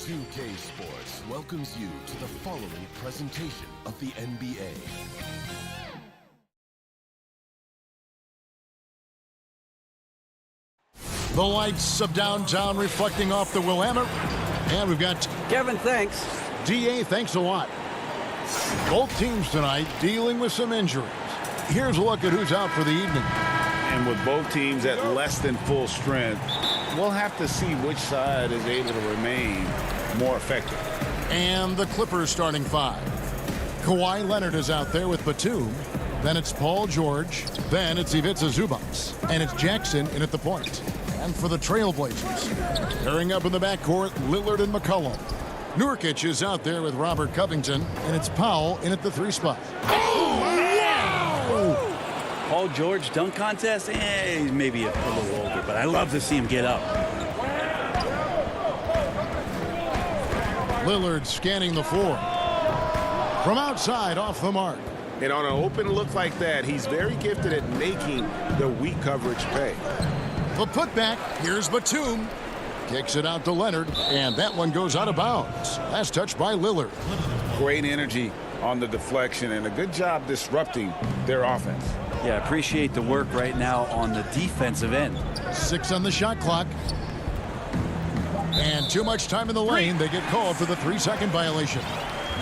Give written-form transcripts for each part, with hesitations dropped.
2K Sports welcomes you to the following presentation of the NBA. The lights of downtown reflecting off the Willamette. And we've got Kevin, thanks. DA, thanks a lot. Both teams tonight dealing with some injuries. Here's a look at who's out for the evening. And with both teams at less than full strength, we'll have to see which side is able to remain more effective. And the Clippers starting five. Kawhi Leonard is out there with Batum. Then it's Paul George. Then it's Ivica Zubac. And it's Jackson in at the point. And for the Trailblazers, pairing up in the backcourt, Lillard and McCollum. Nurkic is out there with Robert Covington. And it's Powell in at the three spot. Oh, wow! Paul George dunk contest? Maybe a little older, but I love to see him get up. Lillard scanning the floor. From outside, off the mark. And on an open look like that, he's very gifted at making the weak coverage pay. The putback, here's Batum. Kicks it out to Leonard, and that one goes out of bounds. Last touch by Lillard. Great energy on the deflection, and a good job disrupting their offense. Yeah, appreciate the work right now on the defensive end. 6 on the shot clock. And too much time in the lane. They get called for the 3-second violation.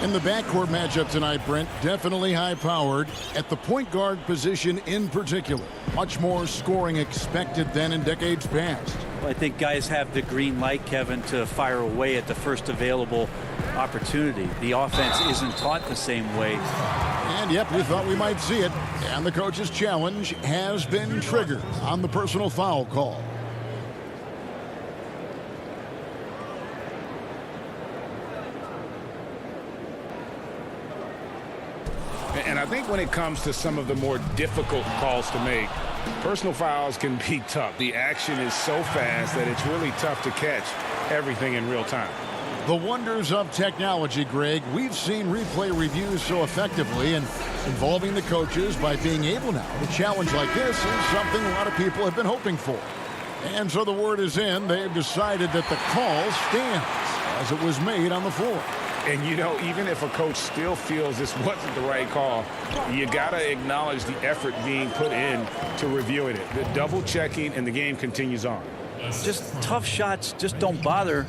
In the backcourt matchup tonight, Brent, definitely high-powered at the point guard position in particular. Much more scoring expected than in decades past. Well, I think guys have the green light, Kevin, to fire away at the first available opportunity. The offense isn't taught the same way. And, yep, we thought we might see it. And the coach's challenge has been triggered on the personal foul call. And I think when it comes to some of the more difficult calls to make, personal fouls can be tough. The action is so fast that it's really tough to catch everything in real time. The wonders of technology, Greg. We've seen replay reviews so effectively, and involving the coaches by being able now to challenge like this is something a lot of people have been hoping for. And so the word is in. They've decided that the call stands as it was made on the floor. And, you know, even if a coach still feels this wasn't the right call, you got to acknowledge the effort being put in to reviewing it. The double checking, and the game continues on. Just tough shots just don't bother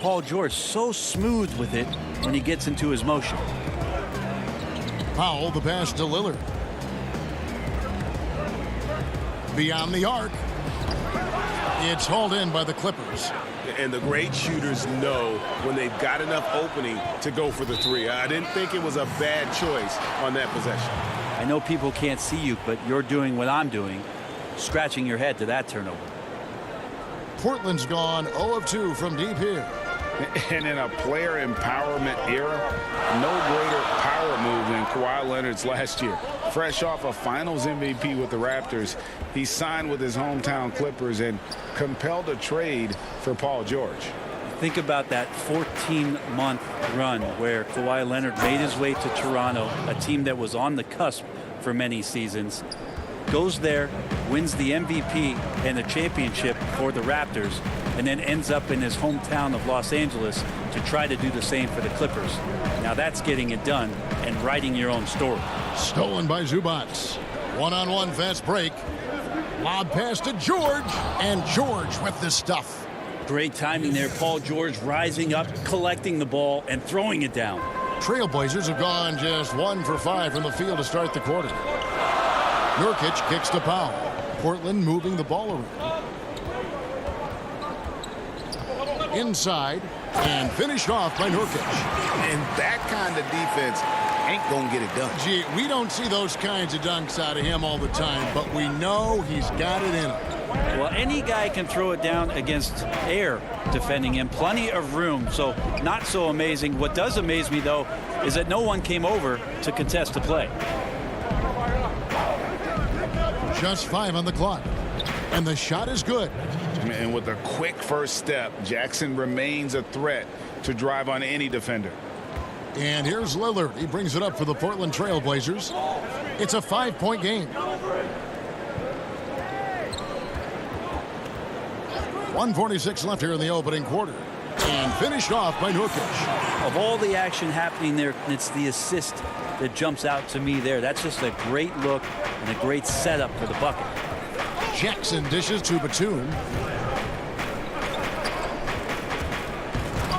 Paul George. So smooth with it when he gets into his motion. Powell, the pass to Lillard. Beyond the arc. It's hauled in by the Clippers. And the great shooters know when they've got enough opening to go for the three. I didn't think it was a bad choice on that possession. I know people can't see you, but you're doing what I'm doing, scratching your head to that turnover. Portland's gone 0 of 2 from deep here. And in a player empowerment era, no greater power move than Kawhi Leonard's last year. Fresh off a finals MVP with the Raptors, he signed with his hometown Clippers and compelled a trade for Paul George. Think about that 14-month run where Kawhi Leonard made his way to Toronto, a team that was on the cusp for many seasons. Goes there, wins the MVP and the championship for the Raptors, and then ends up in his hometown of Los Angeles to try to do the same for the Clippers. Now that's getting it done and writing your own story. Stolen by Zubac. One-on-one fast break. Lob pass to George, and George with the stuff. Great timing there. Paul George rising up, collecting the ball, and throwing it down. Trailblazers have gone just 1 for 5 from the field to start the quarter. Nurkic kicks to Powell. Portland moving the ball around. Inside, and finished off by Nurkic. And that kind of defense ain't gonna get it done. Gee, we don't see those kinds of dunks out of him all the time, but we know he's got it in him. Well, any guy can throw it down against air defending him. Plenty of room, so not so amazing. What does amaze me, though, is that no one came over to contest the play. Just 5 on the clock, and the shot is good. And with a quick first step, Jackson remains a threat to drive on any defender. And here's Lillard. He brings it up for the Portland Trailblazers. It's a 5-point game. 1:46 left here in the opening quarter. And finished off by Nurkic. Of all the action happening there, it's the assist that jumps out to me there. That's just a great look and a great setup for the bucket. Jackson dishes to Batum.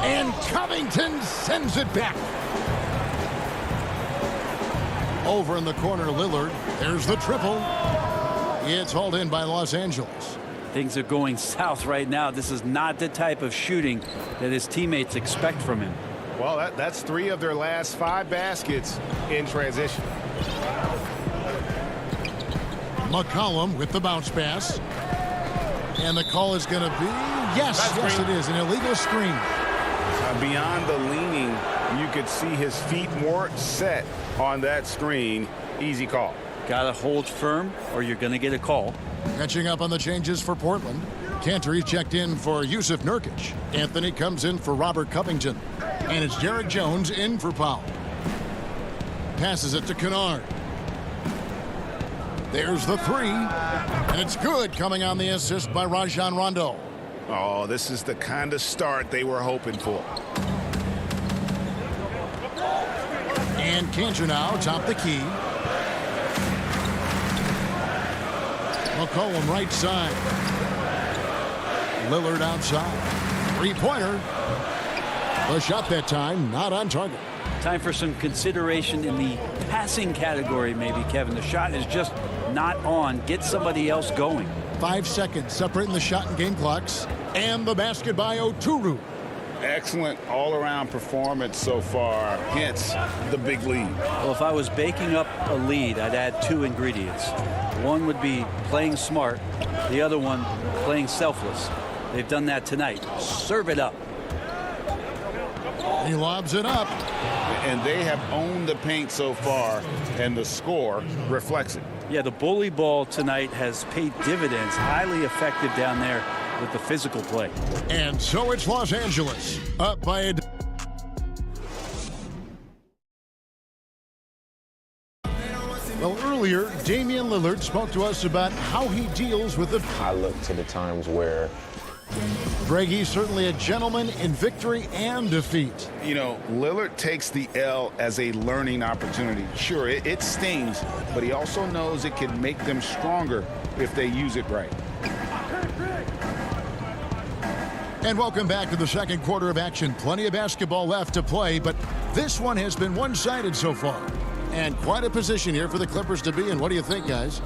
And Covington sends it back. Over in the corner, Lillard. There's the triple. It's hauled in by Los Angeles. Things are going south right now. This is not the type of shooting that his teammates expect from him. Well, that's 3 of their last 5 baskets in transition. McCollum with the bounce pass. And the call is going to be, yes, it is, an illegal screen. Beyond the leaning, you could see his feet more set on that screen. Easy call. Got to hold firm or you're going to get a call. Catching up on the changes for Portland. Cantor checked in for Yusuf Nurkic. Anthony comes in for Robert Covington. And it's Jared Jones in for Powell. Passes it to Kennard. There's the 3. And it's good, coming on the assist by Rajon Rondo. Oh, this is the kind of start they were hoping for. And Cantor now top the key. McCollum right side. Lillard outside. 3-pointer. The shot that time not on target. Time for some consideration in the passing category maybe, Kevin. The shot is just not on. Get somebody else going. 5 seconds separating the shot and game clocks. And the basket by Oturu. Excellent all-around performance so far, hence the big lead. Well, if I was baking up a lead, I'd add 2 ingredients. One would be playing smart. The other one, playing selfless. They've done that tonight. Serve it up. He lobs it up. And they have owned the paint so far, and the score reflects it. Yeah, the bully ball tonight has paid dividends. Highly effective down there with the physical play. And so it's Los Angeles up by a... Well, earlier, Damian Lillard spoke to us about how he deals with the... I look to the times where... Greg, he's certainly a gentleman in victory and defeat. You know, Lillard takes the L as a learning opportunity. Sure, it stings, but he also knows it can make them stronger if they use it right. And welcome back to the second quarter of action. Plenty of basketball left to play, but this one has been one-sided so far. And quite a position here for the Clippers to be in. What do you think, guys?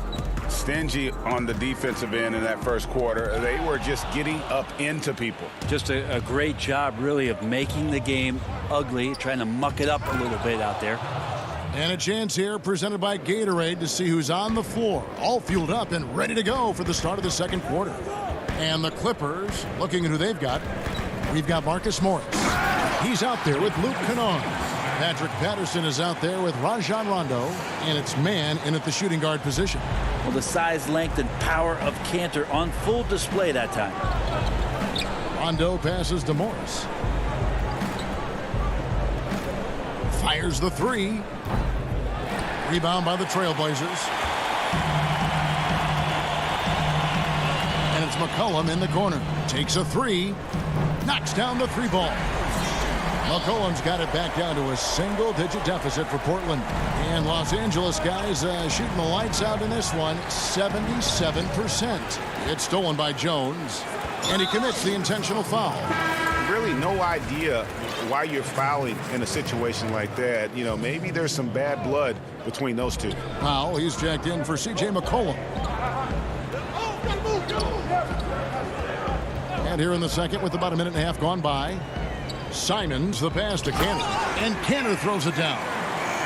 Stingy on the defensive end in that first quarter. They were just getting up into people. Just a great job, really, of making the game ugly, trying to muck it up a little bit out there. And a chance here presented by Gatorade to see who's on the floor, all fueled up and ready to go for the start of the second quarter. And the Clippers, looking at who they've got, we've got Marcus Morris. He's out there with Luke Kennard. Patrick Patterson is out there with Rajon Rondo, and it's man in at the shooting guard position. Well, the size, length, and power of Cantor on full display that time. Rondo passes to Morris. Fires the 3. Rebound by the Trailblazers. And it's McCollum in the corner. Takes a 3. Knocks down the 3 ball. McCollum's got it back down to a single-digit deficit for Portland. And Los Angeles guys shooting the lights out in this one, 77%. It's stolen by Jones, and he commits the intentional foul. Really no idea why you're fouling in a situation like that. You know, maybe there's some bad blood between those two. Powell, he's jacked in for C.J. McCollum. And here in the second with about a minute and a half gone by, Simons the pass to Cantor, and Cantor throws it down.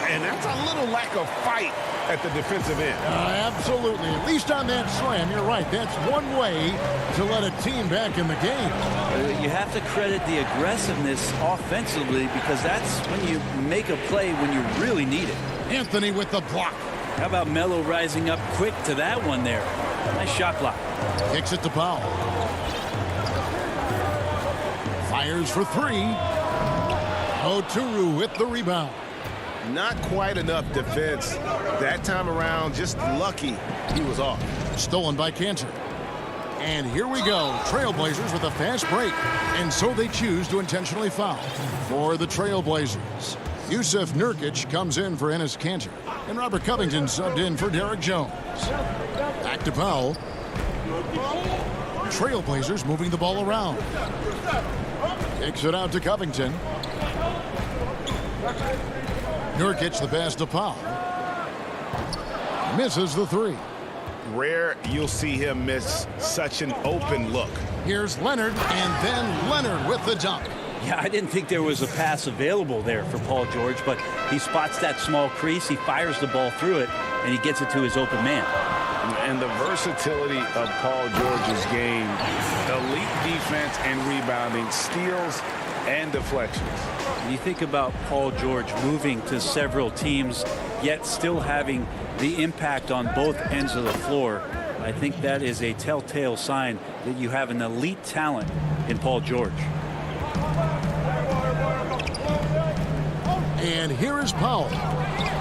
And that's a little lack of fight at the defensive end. Absolutely. At least on that slam, you're right. That's one way to let a team back in the game. You have to credit the aggressiveness offensively because that's when you make a play when you really need it. Anthony with the block. How about Melo rising up quick to that one there? Nice shot block. Kicks it to Powell. Fires for 3. Oturu with the rebound. Not quite enough defense that time around. Just lucky he was off. Stolen by Cantor. And here we go. Trailblazers with a fast break. And so they choose to intentionally foul. For the Trailblazers, Yusuf Nurkic comes in for Enes Kanter. And Robert Covington subbed in for Derek Jones. Back to Powell. Trailblazers moving the ball around. Kicks it out to Covington. Nurkic the pass to Powell. Misses the three. Rare you'll see him miss such an open look. Here's Leonard, and then Leonard with the dunk. Yeah, I didn't think there was a pass available there for Paul George, but he spots that small crease, he fires the ball through it, and he gets it to his open man. And the versatility of Paul George's game, elite defense and rebounding, steals and deflections. When you think about Paul George moving to several teams, yet still having the impact on both ends of the floor, I think that is a telltale sign that you have an elite talent in Paul George. And here is Powell.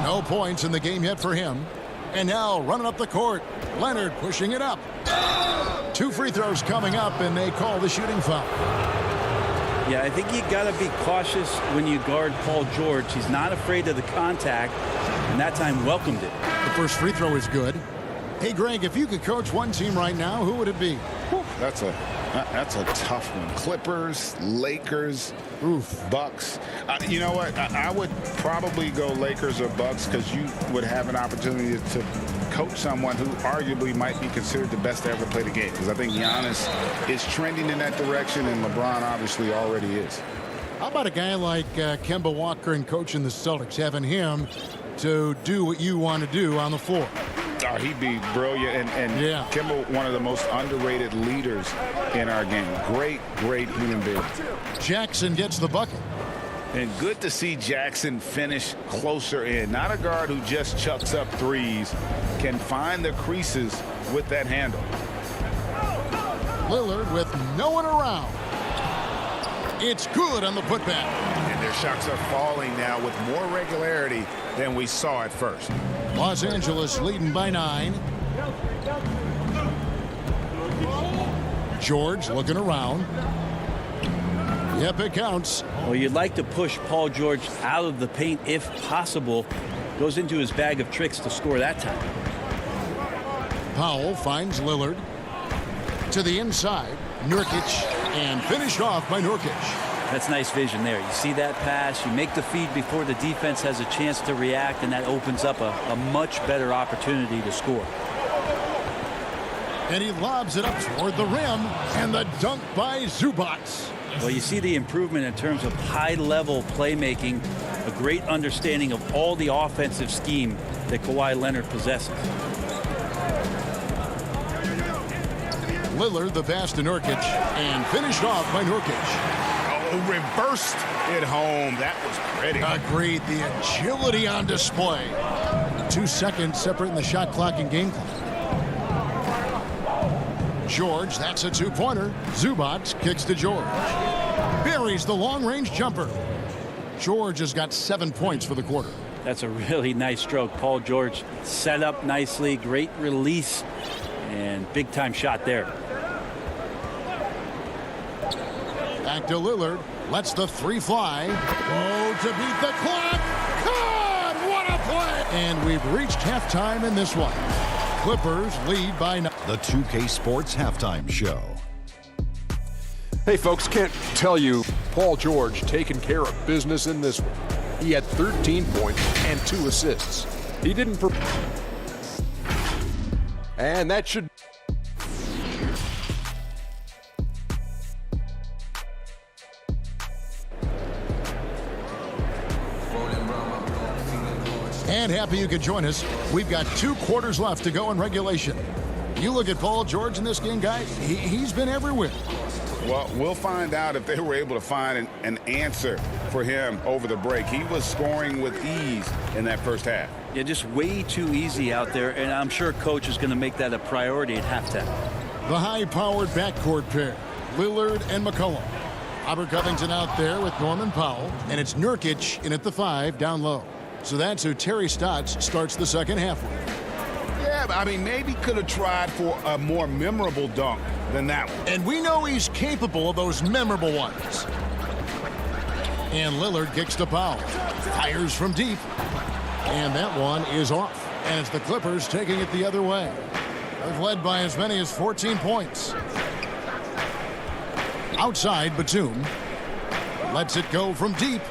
No points in the game yet for him. And now running up the court, Leonard pushing it up. 2 free throws coming up, and they call the shooting foul. Yeah, I think you got to be cautious when you guard Paul George. He's not afraid of the contact, and that time welcomed it. The first free throw is good. Hey, Greg, if you could coach one team right now, who would it be? That's a tough one. Clippers, Lakers, Bucks. You know what? I would probably go Lakers or Bucks because you would have an opportunity to coach someone who arguably might be considered the best to ever play the game, because I think Giannis is trending in that direction, and LeBron obviously already is. How about a guy like Kemba Walker and coaching the Celtics, having him to do what you want to do on the floor? Oh, he'd be brilliant, and yeah. Kemba, one of the most underrated leaders in our game. Great human being. Jackson gets the bucket. And good to see Jackson finish closer in. Not a guard who just chucks up threes. Can find the creases with that handle. Lillard with no one around. It's good on the putback. And their shots are falling now with more regularity than we saw at first. Los Angeles leading by 9. George looking around. Yep, it counts. Well, you'd like to push Paul George out of the paint if possible. Goes into his bag of tricks to score that time. Powell finds Lillard. To the inside. Nurkic. And finished off by Nurkic. That's nice vision there. You see that pass, you make the feed before the defense has a chance to react, and that opens up a much better opportunity to score. And he lobs it up toward the rim, and the dunk by Zubac. Well, you see the improvement in terms of high-level playmaking, a great understanding of all the offensive scheme that Kawhi Leonard possesses. Lillard the pass to Nurkic, and finished off by Nurkic. Reversed it home. That was pretty. Agreed. The agility on display. 2 seconds separating the shot clock and game clock. George, that's a 2-pointer. Zubac kicks to George. Buries the long-range jumper. George has got 7 points for the quarter. That's a really nice stroke. Paul George set up nicely. Great release. And big-time shot there. Back to Lillard. Lets the 3 fly. Oh, to beat the clock. God, what a play! And we've reached halftime in this one. Clippers lead by 9. The 2K Sports Halftime Show. Hey, folks, can't tell you Paul George taking care of business in this one. He had 13 points and 2 assists. He didn't... And that should... And happy you could join us. We've got 2 quarters left to go in regulation. You look at Paul George in this game, guys, he's been everywhere. Well, we'll find out if they were able to find an answer for him over the break. He was scoring with ease in that first half. Yeah, just way too easy out there, and I'm sure coach is going to make that a priority at halftime. The high-powered backcourt pair, Lillard and McCollum. Robert Covington out there with Norman Powell, and it's Nurkic in at the 5 down low. So that's who Terry Stotts starts the second half with. Yeah, Yeah, I mean, maybe could have tried for a more memorable dunk than that one. And we know he's capable of those memorable ones. And Lillard kicks the foul. Fires from deep. And that one is off. And it's the Clippers taking it the other way. They've led by as many as 14 points. Outside, Batum lets it go from deep.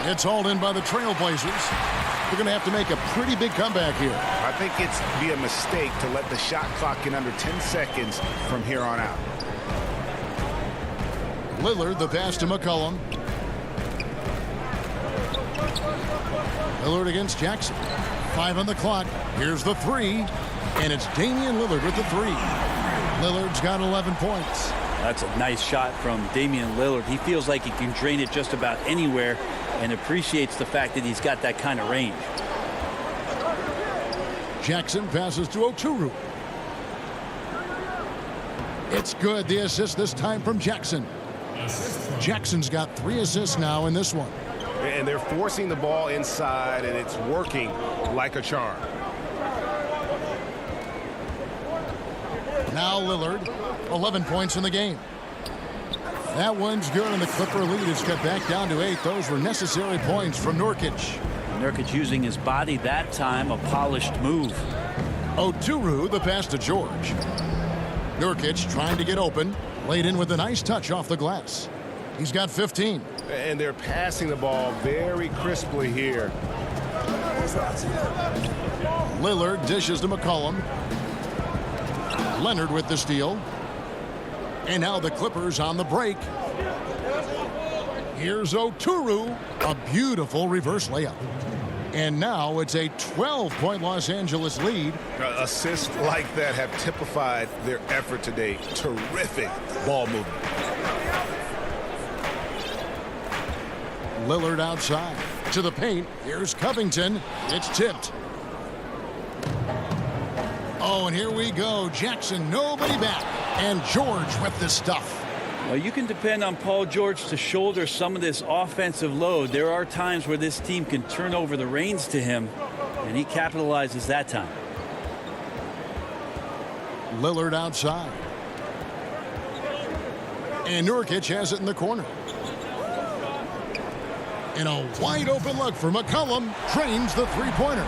It's hauled in by the Trailblazers. They're going to have to make a pretty big comeback here. I think it's be a mistake to let the shot clock get under 10 seconds from here on out. Lillard, the pass to McCollum. Lillard against Jackson. 5 on the clock. Here's the 3. And it's Damian Lillard with the 3. Lillard's got 11 points. That's a nice shot from Damian Lillard. He feels like he can drain it just about anywhere and appreciates the fact that he's got that kind of range. Jackson passes to Oturu. It's good. The assist this time from Jackson. Jackson's got 3 assists now in this one. And they're forcing the ball inside, and it's working like a charm. Now Lillard, 11 points in the game. That one's good, and the Clipper lead is cut back down to 8. Those were necessary points from Nurkic. Nurkic using his body that time, a polished move. Oturu, the pass to George. Nurkic trying to get open, laid in with a nice touch off the glass. He's got 15. And they're passing the ball very crisply here. Lillard dishes to McCollum. Leonard with the steal. And now the Clippers on the break. Here's Oturu. A beautiful reverse layup. And now it's a 12-point Los Angeles lead. Assists like that have typified their effort today. Terrific ball movement. Lillard outside. To the paint. Here's Covington. It's tipped. Oh, and here we go. Jackson, nobody back. And George with the stuff. Well, you can depend on Paul George to shoulder some of this offensive load. There are times where this team can turn over the reins to him, and he capitalizes that time. Lillard outside. And Nurkic has it in the corner. And a wide open look for McCollum. Trains the three-pointer.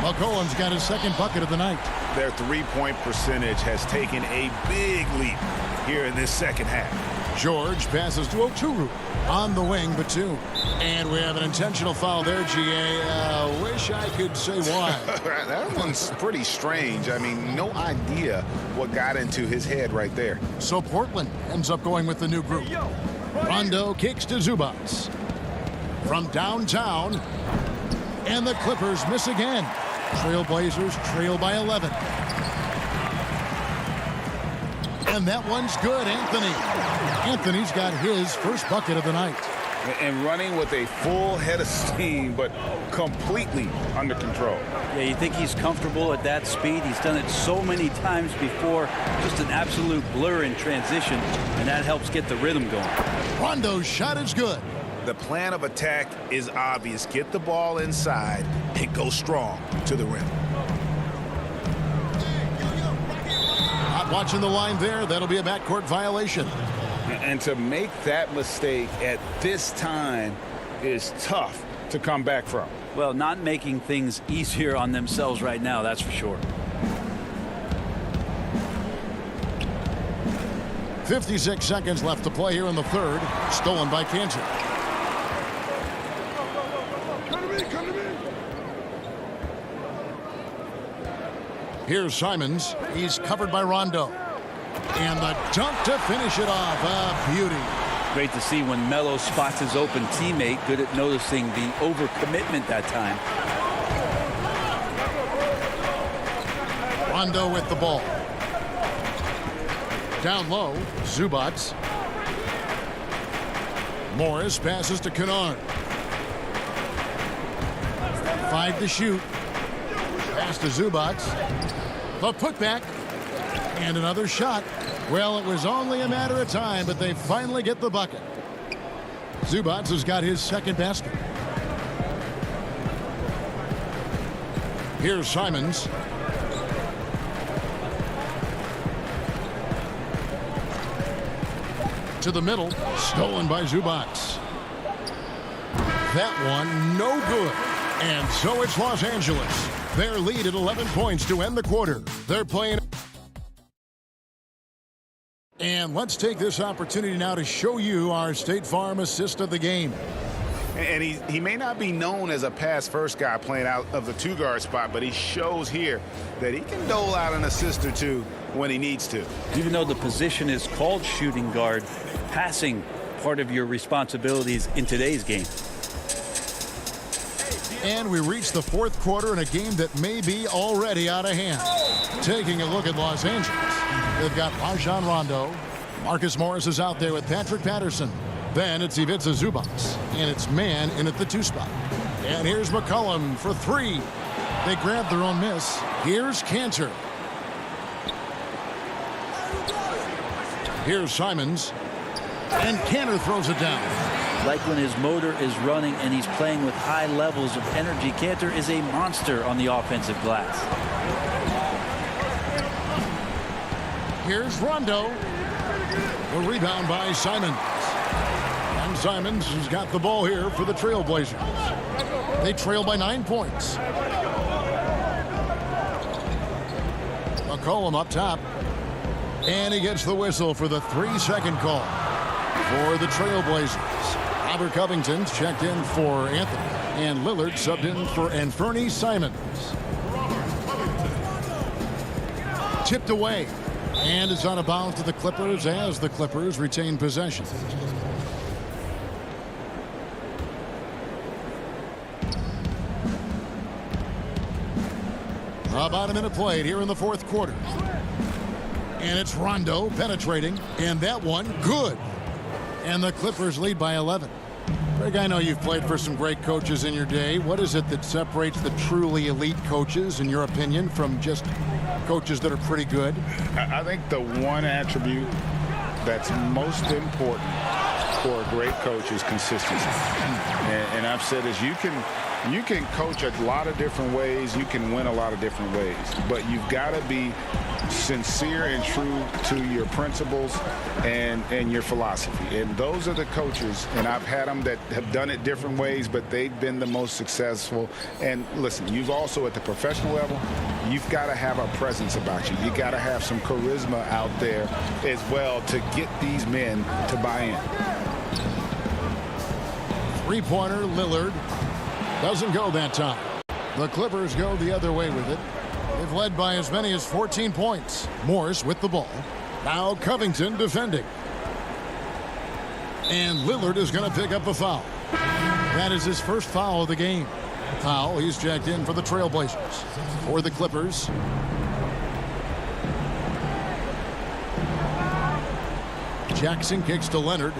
McCollum's got his second bucket of the night. Their three-point percentage has taken a big leap here in this second half. George passes to Oturu. On the wing, Batum. And we have an intentional foul there, GA. Wish I could say why. That one's pretty strange. I mean, no idea what got into his head right there. So Portland ends up going with the new group. Rondo kicks to Zubac. From downtown. And the Clippers miss again. Trailblazers trail by 11. And that one's good, Anthony. Anthony's got his first bucket of the night. And running with a full head of steam, but completely under control. Yeah, you think he's comfortable at that speed? He's done it so many times before. Just an absolute blur in transition, and that helps get the rhythm going. Rondo's shot is good. The plan of attack is obvious. Get the ball inside and go strong to the rim. Not watching the line there. That'll be a backcourt violation. And to make that mistake at this time is tough to come back from. Well, not making things easier on themselves right now, that's for sure. 56 seconds left to play here in the third. Stolen by Kansas. Here's Simons. He's covered by Rondo. And the dunk to finish it off. A beauty. Great to see when Melo spots his open teammate. Good at noticing the overcommitment that time. Rondo with the ball. Down low, Zubac. Morris passes to Kennard. 5 to shoot. Pass to Zubac. The putback. And another shot. Well, it was only a matter of time, but they finally get the bucket. Zubac has got his second basket. Here's Simons. To the middle, stolen by Zubac. That one, no good. And so it's Los Angeles. Their lead at 11 points to end the quarter. They're playing. And let's take this opportunity now to show you our State Farm assist of the game. And he may not be known as a pass-first guy playing out of the two-guard spot, but he shows here that he can dole out an assist or two when he needs to. Even though the position is called shooting guard, passing part of your responsibilities in today's game. And we reach the fourth quarter in a game that may be already out of hand. Taking a look at Los Angeles, they've got Rajon Rondo. Marcus Morris is out there with Patrick Patterson. Then it's Ivica Zubac, and it's man in at the 2 spot. And here's McCollum for 3. They grab their own miss. Here's Cantor. Here's Simons. And Cantor throws it down. Like when his motor is running and he's playing with high levels of energy, Cantor is a monster on the offensive glass. Here's Rondo. The rebound by Simons. And Simons has got the ball here for the Trailblazers. They trail by 9 points. McCollum up top. And he gets the whistle for the 3-second call for the Trailblazers. Robert Covington's checked in for Anthony. And Lillard subbed in for Anthony Simons. Tipped away. And it's out of bounds to the Clippers as the Clippers retain possession. About a minute played here in the fourth quarter. And it's Rondo penetrating. And that one, good. And the Clippers lead by 11. Greg, I know you've played for some great coaches in your day. What is it that separates the truly elite coaches, in your opinion, from just coaches that are pretty good? I think the one attribute that's most important for a great coach is consistency. And I've said this, you can coach a lot of different ways, you can win a lot of different ways, but you've got to be sincere and true to your principles and your philosophy. And those are the coaches, and I've had them that have done it different ways, but they've been the most successful. And listen, you've also at the professional level, you've got to have a presence about you. You got to have some charisma out there as well to get these men to buy in. Three-pointer, Lillard. Doesn't go that time. The Clippers go the other way with it. They've led by as many as 14 points. Morris with the ball. Now Covington defending. And Lillard is going to pick up a foul. That is his first foul of the game. Foul, he's jacked in for the Trailblazers. For the Clippers. Jackson kicks to Leonard.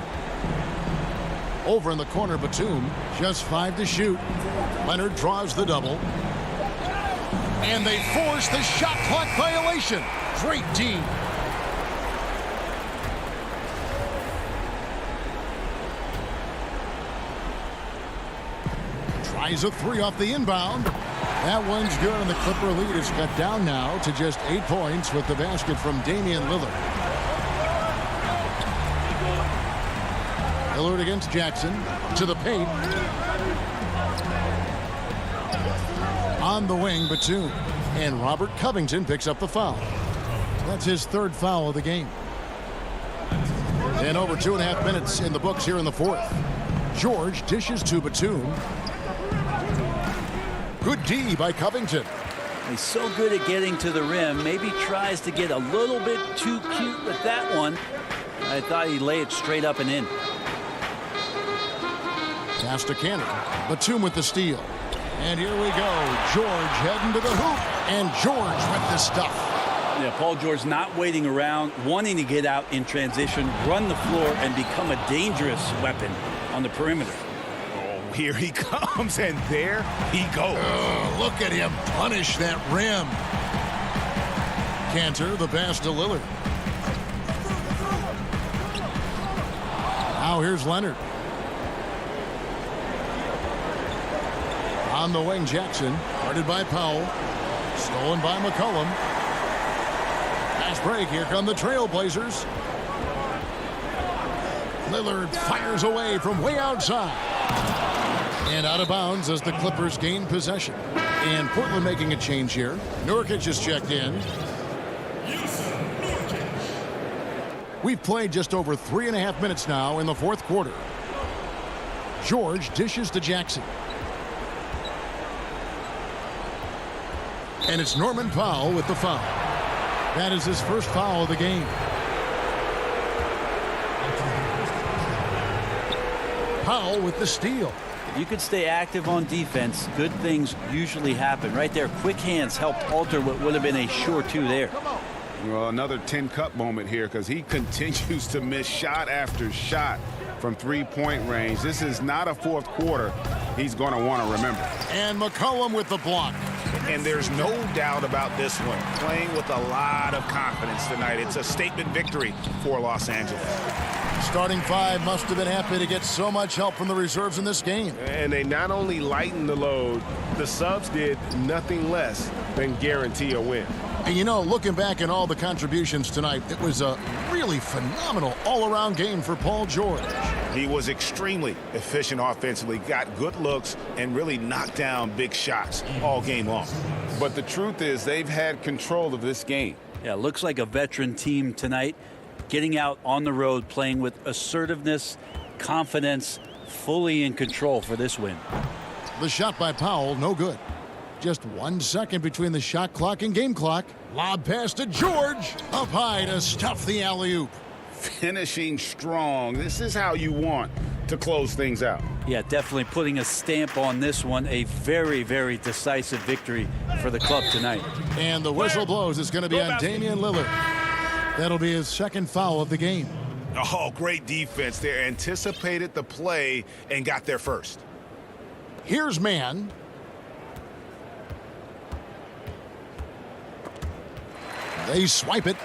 Over in the corner, Batum. Just 5 to shoot. Leonard draws the double. And they force the shot clock violation. Great team. Tries a 3 off the inbound. That one's good, and the Clipper lead is cut down now to just 8 points with the basket from Damian Lillard. Lillard against Jackson. To the paint. On the wing, Batum. And Robert Covington picks up the foul. That's his third foul of the game. And over 2.5 minutes in the books here in the fourth. George dishes to Batum. Good D by Covington. He's so good at getting to the rim. Maybe tries to get a little bit too cute with that one. I thought he'd lay it straight up and in. Pass to Cantor. Batum with the steal. And here we go. George heading to the hoop. And George with the stuff. Yeah, Paul George not waiting around, wanting to get out in transition, run the floor, and become a dangerous weapon on the perimeter. Oh, here he comes, and there he goes. Oh, look at him punish that rim. Cantor, the pass to Lillard. Now here's Leonard. On the wing, Jackson. Guarded by Powell. Stolen by McCollum. Fast break. Here come the Trailblazers. Lillard fires away from way outside. And out of bounds as the Clippers gain possession. And Portland making a change here. Nurkic is checked in. We've played just over 3.5 minutes now in the fourth quarter. George dishes to Jackson. And it's Norman Powell with the foul. That is his first foul of the game. Powell with the steal. If you could stay active on defense, good things usually happen. Right there, quick hands helped alter what would have been a sure two there. Well, another 10-cup moment here because he continues to miss shot after shot from three-point range. This is not a fourth quarter he's going to want to remember. And McCollum with the block. And there's no doubt about this one. Playing with a lot of confidence tonight. It's a statement victory for Los Angeles. Starting five must have been happy to get so much help from the reserves in this game. And they not only lightened the load, the subs did nothing less than guarantee a win. And you know, looking back at all the contributions tonight, it was a really phenomenal all-around game for Paul George. He was extremely efficient offensively, got good looks, and really knocked down big shots all game long. But the truth is they've had control of this game. Yeah, looks like a veteran team tonight, getting out on the road, playing with assertiveness, confidence, fully in control for this win. The shot by Powell, no good. Just 1 second between the shot clock and game clock. Lob pass to George. Up high to stuff the alley-oop. Finishing strong. This is how you want to close things out. Yeah, definitely putting a stamp on this one. A very, very decisive victory for the club tonight. And the whistle blows. It's going to be on Damian Lillard. That'll be his second foul of the game. Oh, great defense there. Anticipated the play and got there first. Here's man. They swipe it.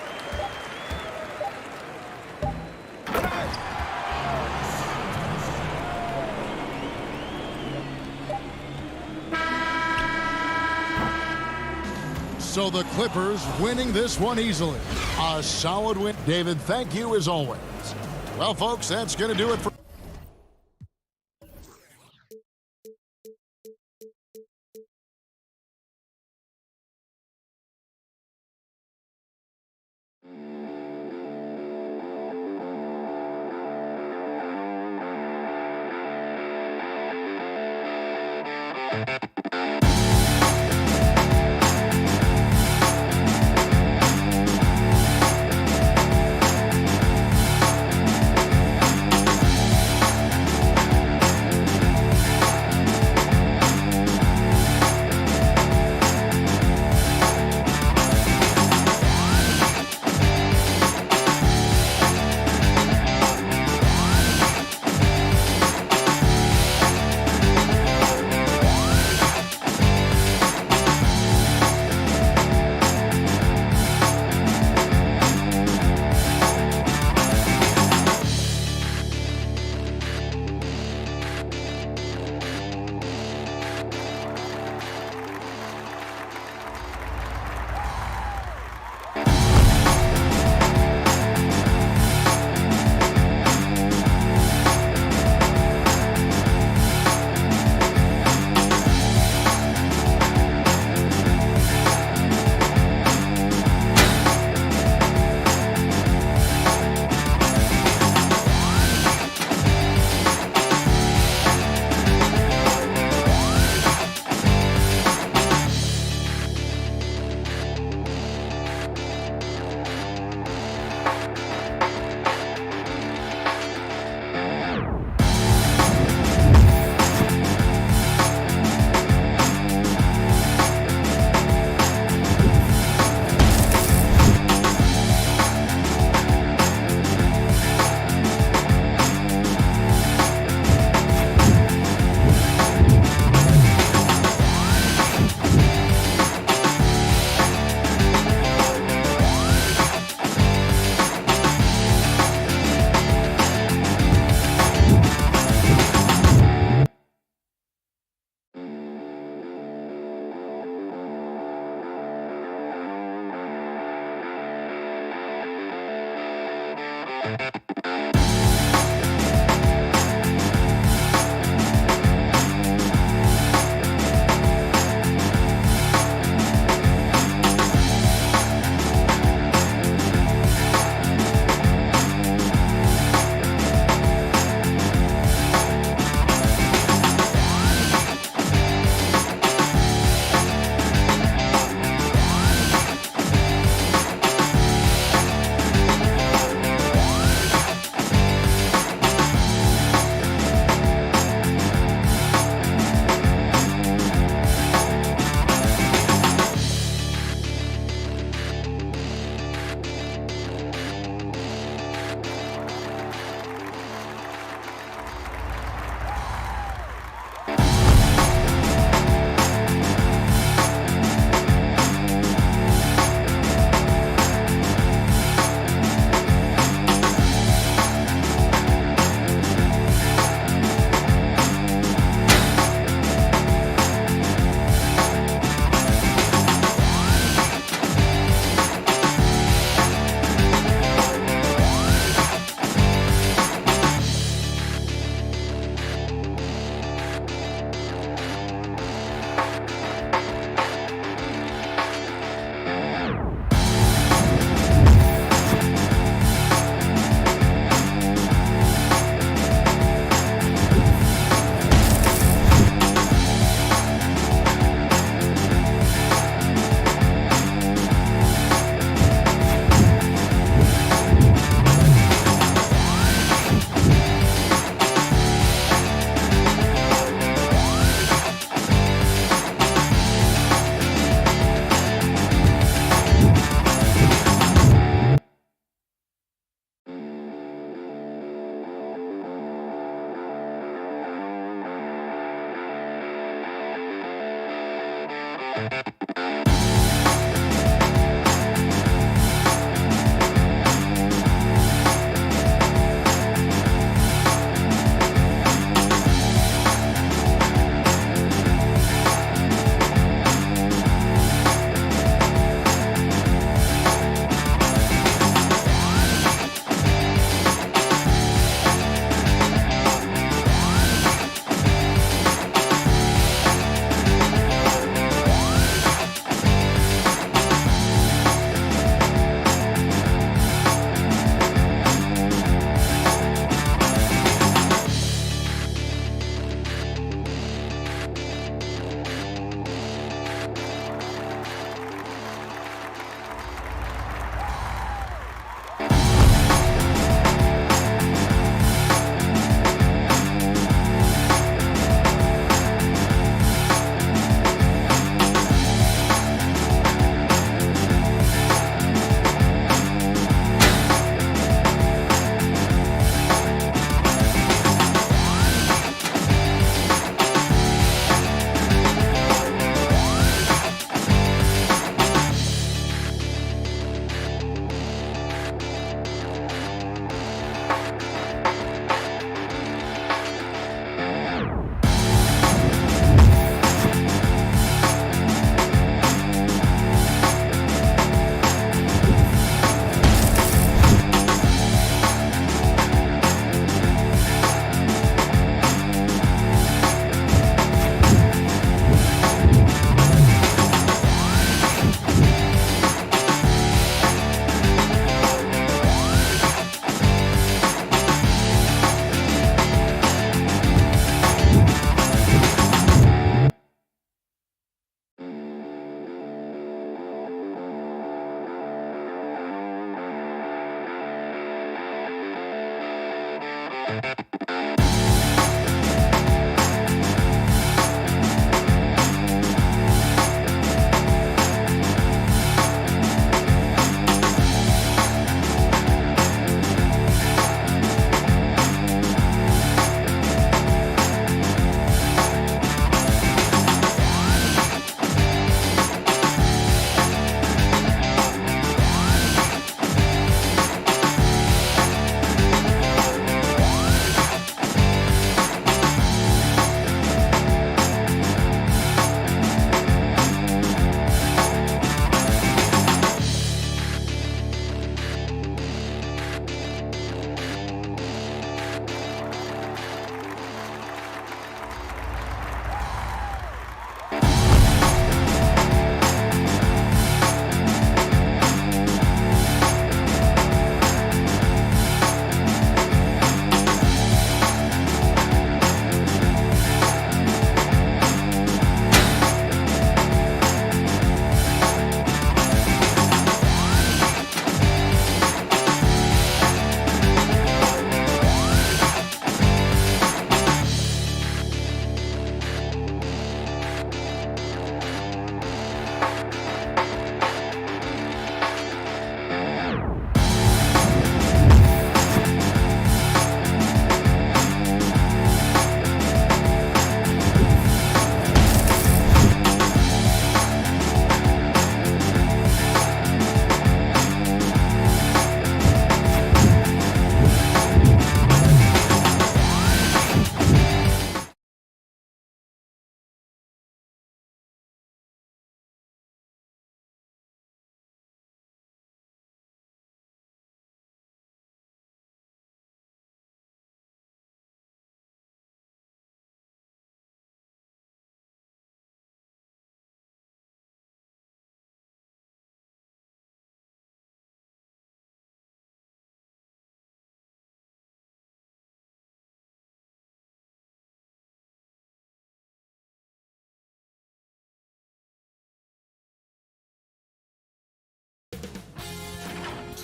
So the Clippers winning this one easily. A solid win. David, thank you as always. Well, folks, that's going to do it for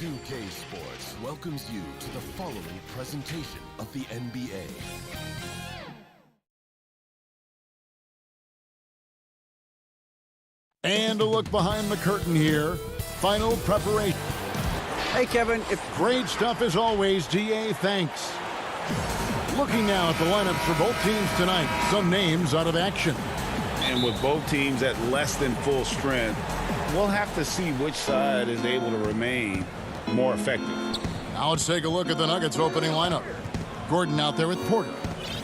2K Sports welcomes you to the following presentation of the NBA. And a look behind the curtain here. Final preparation. Hey, Kevin. Great stuff as always, GA. Thanks. Looking now at the lineups for both teams tonight. Some names out of action. And with both teams at less than full strength, we'll have to see which side is able to remain more effective. Now let's take a look at the Nuggets opening lineup. Gordon out there with Porter.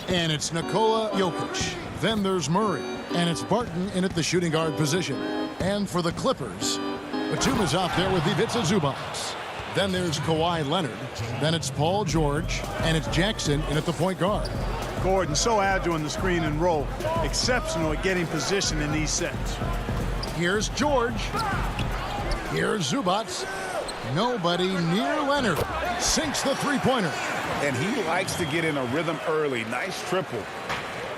And it's Nikola Jokic. Then there's Murray. And it's Barton in at the shooting guard position. And for the Clippers, Batum is out there with Ivica Zubac. Then there's Kawhi Leonard. Then it's Paul George. And it's Jackson in at the point guard. Gordon, so agile in the screen and roll. Exceptional at getting position in these sets. Here's George. Here's Zubac. Nobody near Leonard. Sinks the three-pointer. And he likes to get in a rhythm early. Nice triple.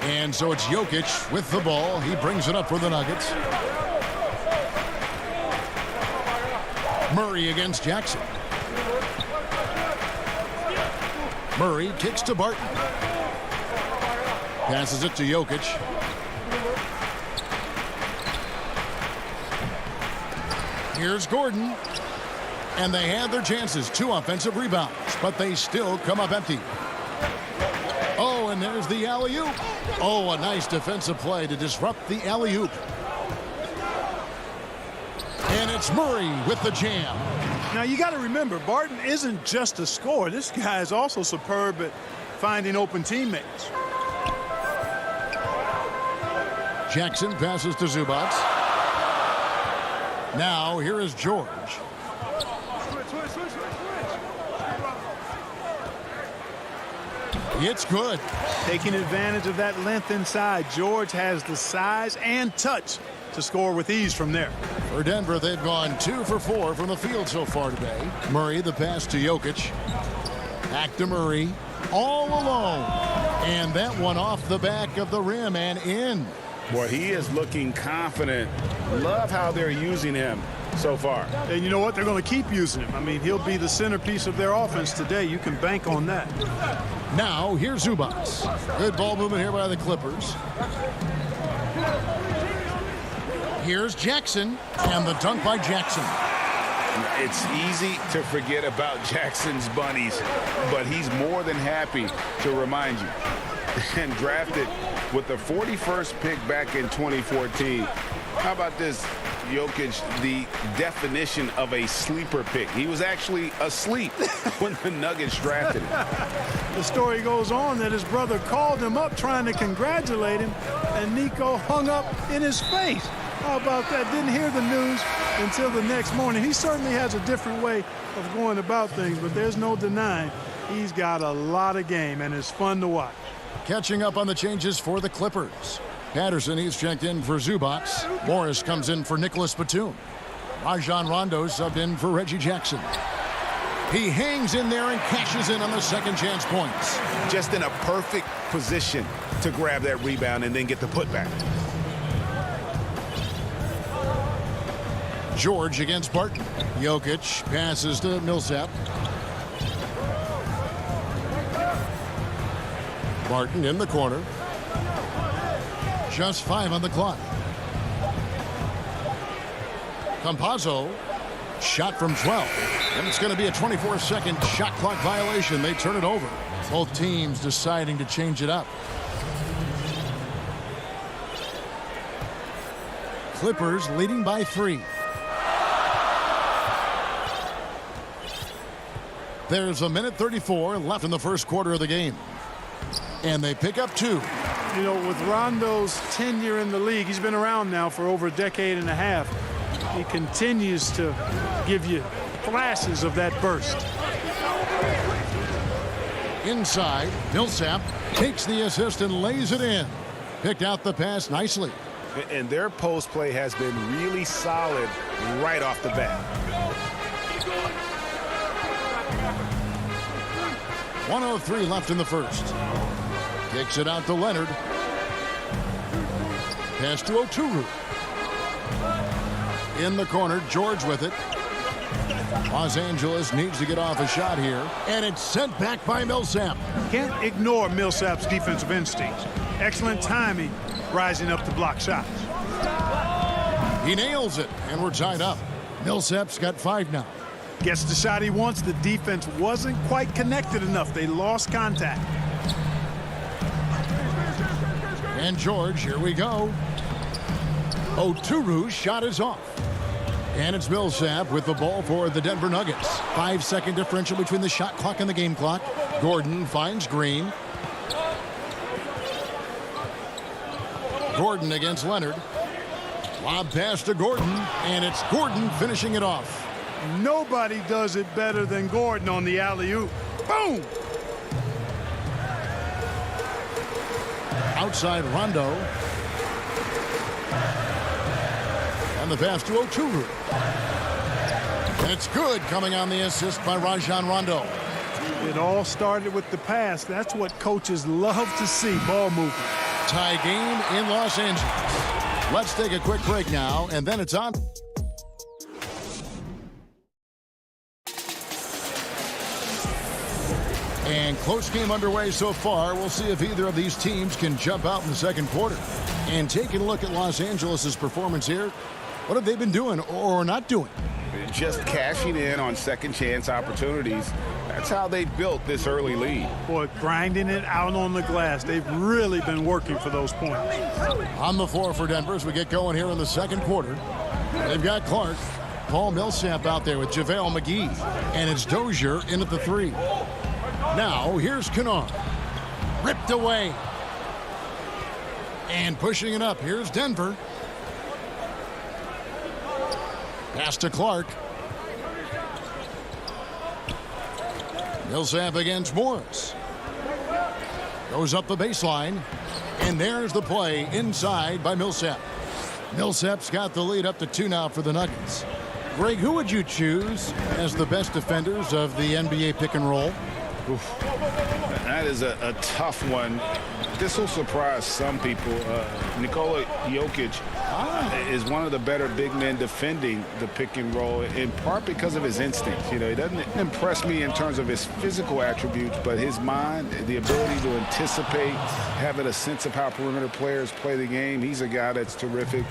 And so it's Jokic with the ball. He brings it up for the Nuggets. Murray against Jackson. Murray kicks to Barton. Passes it to Jokic. Here's Gordon. And they had their chances. 2 offensive rebounds. But they still come up empty. Oh, and there's the alley-oop. Oh, a nice defensive play to disrupt the alley-oop. And it's Murray with the jam. Now, you got to remember, Barton isn't just a scorer. This guy is also superb at finding open teammates. Jackson passes to Zubac. Now, here is George. It's good. Taking advantage of that length inside, George has the size and touch to score with ease from there. For Denver, they've gone 2 for 4 from the field so far today. Murray, the pass to Jokic. Back to Murray. All alone. And that one off the back of the rim and in. Boy, he is looking confident. Love how they're using him so far. And you know what? They're going to keep using him. I mean, he'll be the centerpiece of their offense today. You can bank on that. Now, here's Zubac. Good ball movement here by the Clippers. Here's Jackson, and the dunk by Jackson. It's easy to forget about Jackson's bunnies, but he's more than happy to remind you. And drafted with the 41st pick back in 2014. How about this? Jokic, the definition of a sleeper pick. He was actually asleep when the Nuggets drafted him. The story goes on that his brother called him up trying to congratulate him, and Nico hung up in his face. How about that? Didn't hear the news until the next morning. He certainly has a different way of going about things, but there's no denying he's got a lot of game, and it's fun to watch. Catching up on the changes for the Clippers. Patterson, he's checked in for Zubac. Morris comes in for Nicholas Batum. Rajon Rondo subbed in for Reggie Jackson. He hangs in there and cashes in on the second chance points. Just in a perfect position to grab that rebound and then get the putback. George against Barton. Jokic passes to Millsap. Barton in the corner. Just 5 on the clock. Campazzo, shot from 12. And it's going to be a 24-second shot clock violation. They turn it over. Both teams deciding to change it up. Clippers leading by 3. There's 1:34 left in the first quarter of the game. And they pick up 2. You know, with Rondo's tenure in the league, he's been around now for over a decade and a half. He continues to give you flashes of that burst. Inside, Millsap takes the assist and lays it in. Picked out the pass nicely. And their post play has been really solid right off the bat. 1:03 left in the first. Kicks it out to Leonard. Pass to Oturu. In the corner, George with it. Los Angeles needs to get off a shot here. And it's sent back by Millsap. Can't ignore Millsap's defensive instincts. Excellent timing, rising up to block shots. He nails it, and we're tied up. Millsap's got 5 now. Gets the shot he wants. The defense wasn't quite connected enough. They lost contact. And George, here we go. Oturu's shot is off. And it's Millsap with the ball for the Denver Nuggets. 5-second differential between the shot clock and the game clock. Gordon finds Green. Gordon against Leonard. Lob pass to Gordon, and it's Gordon finishing it off. Nobody does it better than Gordon on the alley-oop. Boom! Outside Rondo. And the pass to Oturu. And it's good, coming on the assist by Rajon Rondo. It all started with the pass. That's what coaches love to see, ball movement. Tie game in Los Angeles. Let's take a quick break now, and then it's on. And close game underway so far. We'll see if either of these teams can jump out in the second quarter. And taking a look at Los Angeles' performance here, what have they been doing or not doing? Just cashing in on second chance opportunities. That's how they built this early lead. Boy, grinding it out on the glass. They've really been working for those points. On the floor for Denver as we get going here in the second quarter. They've got Clark, Paul Millsap out there with JaVale McGee. And it's Dozier in at the 3. Now, here's Kennard. Ripped away. And pushing it up. Here's Denver. Pass to Clark. Millsap against Morris. Goes up the baseline. And there's the play inside by Millsap. Millsap's got the lead up to 2 now for the Nuggets. Greg, who would you choose as the best defenders of the NBA pick and roll? Oof. That is a tough one. This will surprise some people. Nikola Jokic is one of the better big men defending the pick and roll, in part because of his instincts. You know, he doesn't impress me in terms of his physical attributes, but his mind, the ability to anticipate, having a sense of how perimeter players play the game. He's a guy that's terrific.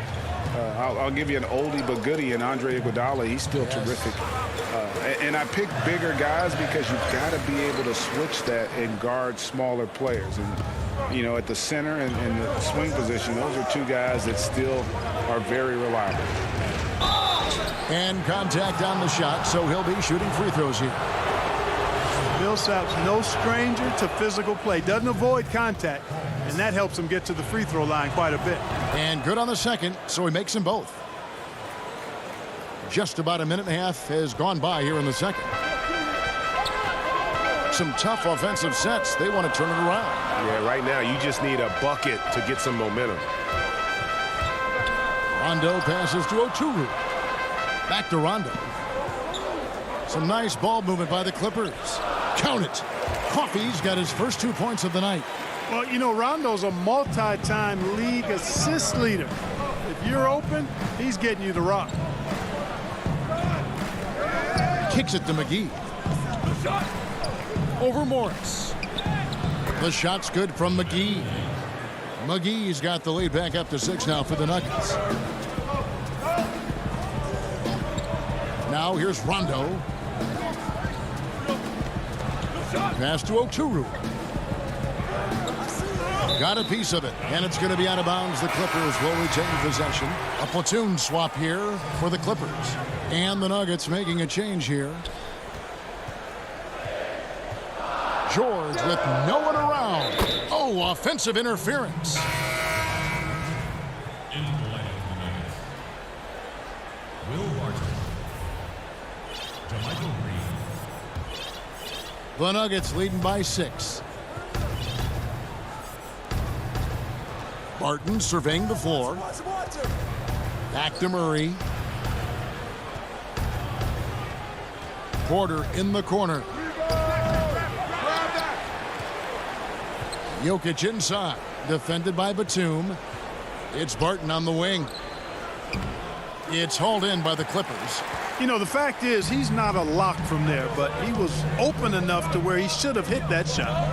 I'll give you an oldie but goodie in Andre Iguodala. He's still terrific. And I pick bigger guys because you've got to be able to switch that and guard smaller players. And, you know, at the center and the swing position, those are 2 guys that still are very reliable. And contact on the shot, so he'll be shooting free throws here. Millsap's no stranger to physical play. Doesn't avoid contact, and that helps him get to the free throw line quite a bit. And good on the second, so he makes them both. Just about a minute and a half has gone by here in the second. Some tough offensive sets. They want to turn it around. Yeah, right now you just need a bucket to get some momentum. Rondo passes to Oturu. Back to Rondo. Some nice ball movement by the Clippers. Count it. Coffey's got his first 2 points of the night. Well, you know, Rondo's a multi-time league assist leader. If you're open, he's getting you the rock. Kicks it to McGee. Over Morris. The shot's good from McGee. McGee's got the lead back up to 6 now for the Nuggets. Now here's Rondo. Pass to Oturu. Got a piece of it, and it's going to be out of bounds. The Clippers will retain possession. A platoon swap here for the Clippers. And the Nuggets making a change here. George with no one around. Oh, offensive interference. The Nuggets leading by 6. Barton surveying the floor. Back to Murray. Porter in the corner. Jokic inside. Defended by Batum. It's Barton on the wing. It's hauled in by the Clippers. You know, the fact is he's not a lock from there, but he was open enough to where he should have hit that shot.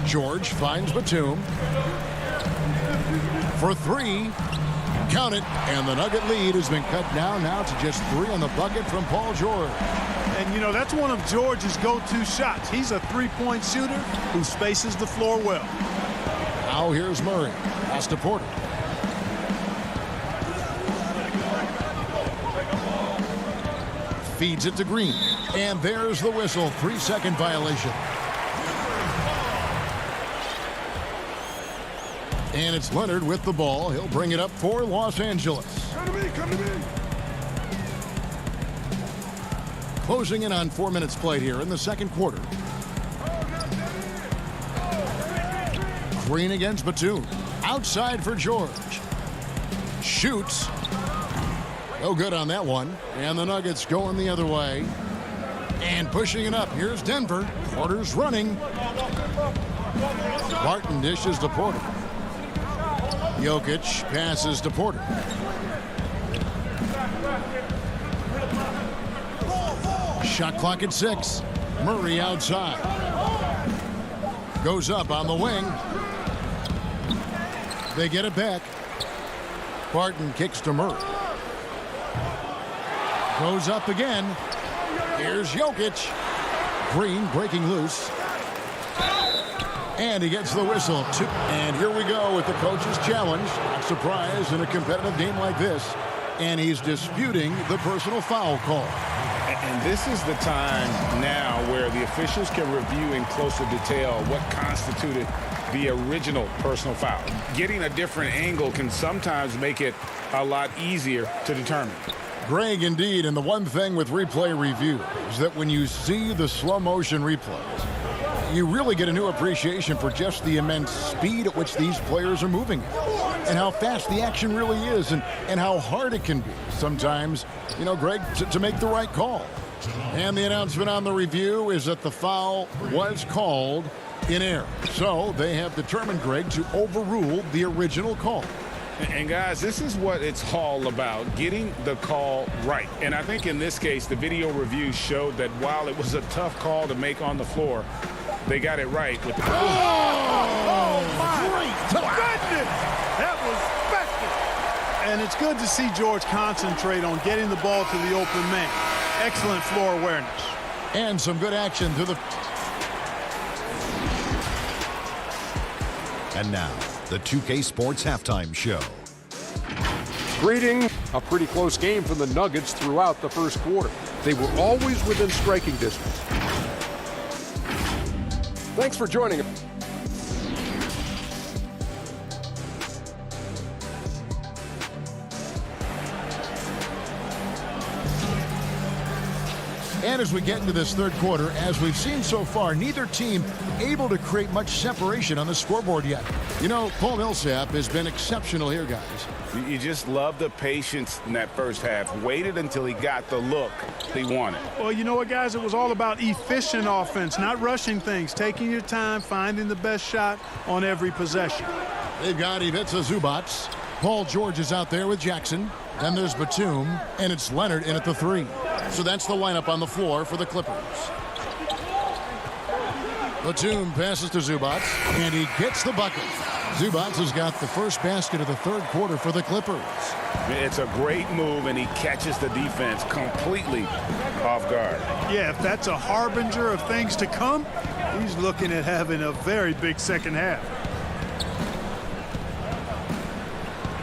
George finds Batum. For 3. Count it. And the Nugget lead has been cut down now to just 3 on the bucket from Paul George. And, you know, that's one of George's go-to shots. He's a three-point shooter who spaces the floor well. Now here's Murray. Pass to Porter. Feeds it to Green. And there's the whistle. 3-second violation. And it's Leonard with the ball. He'll bring it up for Los Angeles. Come to me, come to me. Closing in on 4 minutes played here in the second quarter. Green against Batum. Outside for George. Shoots. No good on that one. And the Nuggets going the other way. And pushing it up. Here's Denver. Porter's running. Barton dishes to Porter. Jokic passes to Porter. Shot clock at 6. Murray outside. Goes up on the wing. They get it back. Barton kicks to Murray. Goes up again. Here's Jokic. Green breaking loose. And he gets the whistle. And here we go with the coach's challenge. Not surprised in a competitive game like this. And he's disputing the personal foul call. And this is the time now where the officials can review in closer detail what constituted the original personal foul. Getting a different angle can sometimes make it a lot easier to determine. Greg, indeed, and the one thing with replay review is that when you see the slow motion replays, you really get a new appreciation for just the immense speed at which these players are moving and how fast the action really is and how hard it can be sometimes, you know, Greg, to make the right call. And the announcement on the review is that the foul was called in error. So they have determined, Greg, to overrule the original call. And guys, this is what it's all about, getting the call right. And I think in this case, the video review showed that while it was a tough call to make on the floor, they got it right with the my goodness! That was effective. And it's good to see George concentrate on getting the ball to the open man. Excellent floor awareness. And some good action to the... And now, the 2K Sports Halftime Show. Greeting. A pretty close game for the Nuggets throughout the first quarter. They were always within striking distance. Thanks for joining us. And as we get into this third quarter, as we've seen so far, neither team able to create much separation on the scoreboard yet. You know, Paul Millsap has been exceptional here, guys. You just love the patience in that first half. Waited until he got the look he wanted. Well, you know what, guys? It was all about efficient offense, not rushing things, taking your time, finding the best shot on every possession. They've got Ivica Zubac. Paul George is out there with Jackson. Then there's Batum, and it's Leonard in at the 3. So that's the lineup on the floor for the Clippers. Batum passes to Zubac, and he gets the bucket. Zubac has got the first basket of the third quarter for the Clippers. It's a great move, and he catches the defense completely off guard. Yeah, if that's a harbinger of things to come, he's looking at having a very big second half.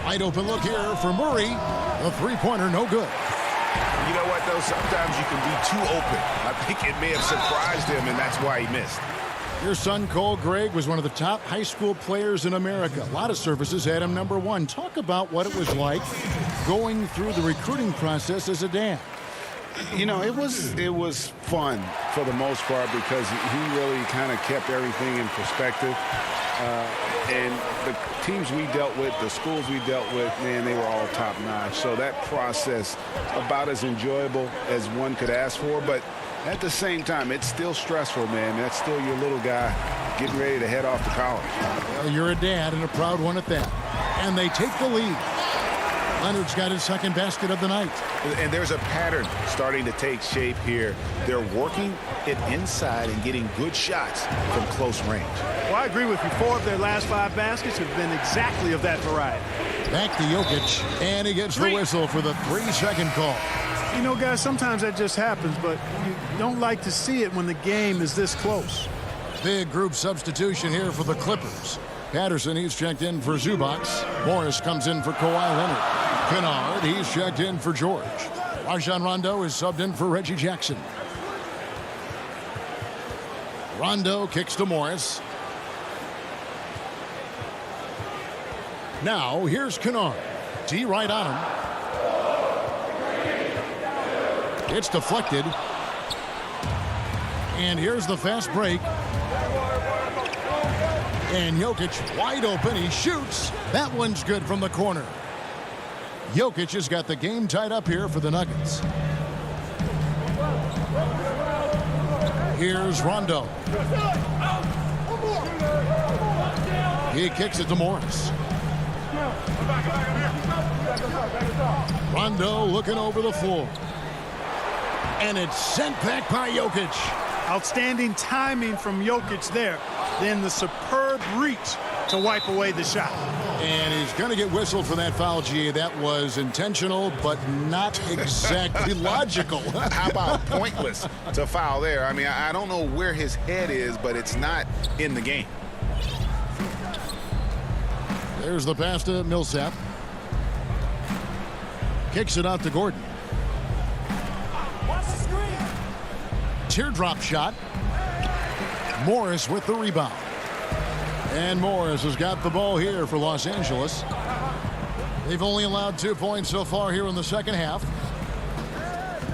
Wide open look here for Murray. A three-pointer, no good. You know what, though? Sometimes you can be too open. I think it may have surprised him, and that's why he missed. Your son, Cole Gregg, was one of the top high school players in America. A lot of services had him number 1. Talk about what it was like going through the recruiting process as a dad. You know, it was fun for the most part because he really kind of kept everything in perspective. And the teams we dealt with, the schools we dealt with, man, they were all top-notch. So that process, about as enjoyable as one could ask for. But at the same time, it's still stressful, man. That's still your little guy getting ready to head off to college. Well, you're a dad and a proud one at that. And they take the lead. Leonard's got his second basket of the night. And there's a pattern starting to take shape here. They're working it inside and getting good shots from close range. Well, I agree with you. 4 of their last 5 baskets have been exactly of that variety. Back to Jokic, and he gets the whistle for the 3-second call. You know, guys, sometimes that just happens, but you don't like to see it when the game is this close. Big group substitution here for the Clippers. Patterson, he's checked in for Zubac. Morris comes in for Kawhi Leonard. Kennard, he's checked in for George. Rajon Rondo is subbed in for Reggie Jackson. Rondo kicks to Morris. Now here's Kennard. D right on him. It's deflected. And here's the fast break. And Jokic wide open. He shoots. That one's good from the corner. Jokic has got the game tied up here for the Nuggets. Here's Rondo. He kicks it to Morris. Rondo looking over the floor. And it's sent back by Jokic. Outstanding timing from Jokic there. Then the superb reach to wipe away the shot. And he's going to get whistled for that foul, G. That was intentional, but not exactly logical. How about pointless to foul there? I mean, I don't know where his head is, but it's not in the game. There's the pass to Millsap. Kicks it out to Gordon. Teardrop shot. Morris with the rebound. And Morris has got the ball here for Los Angeles. They've only allowed 2 points so far here in the second half.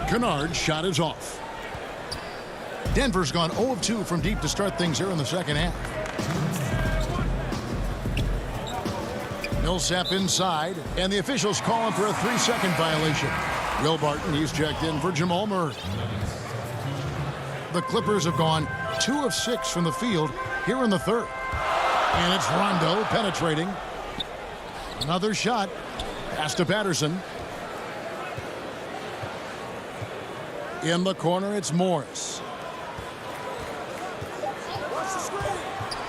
Kennard's shot is off. Denver's gone 0 of 2 from deep to start things here in the second half. Millsap inside, and the officials calling for a 3-second violation. Will Barton, he's checked in for Jamal Murray. The Clippers have gone 2 of 6 from the field here in the third. And it's Rondo penetrating. Another shot. Pass to Patterson. In the corner, it's Morris.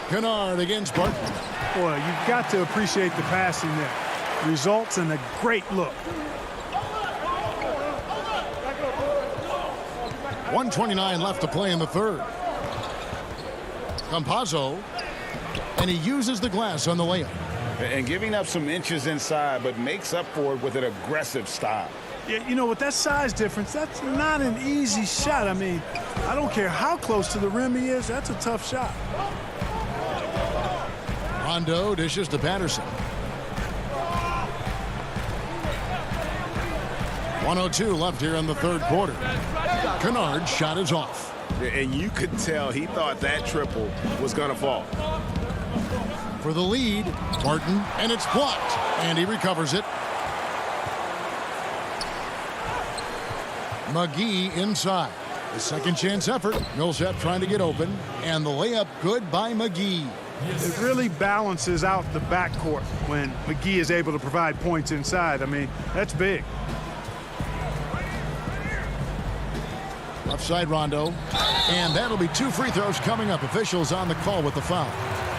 Kennard against Barton. Boy, you've got to appreciate the passing there. Results in a great look. 1:29 left to play in the third. Campazzo, and he uses the glass on the layup. And giving up some inches inside, but makes up for it with an aggressive style. Yeah, you know, with that size difference, that's not an easy shot. I mean, I don't care how close to the rim he is, that's a tough shot. Rondo dishes to Patterson. 1:02 left here in the third quarter. Kennard's shot is off. And you could tell he thought that triple was going to fall. For the lead, Barton, and it's blocked, and he recovers it. McGee inside. The second chance effort. Millsap trying to get open, and the layup good by McGee. It really balances out the backcourt when McGee is able to provide points inside. I mean, that's big. Left side Rondo, and that'll be 2 free throws coming up. Officials on the call with the foul.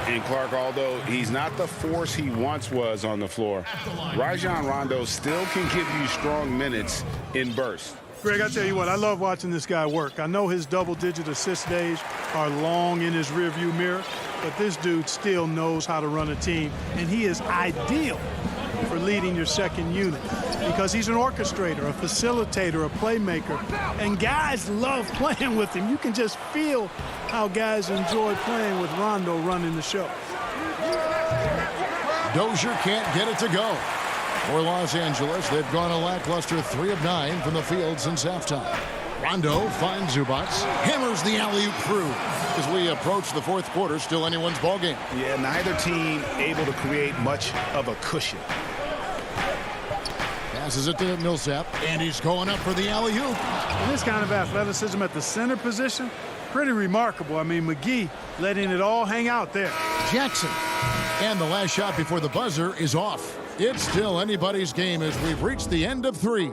And Clark, although he's not the force he once was on the floor, Rajon Rondo still can give you strong minutes in bursts. Greg, I tell you what, I love watching this guy work. I know his double-digit assist days are long in his rearview mirror, but this dude still knows how to run a team, and he is ideal for leading your second unit because he's an orchestrator, a facilitator, a playmaker, and guys love playing with him. You can just feel how guys enjoy playing with Rondo running the show. Dozier can't get it to go. For Los Angeles, they've gone a lackluster 3 of 9 from the field since halftime. Rondo finds Zubac, hammers the alley-oop through. As we approach the fourth quarter, still anyone's ballgame. Yeah, neither team able to create much of a cushion. Passes it to Millsap, and he's going up for the alley-oop. And this kind of athleticism at the center position, pretty remarkable. I mean, McGee letting it all hang out there. Jackson. And the last shot before the buzzer is off. It's still anybody's game as we've reached the end of 3.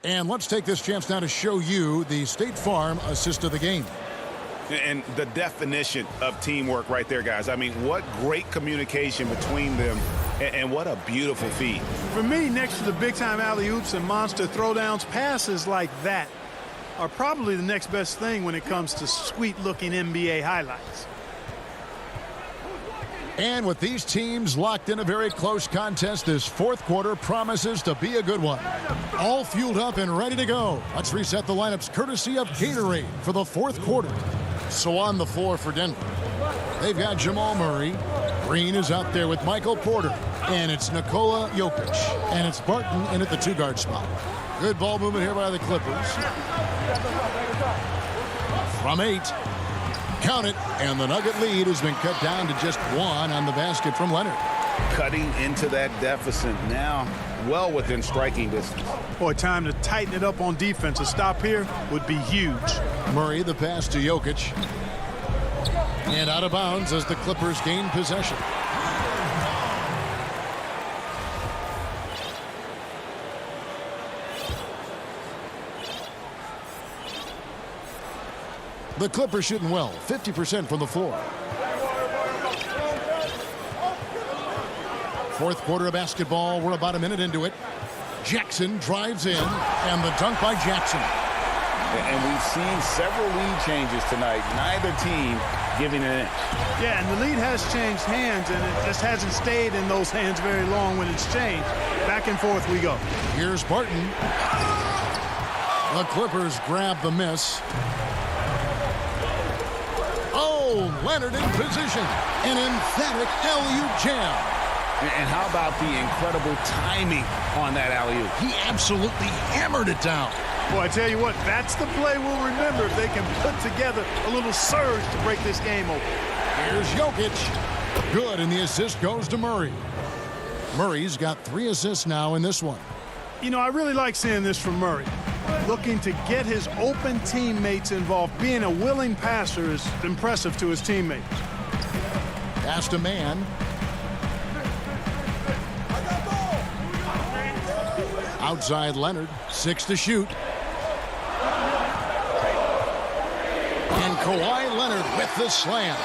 And let's take this chance now to show you the State Farm assist of the game. And the definition of teamwork right there, guys. I mean, what great communication between them, and what a beautiful feed. For me, next to the big-time alley-oops and monster throwdowns, passes like that are probably the next best thing when it comes to sweet-looking NBA highlights. And with these teams locked in a very close contest, this fourth quarter promises to be a good one. All fueled up and ready to go. Let's reset the lineups courtesy of Gatorade for the fourth quarter. So on the floor for Denver, they've got Jamal Murray. Green is out there with Michael Porter. And it's Nikola Jokic. And it's Barton in at the two-guard spot. Good ball movement here by the Clippers. From 8. Count it, and the Nugget lead has been cut down to just 1 on the basket from Leonard. Cutting into that deficit now, well within striking distance. Boy, time to tighten it up on defense. A stop here would be huge. Murray, the pass to Jokic. And out of bounds as the Clippers gain possession. The Clippers shooting well, 50% from the floor. Fourth quarter of basketball, we're about a minute into it. Jackson drives in, and the dunk by Jackson. And we've seen several lead changes tonight. Neither team giving an inch. Yeah, and the lead has changed hands, and it just hasn't stayed in those hands very long when it's changed. Back and forth we go. Here's Barton. The Clippers grab the miss. Oh, Leonard in position. An emphatic alley-oop jam. And how about the incredible timing on that alley-oop? He absolutely hammered it down. Boy, I tell you what, that's the play we'll remember if they can put together a little surge to break this game open. Here's Jokic. Good, and the assist goes to Murray. Murray's got 3 assists now in this one. You know, I really like seeing this from Murray. Looking to get his open teammates involved. Being a willing passer is impressive to his teammates. Pass to man. Outside Leonard, 6 to shoot. And Kawhi Leonard with the slam.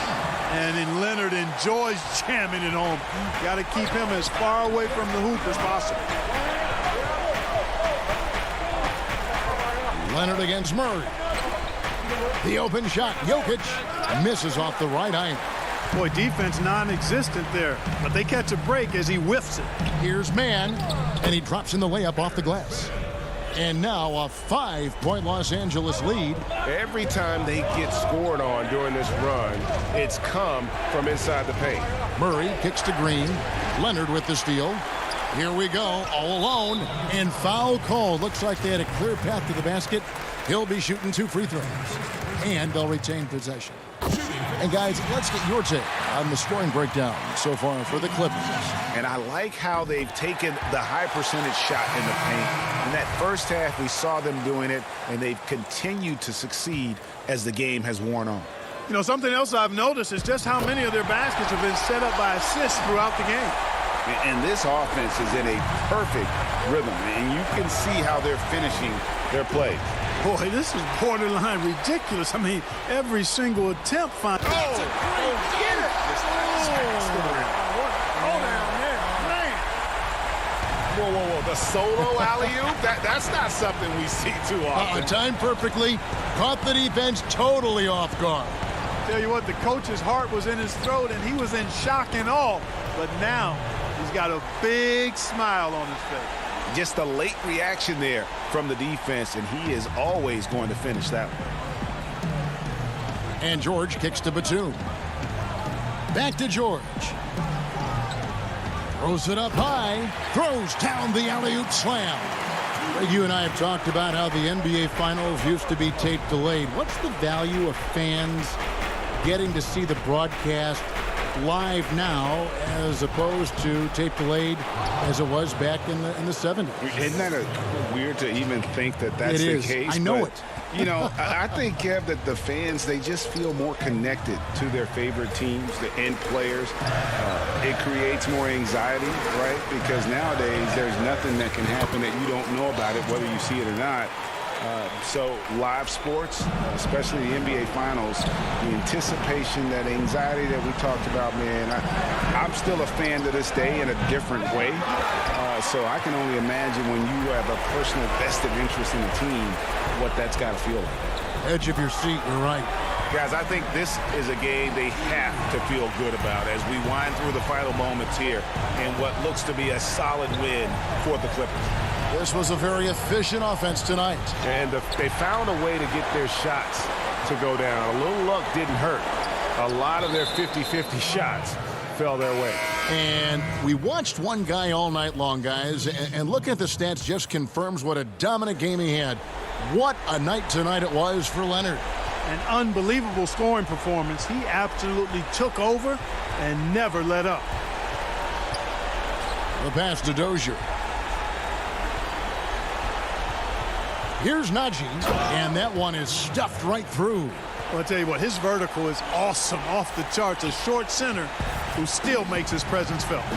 And Leonard enjoys jamming it home. Got to keep him as far away from the hoop as possible. Leonard against Murray. The open shot. Jokic misses off the right iron. Boy, defense non-existent there, but they catch a break as he whiffs it. Here's Man, and he drops in the layup off the glass. And now a 5-point Los Angeles lead. Every time they get scored on during this run, it's come from inside the paint. Murray kicks to Green. Leonard with the steal. Here we go, all alone, and foul call. Looks like they had a clear path to the basket. He'll be shooting 2 free throws, and they'll retain possession. And guys, let's get your take on the scoring breakdown so far for the Clippers. And I like how they've taken the high percentage shot in the paint. In that first half, we saw them doing it, and they've continued to succeed as the game has worn on. You know, something else I've noticed is just how many of their baskets have been set up by assists throughout the game. And this offense is in a perfect rhythm, and you can see how they're finishing their play. Boy, this is borderline ridiculous. I mean, every single attempt finds. Oh, get it! Whoa, the solo alley-oop? That's not something we see too often. Timed perfectly, caught the defense totally off guard. Tell you what, the coach's heart was in his throat, and he was in shock and awe. But now, he's got a big smile on his face. Just a late reaction there from the defense, and he is always going to finish that one. And George kicks to Batum. Back to George. Throws it up high. Throws down the alley-oop slam. Greg, you and I have talked about how the NBA Finals used to be tape delayed. What's the value of fans getting to see the broadcast live now as opposed to tape delayed as it was back in the 70s? Isn't that weird to even think that that's the case? I know it. You know, I think, Kev, that the fans, they just feel more connected to their favorite teams, the end players. It creates more anxiety, right? Because nowadays there's nothing that can happen that you don't know about it, whether you see it or not. So live sports, especially the NBA Finals, the anticipation, that anxiety that we talked about, man, I'm still a fan to this day in a different way. So I can only imagine when you have a personal vested interest in the team, what that's got to feel like. Edge of your seat, you're right. Guys, I think this is a game they have to feel good about as we wind through the final moments here in what looks to be a solid win for the Clippers. This was a very efficient offense tonight. And they found a way to get their shots to go down. A little luck didn't hurt. A lot of their 50-50 shots fell their way. And we watched one guy all night long, guys, and looking at the stats just confirms what a dominant game he had. What a night tonight it was for Leonard. An unbelievable scoring performance. He absolutely took over and never let up. The pass to Dozier. Here's Najee, and that one is stuffed right through. Well, I'll tell you what, his vertical is awesome, off the charts. A short center who still makes his presence felt.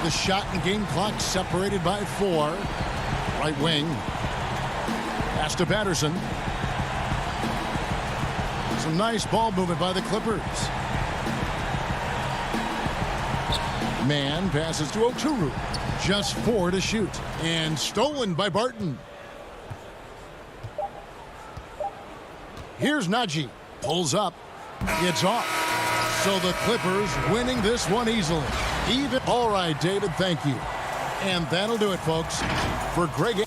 The shot and game clock separated by 4. Right wing. Pass to Patterson. Some nice ball movement by the Clippers. Man passes to Okuru. Just 4 to shoot. And stolen by Barton. Here's Najee. Pulls up. It's off. So the Clippers winning this one easily. Even. All right, David, thank you. And that'll do it, folks. For Greg.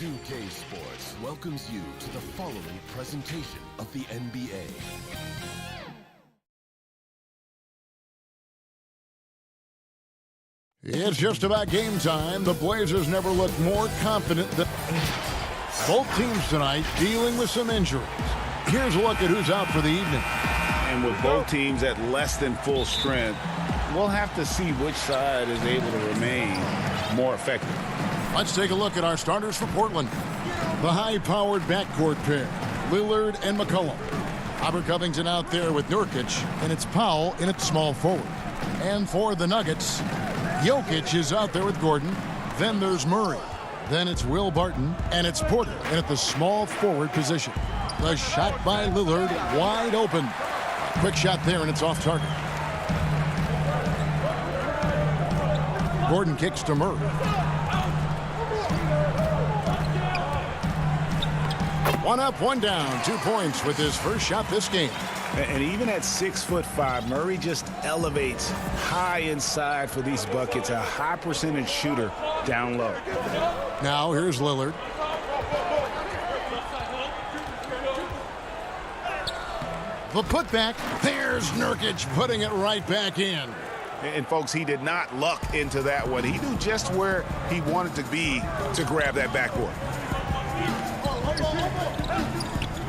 2K Sports welcomes you to the following presentation of the NBA. It's just about game time. The Blazers never looked more confident than both teams tonight dealing with some injuries. Here's a look at who's out for the evening. And with both teams at less than full strength, we'll have to see which side is able to remain more effective. Let's take a look at our starters for Portland. The high-powered backcourt pair, Lillard and McCollum. Robert Covington out there with Nurkic, and it's Powell in at small forward. And for the Nuggets, Jokic is out there with Gordon. Then there's Murray. Then it's Will Barton, and it's Porter in at the small forward position. The shot by Lillard, wide open. Quick shot there, and it's off target. Gordon kicks to Murray. One up, one down. 2 points with his first shot this game. And even at 6'5", Murray just elevates high inside for these buckets. A high percentage shooter down low. Now here's Lillard. The putback. There's Nurkic putting it right back in. And folks, he did not luck into that one. He knew just where he wanted to be to grab that backboard.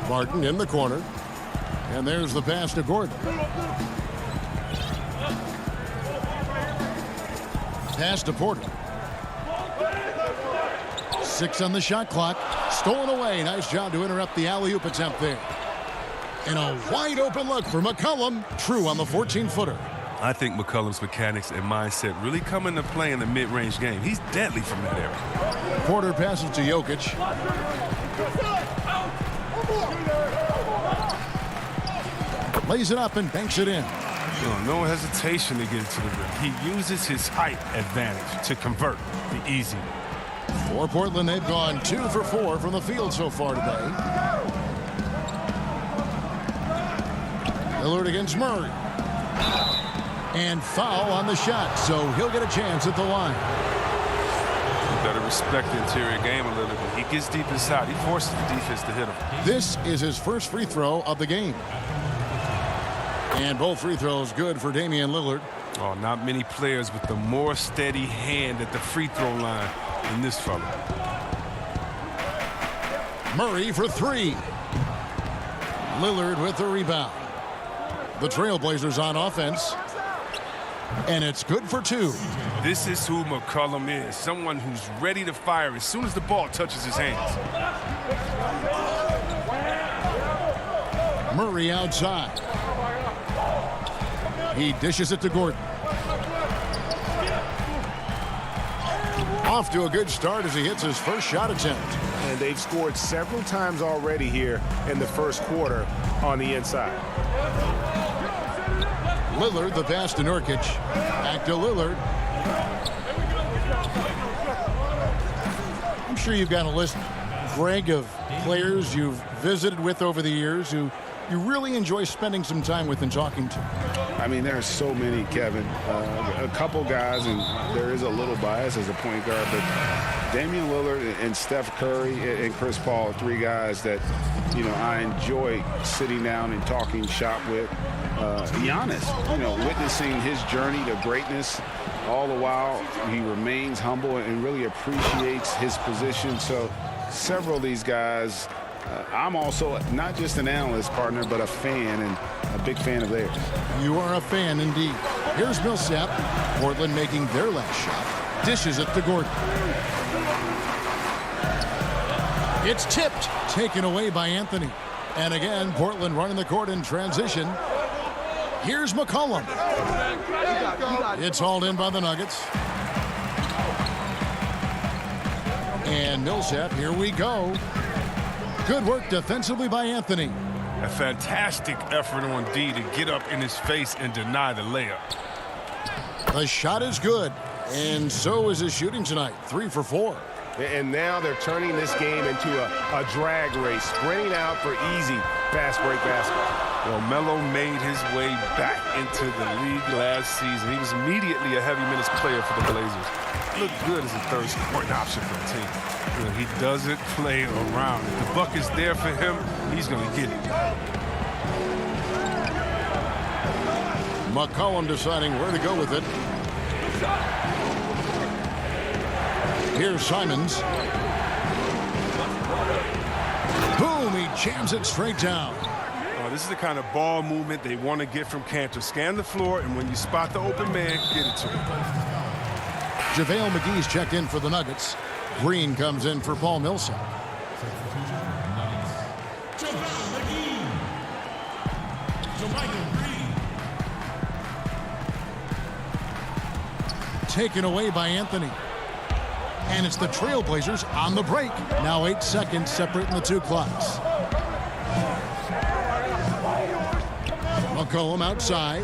Martin in the corner. And there's the pass to Gordon. Pass to Porter. 6 on the shot clock. Stolen away. Nice job to interrupt the alley-oop attempt there. And a wide open look for McCollum. True on the 14-footer. I think McCollum's mechanics and mindset really come into play in the mid-range game. He's deadly from that area. Porter passes to Jokic. Lays it up and banks it in. No hesitation to get it to the rim. He uses his height advantage to convert the easy. For Portland, they've gone 2 for 4 from the field so far today. Lillard against Murray. And foul on the shot, so he'll get a chance at the line. You better respect the interior game a little bit. He gets deep inside. He forces the defense to hit him. This is his first free throw of the game. And both free throws good for Damian Lillard. Oh, not many players with the more steady hand at the free throw line than this fella. Murray for 3. Lillard with the rebound. The Trailblazers on offense. And it's good for 2. This is who McCollum is. Someone who's ready to fire as soon as the ball touches his hands. Murray outside. He dishes it to Gordon. Off to a good start as he hits his first shot attempt. And they've scored several times already here in the first quarter on the inside. Lillard, the pass to Nurkic. Back to Lillard. I'm sure you've got a list, Greg, of players you've visited with over the years who you really enjoy spending some time with and talking to. I mean, there are so many, Kevin. A couple guys, and there is a little bias as a point guard, but Damian Lillard and Steph Curry and Chris Paul, 3 guys that, you know, I enjoy sitting down and talking shop with. Giannis, witnessing his journey to greatness, all the while he remains humble and really appreciates his position. So several of these guys, I'm also not just an analyst, partner, but a fan, and a big fan of theirs. You are a fan indeed. Here's Millsap. Portland making their last shot. Dishes it to Gordon. It's tipped. Taken away by Anthony. And again, Portland running the court in transition. Here's McCollum. It's hauled in by the Nuggets. And Millsap, here we go. Good work defensively by Anthony. A fantastic effort on D to get up in his face and deny the layup. The shot is good, and so is his shooting tonight. 3 for 4. And now they're turning this game into a drag race, sprinting out for easy fast break baskets. Well, Melo made his way back into the league last season. He was immediately a heavy minutes player for the Blazers. Looked good as a third scoring option for the team. He doesn't play around. If the buck is there for him, he's going to get it. McCollum deciding where to go with it. Here's Simons. Boom, he jams it straight down. This is the kind of ball movement they want to get from Cantor. Scan the floor, and when you spot the open man, get it to him. JaVale McGee's checked in for the Nuggets. Green comes in for Paul Millsap. Taken away by Anthony. And it's the Trailblazers on the break. Now 8 seconds separating the 2 clocks. McCollum outside.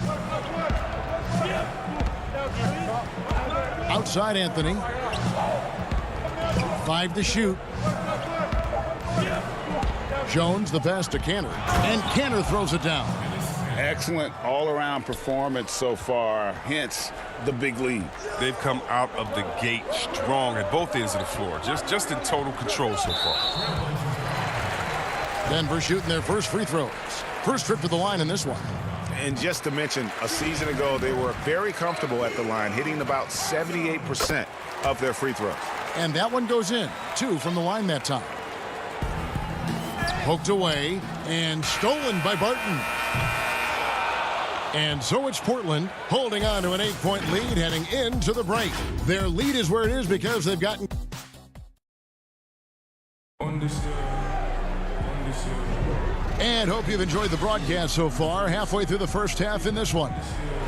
outside Anthony. 5 to shoot. Jones the pass to Canner, and Canner throws it down. Excellent all-around performance so far, hence the big lead. They've come out of the gate strong at both ends of the floor, just in total control so far. Denver shooting their first free throws. First trip to the line in this one. And just to mention, a season ago, they were very comfortable at the line, hitting about 78% of their free throws. And that one goes in. 2 from the line that time. Poked away and stolen by Barton. And so it's Portland holding on to an 8-point lead heading into the break. Their lead is where it is because they've gotten... And hope you've enjoyed the broadcast so far. Halfway through the first half in this one.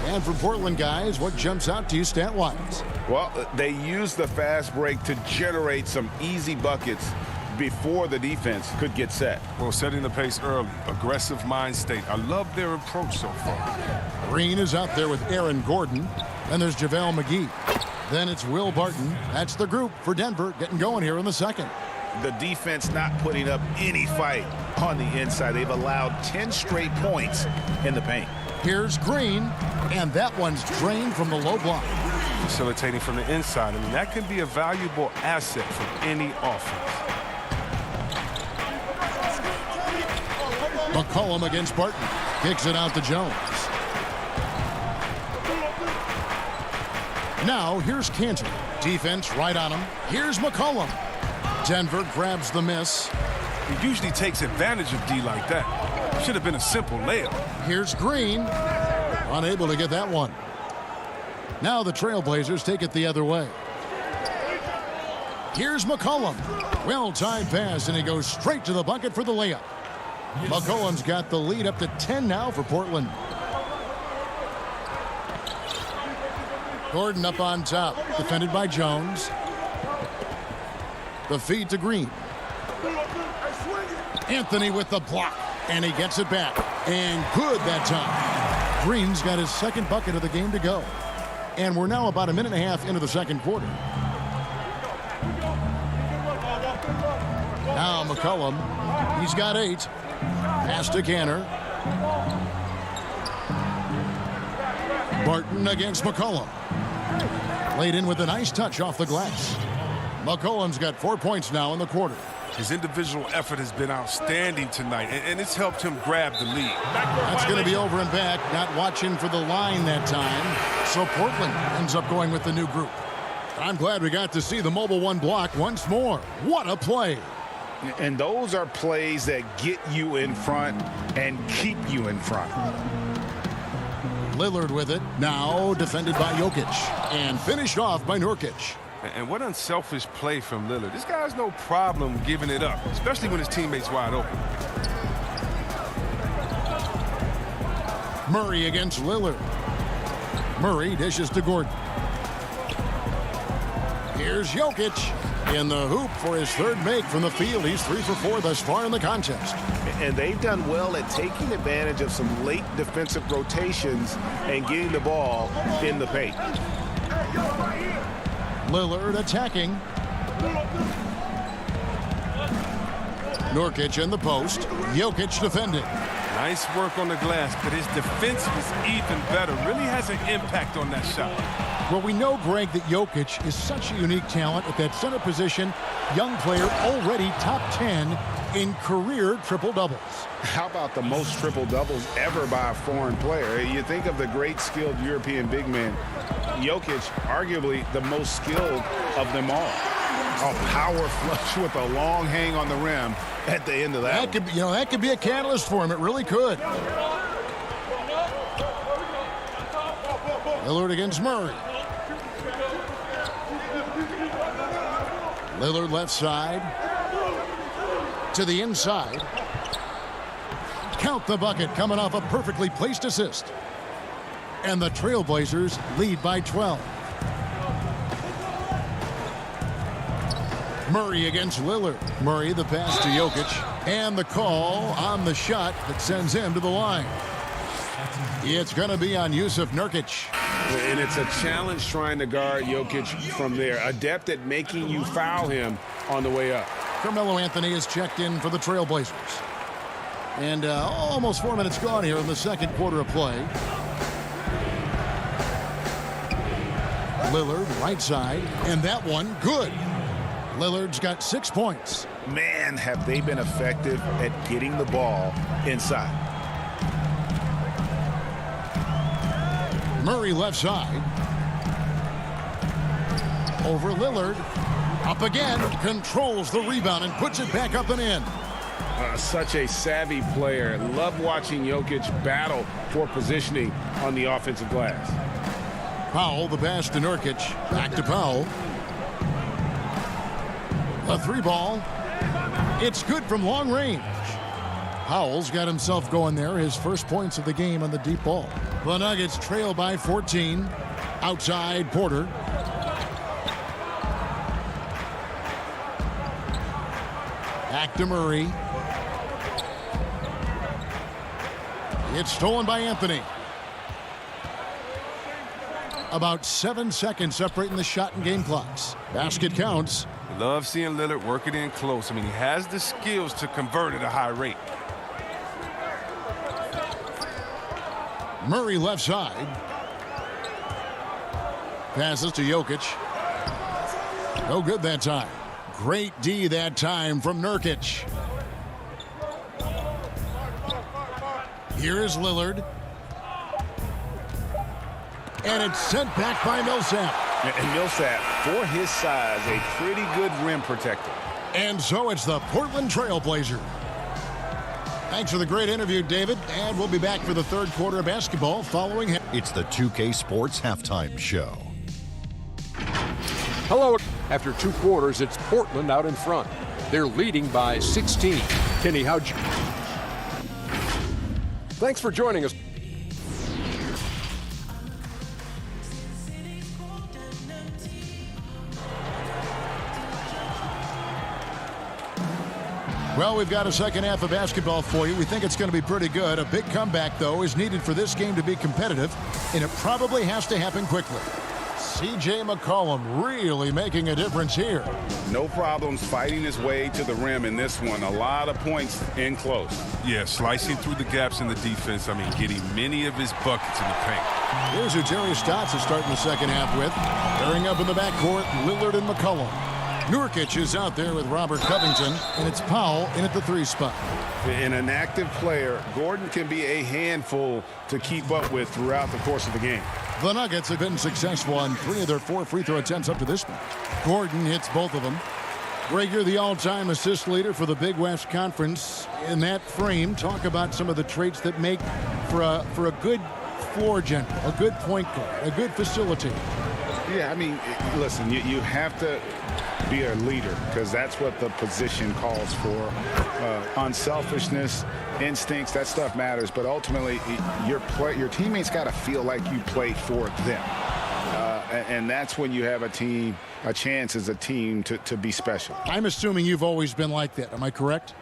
And for Portland, guys, what jumps out to you stat-wise? Well, they used the fast break to generate some easy buckets before the defense could get set. Well, setting the pace early, aggressive mind state. I love their approach so far. Green is out there with Aaron Gordon. And there's JaVale McGee. Then it's Will Barton. That's the group for Denver getting going here in the second. The defense not putting up any fight on the inside. They've allowed 10 straight points in the paint. Here's Green, and that one's drained from the low block. Facilitating from the inside. I mean, that can be a valuable asset for any offense. McCollum against Barton. Kicks it out to Jones. Now, here's Cantor. Defense right on him. Here's McCollum. Denver grabs the miss. He usually takes advantage of D like that. Should have been a simple layup. Here's Green. Unable to get that one. Now the Trailblazers take it the other way. Here's McCollum. Well-timed pass, and he goes straight to the bucket for the layup. McCollum's got the lead up to 10 now for Portland. Gordon up on top, defended by Jones. The feed to Green. Anthony with the block, and he gets it back. And good that time. Green's got his second bucket of the game to go. And we're now about a minute and a half into the second quarter. Now McCollum, he's got 8. Pass to Canner. Barton against McCollum. Laid in with a nice touch off the glass. McCollum's got 4 points now in the quarter. His individual effort has been outstanding tonight, and it's helped him grab the lead. That's going to be over and back, not watching for the line that time. So Portland ends up going with the new group. I'm glad we got to see the mobile one block once more. What a play. And those are plays that get you in front and keep you in front. Lillard with it, now defended by Jokic, and finished off by Nurkic. And what unselfish play from Lillard. This guy has no problem giving it up, especially when his teammate's wide open. Murray against Lillard. Murray dishes to Gordon. Here's Jokic in the hoop for his third make from the field. He's 3 for 4 thus far in the contest. And they've done well at taking advantage of some late defensive rotations and getting the ball in the paint. Lillard attacking. Nurkic in the post. Jokic defending. Nice work on the glass, but his defense was even better. Really has an impact on that shot. Well, we know, Greg, that Jokic is such a unique talent at that center position. Young player, already top 10 in career triple-doubles. How about the most triple-doubles ever by a foreign player? You think of the great skilled European big men. Jokic, arguably the most skilled of them all. A power flush with a long hang on the rim at the end of that. That could be a catalyst for him. It really could. Lillard against Murray. Lillard left side to the inside. Count the bucket coming off a perfectly placed assist. And the Trailblazers lead by 12. Murray against Lillard. Murray the pass to Jokic. And the call on the shot that sends him to the line. It's going to be on Yusuf Nurkic. And it's a challenge trying to guard Jokic from there. Adept at making you foul him on the way up. Carmelo Anthony is checked in for the Trailblazers. And almost 4 minutes gone here in the second quarter of play. Lillard, right side, and that one, good. Lillard's got 6 points. Man, have they been effective at getting the ball inside. Murray left side. Over Lillard. Up again. Controls the rebound and puts it back up and in. Such a savvy player. Love watching Jokic battle for positioning on the offensive glass. Powell, the pass to Nurkic. Back to Powell. A 3-ball. It's good from long range. Powell's got himself going there. His first points of the game on the deep ball. The Nuggets trail by 14. Outside, Porter. Back to Murray. It's stolen by Anthony. About 7 seconds separating the shot and game clocks. Basket counts. Love seeing Lillard work it in close. I mean, he has the skills to convert at a high rate. Murray left side. Passes to Jokic. No good that time. Great D that time from Nurkic. Here is Lillard. And it's sent back by Millsap. And Millsap, for his size, a pretty good rim protector. And so it's the Portland Trail Blazers. Thanks for the great interview, David. And we'll be back for the third quarter of basketball following him. It's the 2K Sports Halftime Show. Hello. After 2 quarters, it's Portland out in front. They're leading by 16. Kenny, how'd you... Thanks for joining us. Well, we've got a second half of basketball for you. We think it's going to be pretty good. A big comeback, though, is needed for this game to be competitive, and it probably has to happen quickly. C.J. McCollum really making a difference here. No problems fighting his way to the rim in this one. A lot of points in close. Yeah, slicing through the gaps in the defense. I mean, getting many of his buckets in the paint. Here's who Terry Stotts is starting the second half with. Pairing up in the backcourt, Lillard and McCollum. Nurkic is out there with Robert Covington, and it's Powell in at the 3 spot. In an active player, Gordon can be a handful to keep up with throughout the course of the game. The Nuggets have been successful on 3 of their 4 free throw attempts up to this point. Gordon hits both of them. Greg, you're the all-time assist leader for the Big West Conference. In that frame, talk about some of the traits that make for a good floor general, a good point guard, a good facilitator. Yeah, I mean, listen, you have to be a leader because that's what the position calls for. Unselfishness, instincts, that stuff matters. But ultimately, your teammates got to feel like you play for them. And that's when you have a chance as a team to be special. I'm assuming you've always been like that. Am I correct?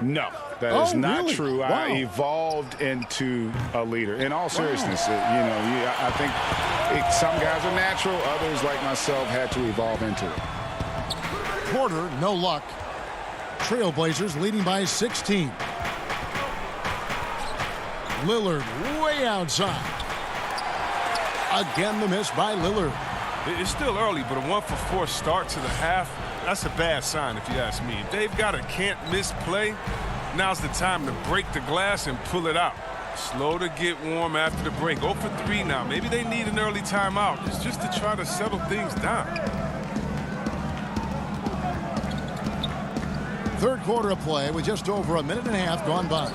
No, that is not really? true. Wow. I evolved into a leader. In all seriousness, I think some guys are natural. Others, like myself, had to evolve into it. Porter, no luck. Trailblazers leading by 16. Lillard way outside. Again, the miss by Lillard. It's still early, but a 1-for-4 start to the half, that's a bad sign if you ask me. If they've got a can't-miss play, now's the time to break the glass and pull it out. Slow to get warm after the break. 0 for 3 now. Maybe they need an early timeout. It's just to try to settle things down. Third quarter of play with just over a minute and a half gone by.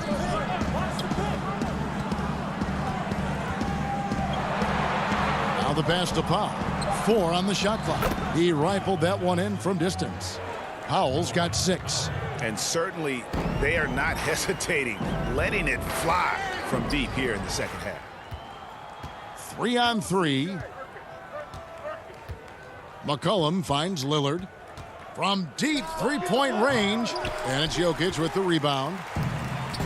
Now the pass to Powell. 4 on the shot clock. He rifled that one in from distance. Powell's got 6. And certainly they are not hesitating, letting it fly from deep here in the second half. 3 on 3. McCollum finds Lillard from deep 3-point range. And it's Jokic with the rebound.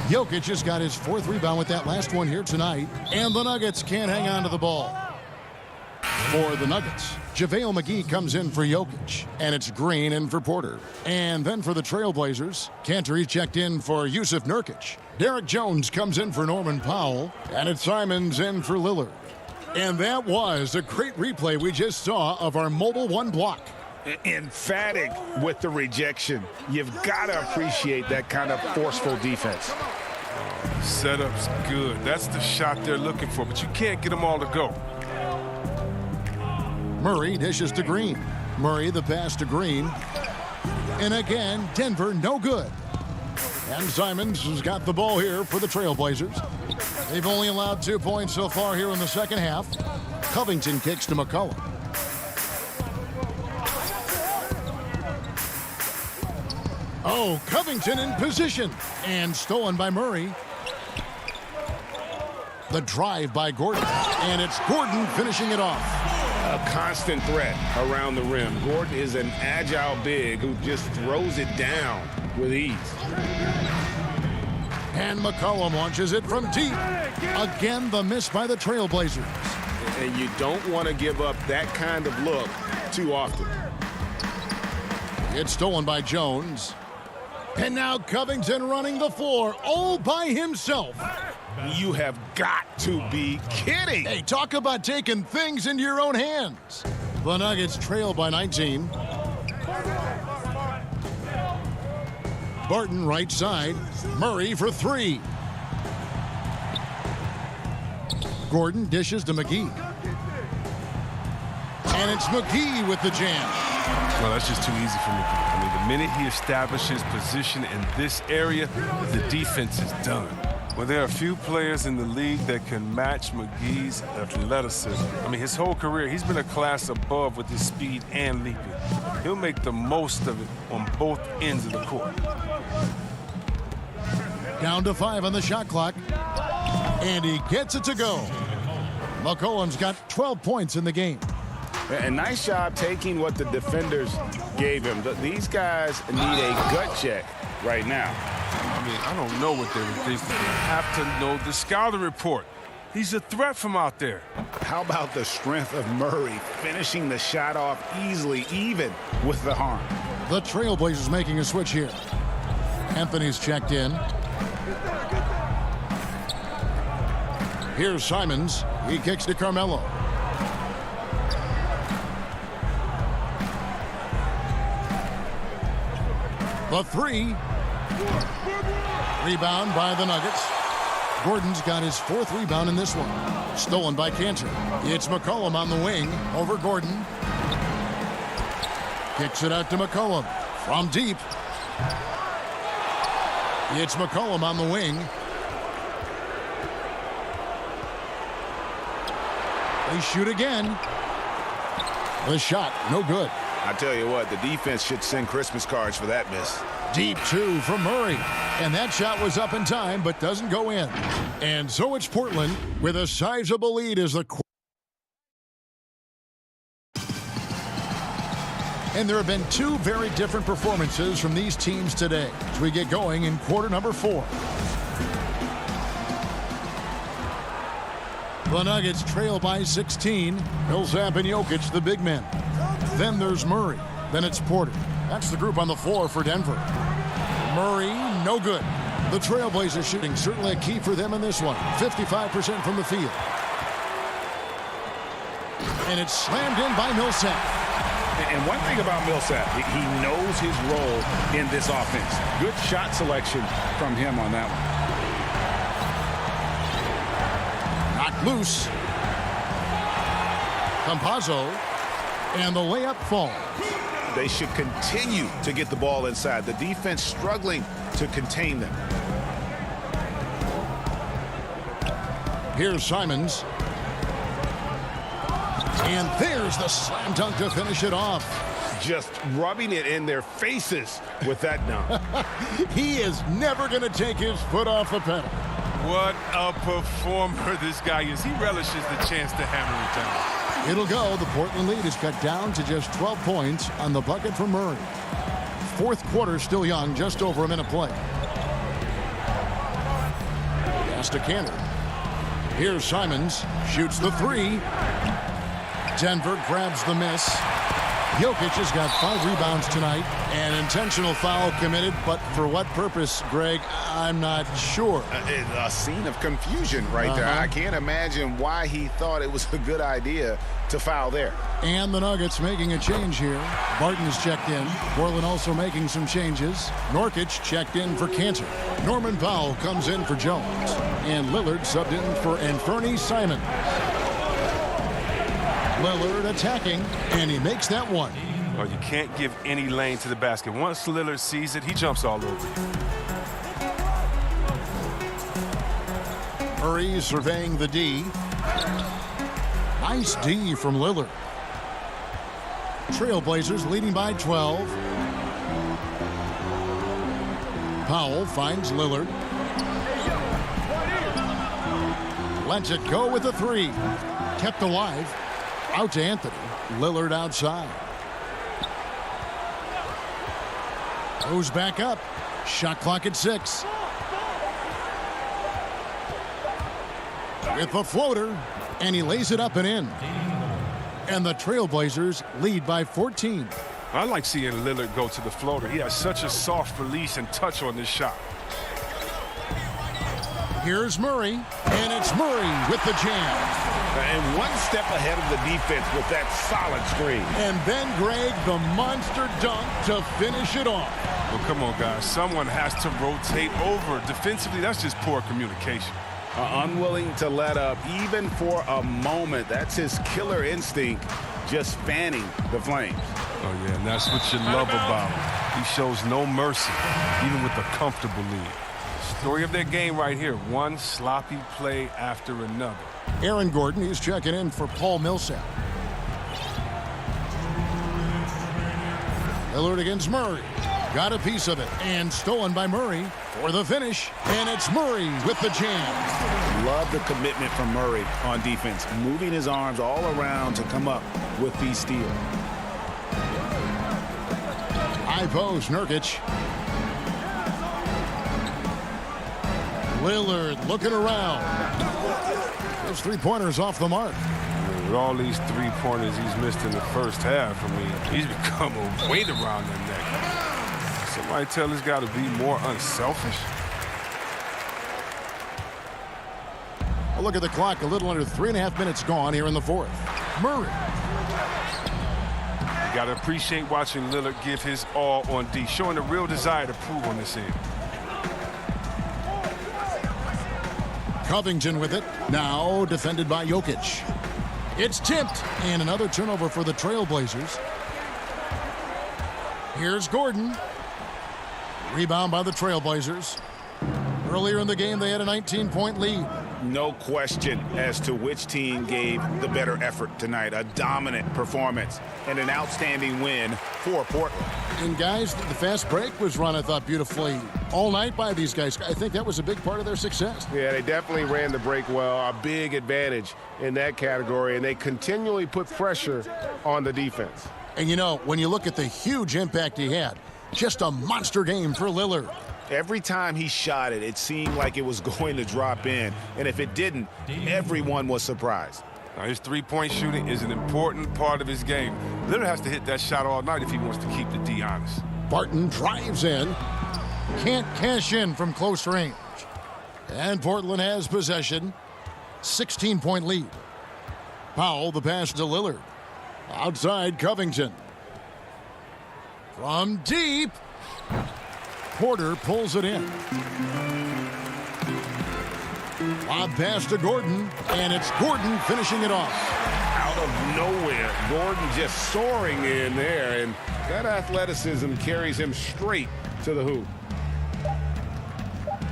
Jokic has got his 4th rebound with that last one here tonight. And the Nuggets can't hang on to the ball. For the Nuggets, JaVale McGee comes in for Jokic. And it's Green in for Porter. And then for the Trailblazers, Cantor checked in for Yusuf Nurkic. Derek Jones comes in for Norman Powell. And it's Simons in for Lillard. And that was a great replay we just saw of our mobile one block. Emphatic with the rejection. You've got to appreciate that kind of forceful defense. Setup's good. That's the shot they're looking for, but you can't get them all to go. Murray dishes to Green. Murray the pass to Green. And again, Denver no good. And Simons has got the ball here for the Trailblazers. They've only allowed 2 points so far here in the second half. Covington kicks to McCollum. Oh, Covington in position. And stolen by Murray. The drive by Gordon. And it's Gordon finishing it off. A constant threat around the rim. Gordon is an agile big who just throws it down with ease. And McCollum launches it from deep. Again, the miss by the Trailblazers. And you don't want to give up that kind of look too often. It's stolen by Jones. And now Covington running the floor all by himself. You have got to be kidding. Hey, talk about taking things into your own hands. The Nuggets trail by 19. Barton right side. Murray for 3. Gordon dishes to McGee. And it's McGee with the jam. Well, that's just too easy for McGee. I mean, the minute he establishes position in this area, the defense is done. Well, there are a few players in the league that can match McGee's athleticism. I mean, his whole career, he's been a class above with his speed and leaping. He'll make the most of it on both ends of the court. Down to 5 on the shot clock. And he gets it to go. McCollum's got 12 points in the game. A nice job taking what the defenders gave him. These guys need a gut check right now. I mean, I don't know what they were thinking. They have to know the scouting report. He's a threat from out there. How about the strength of Murray finishing the shot off easily, even with the harm? The Trailblazers making a switch here. Anthony's checked in. Here's Simons. He kicks to Carmelo. The 3. Rebound by the Nuggets. Gordon's got his 4th rebound in this one. Stolen by Cantor. It's McCollum on the wing over Gordon. Kicks it out to McCollum from deep. It's McCollum on the wing. They shoot again. The shot, no good. I tell you what, the defense should send Christmas cards for that miss. Deep 2 from Murray. And that shot was up in time, but doesn't go in. And so it's Portland with a sizable lead as the... And there have been 2 very different performances from these teams today as we get going in quarter number 4. The Nuggets trail by 16. Millsap and Jokic, the big men. Then there's Murray. Then it's Porter. That's the group on the floor for Denver. Murray, no good. The Trailblazers shooting certainly a key for them in this one. 55% from the field. And it's slammed in by Millsap. And one thing about Millsap, he knows his role in this offense. Good shot selection from him on that one. Knocked loose. Campazzo. And the layup falls. They should continue to get the ball inside. The defense struggling to contain them. Here's Simons. And there's the slam dunk to finish it off. Just rubbing it in their faces with that dunk. He is never going to take his foot off the pedal. What a performer this guy is. He relishes the chance to hammer it down. It'll go. The Portland lead is cut down to just 12 points on the bucket from Murray. 4th quarter still young, just over a minute play. Pass to Cantor. Here's Simons. Shoots the three. Denver grabs the miss. Jokic has got 5 rebounds tonight. An intentional foul committed, but for what purpose, Greg? I'm not sure. A scene of confusion right there. I can't imagine why he thought it was a good idea to foul there. And the Nuggets making a change here. Barton is checked in. Portland also making some changes. Nurkic checked in for Cantor. Norman Powell comes in for Jones. And Lillard subbed in for Anthony Simons. Lillard attacking, and he makes that one. Oh, you can't give any lane to the basket. Once Lillard sees it, he jumps all over you. Murray surveying the D. Nice D from Lillard. Trailblazers leading by 12. Powell finds Lillard. Lets it go with a three. Kept alive. Out to Anthony. Lillard outside. Goes back up. Shot clock at 6. With the floater, and he lays it up and in. And the Trailblazers lead by 14. I like seeing Lillard go to the floater. He has such a soft release and touch on this shot. Here's Murray, and it's Murray with the jam. And one step ahead of the defense with that solid screen. And then, Greg, the monster dunk to finish it off. Well, come on, guys. Someone has to rotate over. Defensively, that's just poor communication. Unwilling to let up even for a moment. That's his killer instinct, just fanning the flames. Oh, yeah, and that's what you love about him. He shows no mercy, even with a comfortable lead. Story of their game right here. One sloppy play after another. Aaron Gordon, he's checking in for Paul Millsap. Lillard against Murray. Got a piece of it. And stolen by Murray for the finish. And it's Murray with the jam. Love the commitment from Murray on defense. Moving his arms all around to come up with these steals. High post, Nurkic. Lillard looking around. Those three-pointers off the mark. With all these three-pointers he's missed in the first half, I mean, he's become a weight around the neck. Somebody tell this guy to be more unselfish. A look at the clock, a little under 3.5 minutes gone here in the fourth. Murray. You got to appreciate watching Lillard give his all on D, showing a real desire to prove on this end. Covington with it. Now defended by Jokic. It's tipped. And another turnover for the Trailblazers. Here's Gordon. Rebound by the Trailblazers. Earlier in the game, they had a 19-point lead. No question as to which team gave the better effort tonight. A dominant performance and an outstanding win for Portland. And guys, the fast break was run, I thought, beautifully all night by these guys. I think that was a big part of their success. Yeah, they definitely ran the break well. A big advantage in that category, and they continually put pressure on the defense. And you know, when you look at the huge impact he had, just a monster game for Lillard. Every time he shot it, it seemed like it was going to drop in. And if it didn't, everyone was surprised. Now, his three-point shooting is an important part of his game. Lillard has to hit that shot all night if he wants to keep the D honest. Barton drives in. Can't cash in from close range. And Portland has possession. 16-point lead. Powell, the pass to Lillard. Outside, Covington. From deep. Porter pulls it in. Lob pass to Gordon, and it's Gordon finishing it off. Out of nowhere, Gordon just soaring in there, and that athleticism carries him straight to the hoop.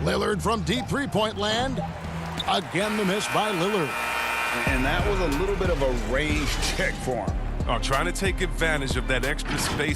Lillard from deep three-point land. Again, the miss by Lillard. And that was a little bit of a range check for him. Oh, trying to take advantage of that extra space.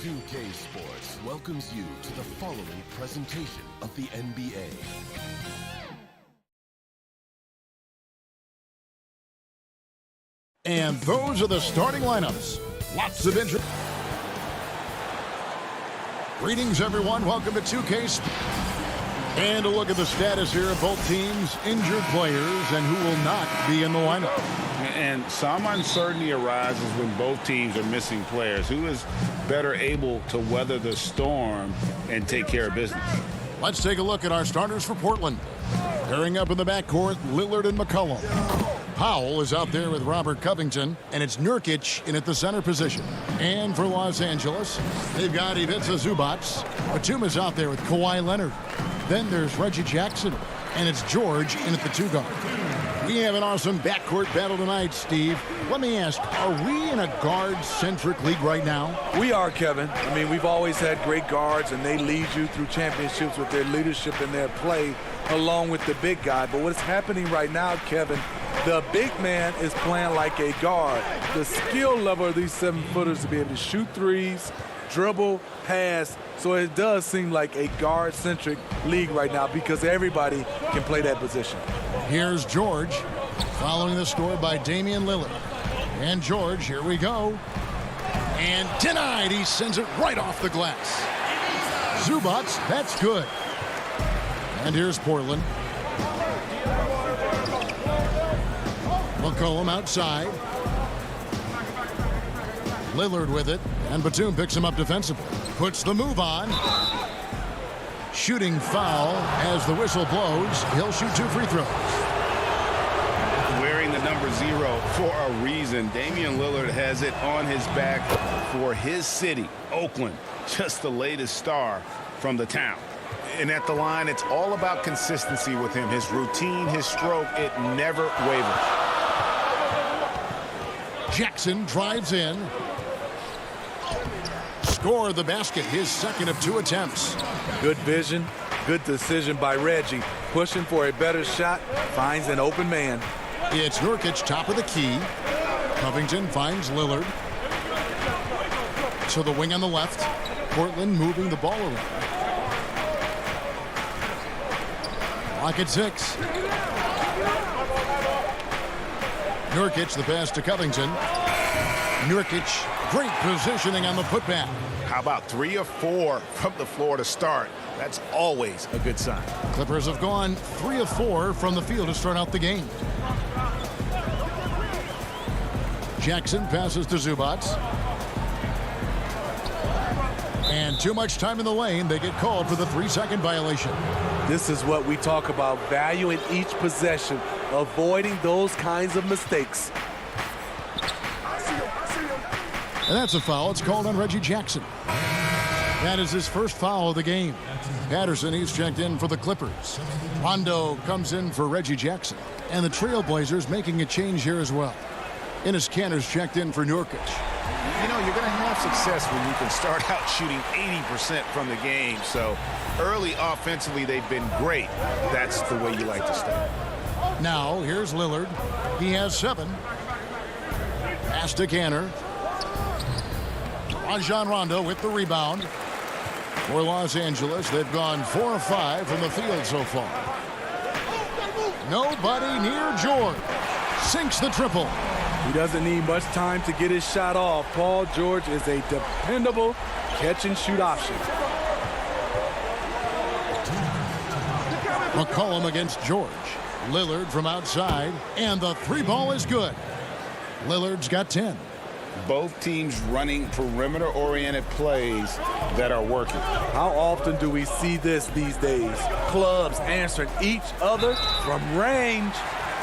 2K Sports welcomes you to the following presentation of the NBA. And those are the starting lineups. Lots of interest. Greetings, everyone. Welcome to 2K Sports. And a look at the status here of both teams' injured players and who will not be in the lineup. And some uncertainty arises when both teams are missing players. Who is better able to weather the storm and take care of business? Let's take a look at our starters for Portland. Pairing up in the backcourt, Lillard and McCollum. Powell is out there with Robert Covington, and it's Nurkic in at the center position. And for Los Angeles, they've got Ivica Zubac. Batum is out there with Kawhi Leonard. Then there's Reggie Jackson, and it's George in at the two guard. We have an awesome backcourt battle tonight, Steve. Let me ask, are we in a guard-centric league right now? We are, Kevin. I mean, we've always had great guards, and they lead you through championships with their leadership and their play along with the big guy. But what's happening right now, Kevin, the big man is playing like a guard. The skill level of these 7-footers to be able to shoot threes, dribble, pass. So it does seem like a guard-centric league right now because everybody can play that position. Here's George, following the score by Damian Lillard. And George, here we go. And denied. He sends it right off the glass. Zubac, that's good. And here's Portland. McCollum outside. Lillard with it. And Batum picks him up defensively. Puts the move on. Shooting foul as the whistle blows. He'll shoot 2 free throws. Wearing the number 0 for a reason. Damian Lillard has it on his back for his city, Oakland. Just the latest star from the town. And at the line, it's all about consistency with him. His routine, his stroke, it never wavers. Jackson drives in. Score the basket, his second of 2 attempts. Good vision, good decision by Reggie. Pushing for a better shot, finds an open man. It's Nurkic, top of the key. Covington finds Lillard. To the wing on the left. Portland moving the ball around. Clock at 6. Nurkic, the pass to Covington. Nurkic, great positioning on the putback. How about 3 of 4 from the floor to start? That's always a good sign. Clippers have gone 3 of 4 from the field to start out the game. Jackson passes to Zubac. And too much time in the lane. They get called for the 3-second violation. This is what we talk about, valuing each possession, avoiding those kinds of mistakes. And that's a foul. It's called on Reggie Jackson. That is his first foul of the game. Patterson, he's checked in for the Clippers. Rondo comes in for Reggie Jackson. And the Trailblazers making a change here as well. Enes Kanter's checked in for Nurkic. You know, you're going to have success when you can start out shooting 80% from the game. So early offensively, they've been great. That's the way you like to start. Now, here's Lillard. He has 7. Pass to Kanter. Rajon Rondo with the rebound. For Los Angeles, they've gone 4 of 5 from the field so far. Nobody near George. Sinks the triple. He doesn't need much time to get his shot off. Paul George is a dependable catch-and-shoot option. McCollum against George. Lillard from outside, and the 3 ball is good. Lillard's got 10. Both teams running perimeter-oriented plays that are working. How often do we see this these days? Clubs answering each other from range.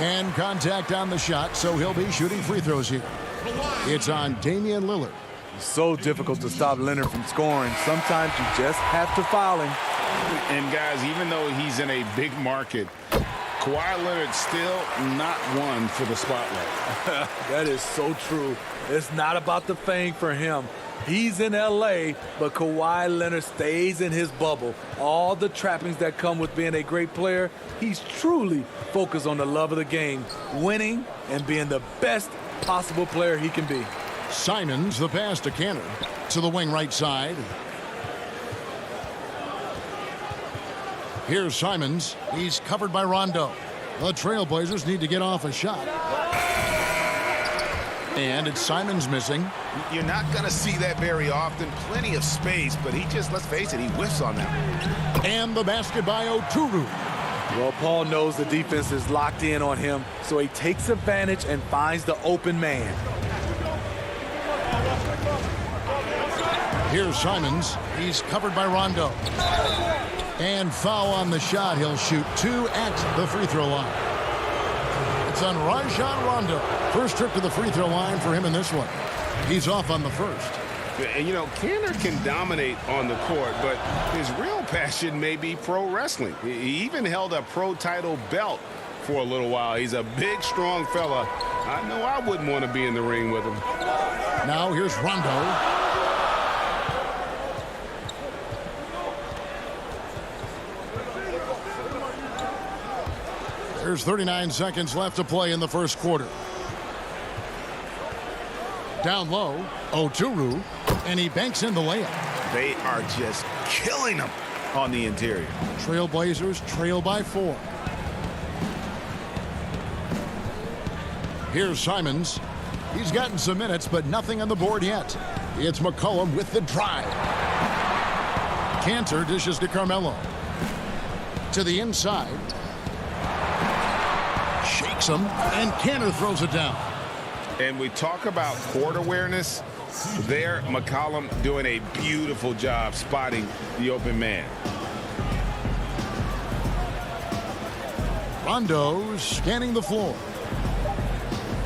And contact on the shot, so he'll be shooting free throws here. It's on Damian Lillard. It's so difficult to stop Leonard from scoring. Sometimes you just have to foul him. And guys, even though he's in a big market, Kawhi Leonard's still not one for the spotlight. That is so true. It's not about the fame for him. He's in L.A., but Kawhi Leonard stays in his bubble. All the trappings that come with being a great player, he's truly focused on the love of the game, winning and being the best possible player he can be. Simons, the pass to Kanter. To the wing right side. Here's Simons. He's covered by Rondo. The Trailblazers need to get off a shot. And it's Simons missing. You're not going to see that very often. Plenty of space, but he just, let's face it, he whiffs on that. And the basket by Oturu. Well, Paul knows the defense is locked in on him, so he takes advantage and finds the open man. Here's Simons. He's covered by Rondo. And foul on the shot. He'll shoot 2 at the free throw line. It's on Rajon Rondo. First trip to the free throw line for him in this one. He's off on the first. And, you know, Kanter can dominate on the court, but his real passion may be pro wrestling. He even held a pro title belt for a little while. He's a big, strong fella. I know I wouldn't want to be in the ring with him. Now here's Rondo. There's 39 seconds left to play in the first quarter. Down low, Oturu, and he banks in the layup. They are just killing him on the interior. Trailblazers trail by 4. Here's Simons. He's gotten some minutes, but nothing on the board yet. It's McCollum with the drive. Kanter dishes to Carmelo. To the inside. Shakes him, and Kanter throws it down. And we talk about court awareness. There, McCollum doing a beautiful job spotting the open man. Rondo's scanning the floor.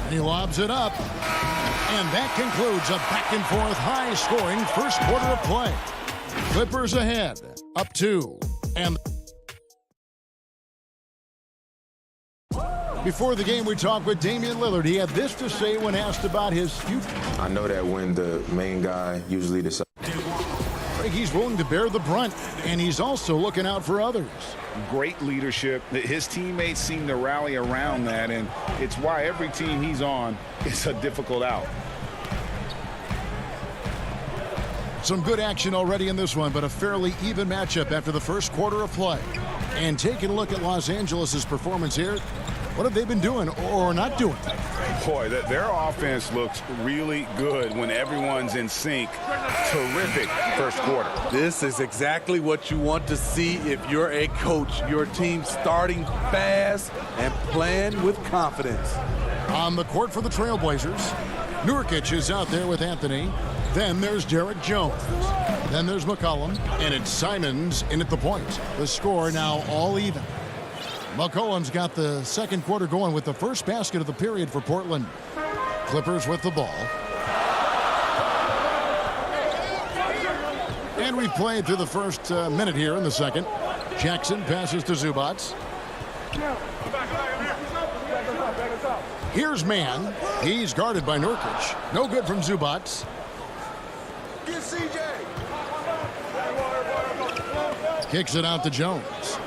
He lobs it up. And that concludes a back-and-forth, high-scoring first quarter of play. Clippers ahead, up 2. And before the game, we talked with Damian Lillard. He had this to say when asked about his future. I know that when the main guy usually decides. He's willing to bear the brunt, and he's also looking out for others. Great leadership. His teammates seem to rally around that, and it's why every team he's on is a difficult out. Some good action already in this one, but a fairly even matchup after the first quarter of play. And taking a look at Los Angeles' performance here, what have they been doing or not doing? Boy, their offense looks really good when everyone's in sync. Terrific first quarter. This is exactly what you want to see if you're a coach. Your team starting fast and playing with confidence. On the court for the Trailblazers, Nurkic is out there with Anthony. Then there's Derek Jones. Then there's McCollum. And it's Simons in at the point. The score now all even. McCollum's got the second quarter going with the first basket of the period for Portland. Clippers with the ball. And we've played through the first minute here in the second. Jackson passes to Zubats. Here's Mann. He's guarded by Nurkic. No good from Zubats. Kicks it out to Jones.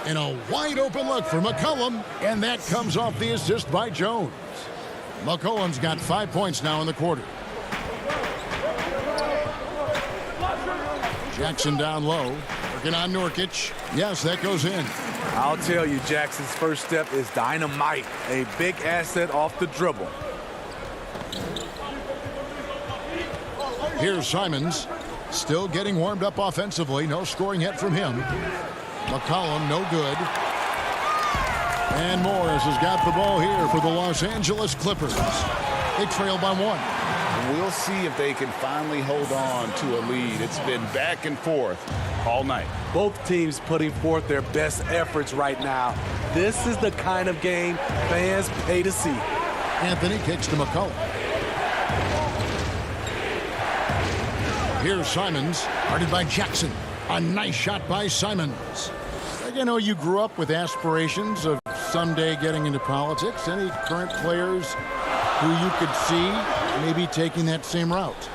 And a wide open look for McCollum. And that comes off the assist by Jones. McCollum's got 5 points now in the quarter. Jackson down low. Working on Nurkic. Yes, that goes in. I'll tell you, Jackson's first step is dynamite. A big asset off the dribble. Here's Simons. Still getting warmed up offensively. No scoring yet from him. McCollum, no good. And Morris has got the ball here for the Los Angeles Clippers. They trail by 1. We'll see if they can finally hold on to a lead. It's been back and forth all night. Both teams putting forth their best efforts right now. This is the kind of game fans pay to see. Anthony kicks to McCollum. Here's Simons, guarded by Jackson. A nice shot by Simons. You know, you grew up with aspirations of someday getting into politics. Any current players who you could see maybe taking that same route?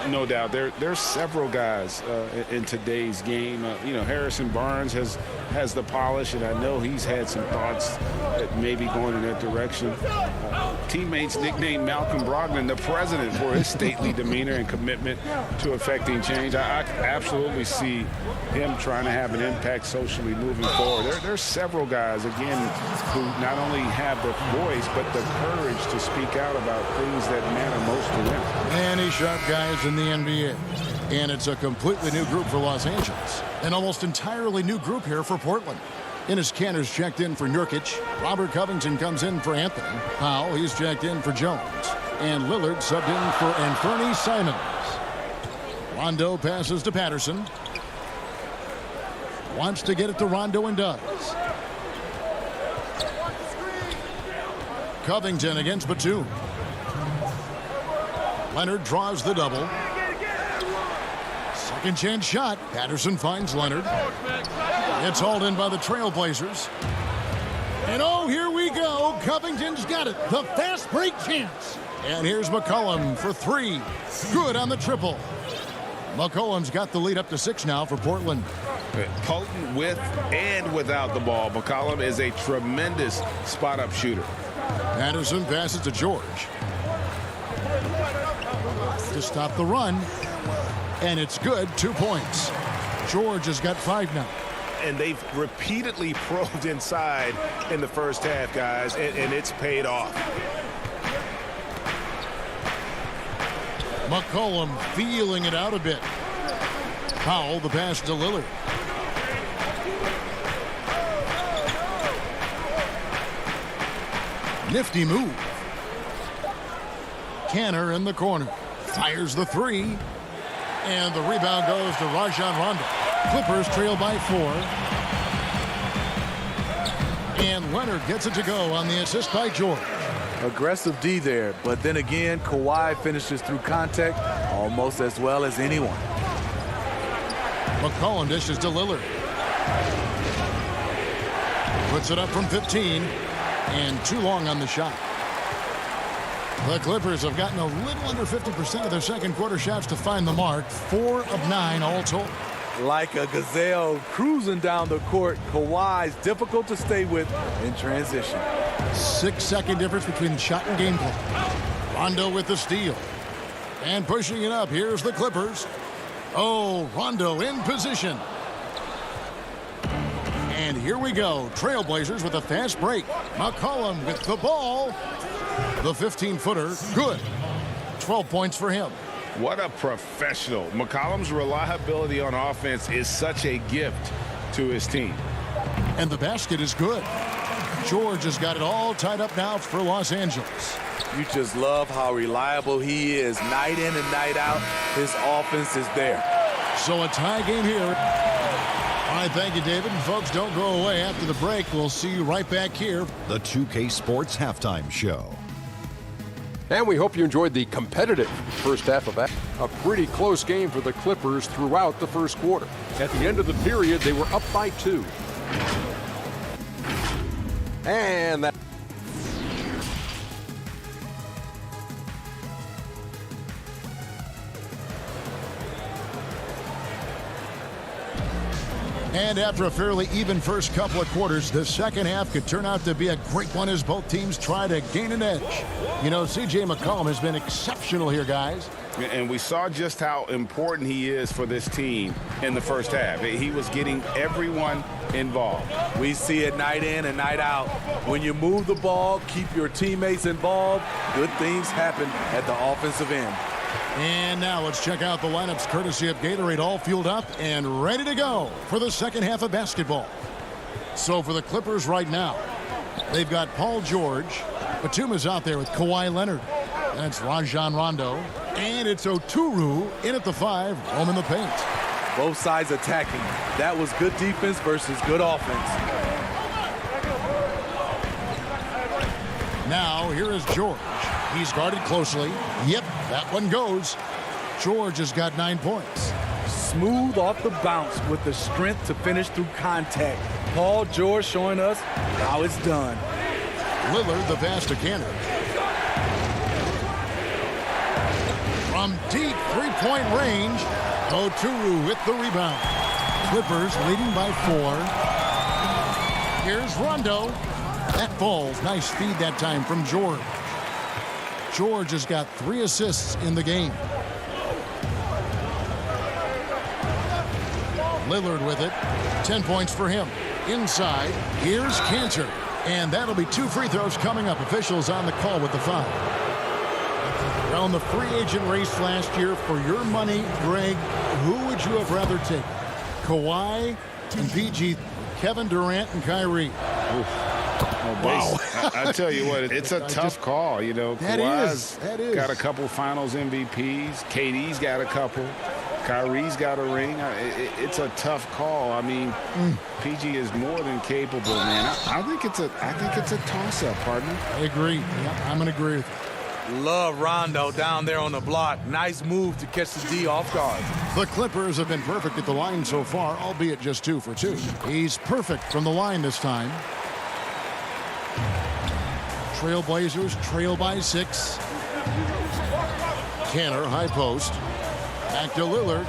No doubt. There's several guys in today's game. Harrison Barnes has the polish, and I know he's had some thoughts that maybe going in that direction. Teammates nicknamed Malcolm Brogdon the president for his stately demeanor and commitment to affecting change. I absolutely see him trying to have an impact socially moving forward. There's several guys, again, who not only have the voice, but the courage to speak out about things that matter most to them. Many sharp guys in the NBA. And it's a completely new group for Los Angeles. An almost entirely new group here for Portland. Enes Kanter's checked in for Nurkic. Robert Covington comes in for Anthony. Powell, he's checked in for Jones. And Lillard subbed in for Anthony Simons. Rondo passes to Patterson. Wants to get it to Rondo and does. Covington against Batum. Leonard draws the double. Second chance shot. Patterson finds Leonard. It's hauled in by the Trailblazers. And oh, here we go. Covington's got it. The fast break chance. And here's McCollum for 3. Good on the triple. McCollum's got the lead up to 6 now for Portland. Potent with and without the ball. McCollum is a tremendous spot-up shooter. Patterson passes to George. To stop the run. And it's good. 2 points. George has got 5 now. And they've repeatedly probed inside in the first half, guys, and it's paid off. McCollum feeling it out a bit. Powell, the pass to Lillard. Nifty move. Kanter in the corner. Fires the 3. And the rebound goes to Rajon Rondo. Clippers trail by 4. And Leonard gets it to go on the assist by George. Aggressive D there, but then again, Kawhi finishes through contact almost as well as anyone. McCollum dishes to Lillard. Puts it up from 15. And too long on the shot. The Clippers have gotten a little under 50% of their second quarter shots to find the mark. 4 of 9 all told. Like a gazelle cruising down the court, Kawhi's difficult to stay with in transition. 6-second difference between the shot and gameplay. Rondo with the steal. And pushing it up, here's the Clippers. Oh, Rondo in position. And here we go. Trailblazers with a fast break. McCollum with the ball. The 15-footer, good. 12 points for him. What a professional. McCollum's reliability on offense is such a gift to his team. And the basket is good. George has got it all tied up now for Los Angeles. You just love how reliable he is. Night in and night out, his offense is there. So a tie game here. All right, thank you, David. And folks, don't go away after the break. We'll see you right back here. The 2K Sports Halftime Show. And we hope you enjoyed the competitive first half of that. A pretty close game for the Clippers throughout the first quarter. At the end of the period, they were up by 2. And that... And after a fairly even first couple of quarters, the second half could turn out to be a great one as both teams try to gain an edge. You know, C.J. McCollum has been exceptional here, guys. And we saw just how important he is for this team in the first half. He was getting everyone involved. We see it night in and night out. When you move the ball, keep your teammates involved, good things happen at the offensive end. And now let's check out the lineups courtesy of Gatorade, all fueled up and ready to go for the second half of basketball. So for the Clippers right now, they've got Paul George. Batum is out there with Kawhi Leonard. That's Rajon Rondo. And it's Oturu in at the 5, roaming the paint. Both sides attacking. That was good defense versus good offense. Now here is George. He's guarded closely. Yep, that one goes. George has got 9 points. Smooth off the bounce with the strength to finish through contact. Paul George showing us how it's done. Lillard, the pass to Canner. From deep three-point range, Oturu with the rebound. Clippers leading by 4. Here's Rondo. That falls. Nice feed that time from George. George has got 3 assists in the game. Lillard with it. 10 points for him. Inside, here's Cantor. And that'll be 2 free throws coming up. Officials on the call with the foul. On the free agent race last year, for your money, Greg, who would you have rather taken? Kawhi and PG, Kevin Durant and Kyrie. Wow. I tell you what, it's a tough call. You know, Kawhi's got a couple finals MVPs. KD's got a couple. Kyrie's got a ring. It's a tough call. I mean, PG is more than capable, man. I think it's a toss-up, partner. I agree. Yeah, I'm going to agree with you. Love Rondo down there on the block. Nice move to catch the D off guard. The Clippers have been perfect at the line so far, albeit just 2 for 2. He's perfect from the line this time. Trailblazers trail by 6. Canner, high post. Back to Lillard.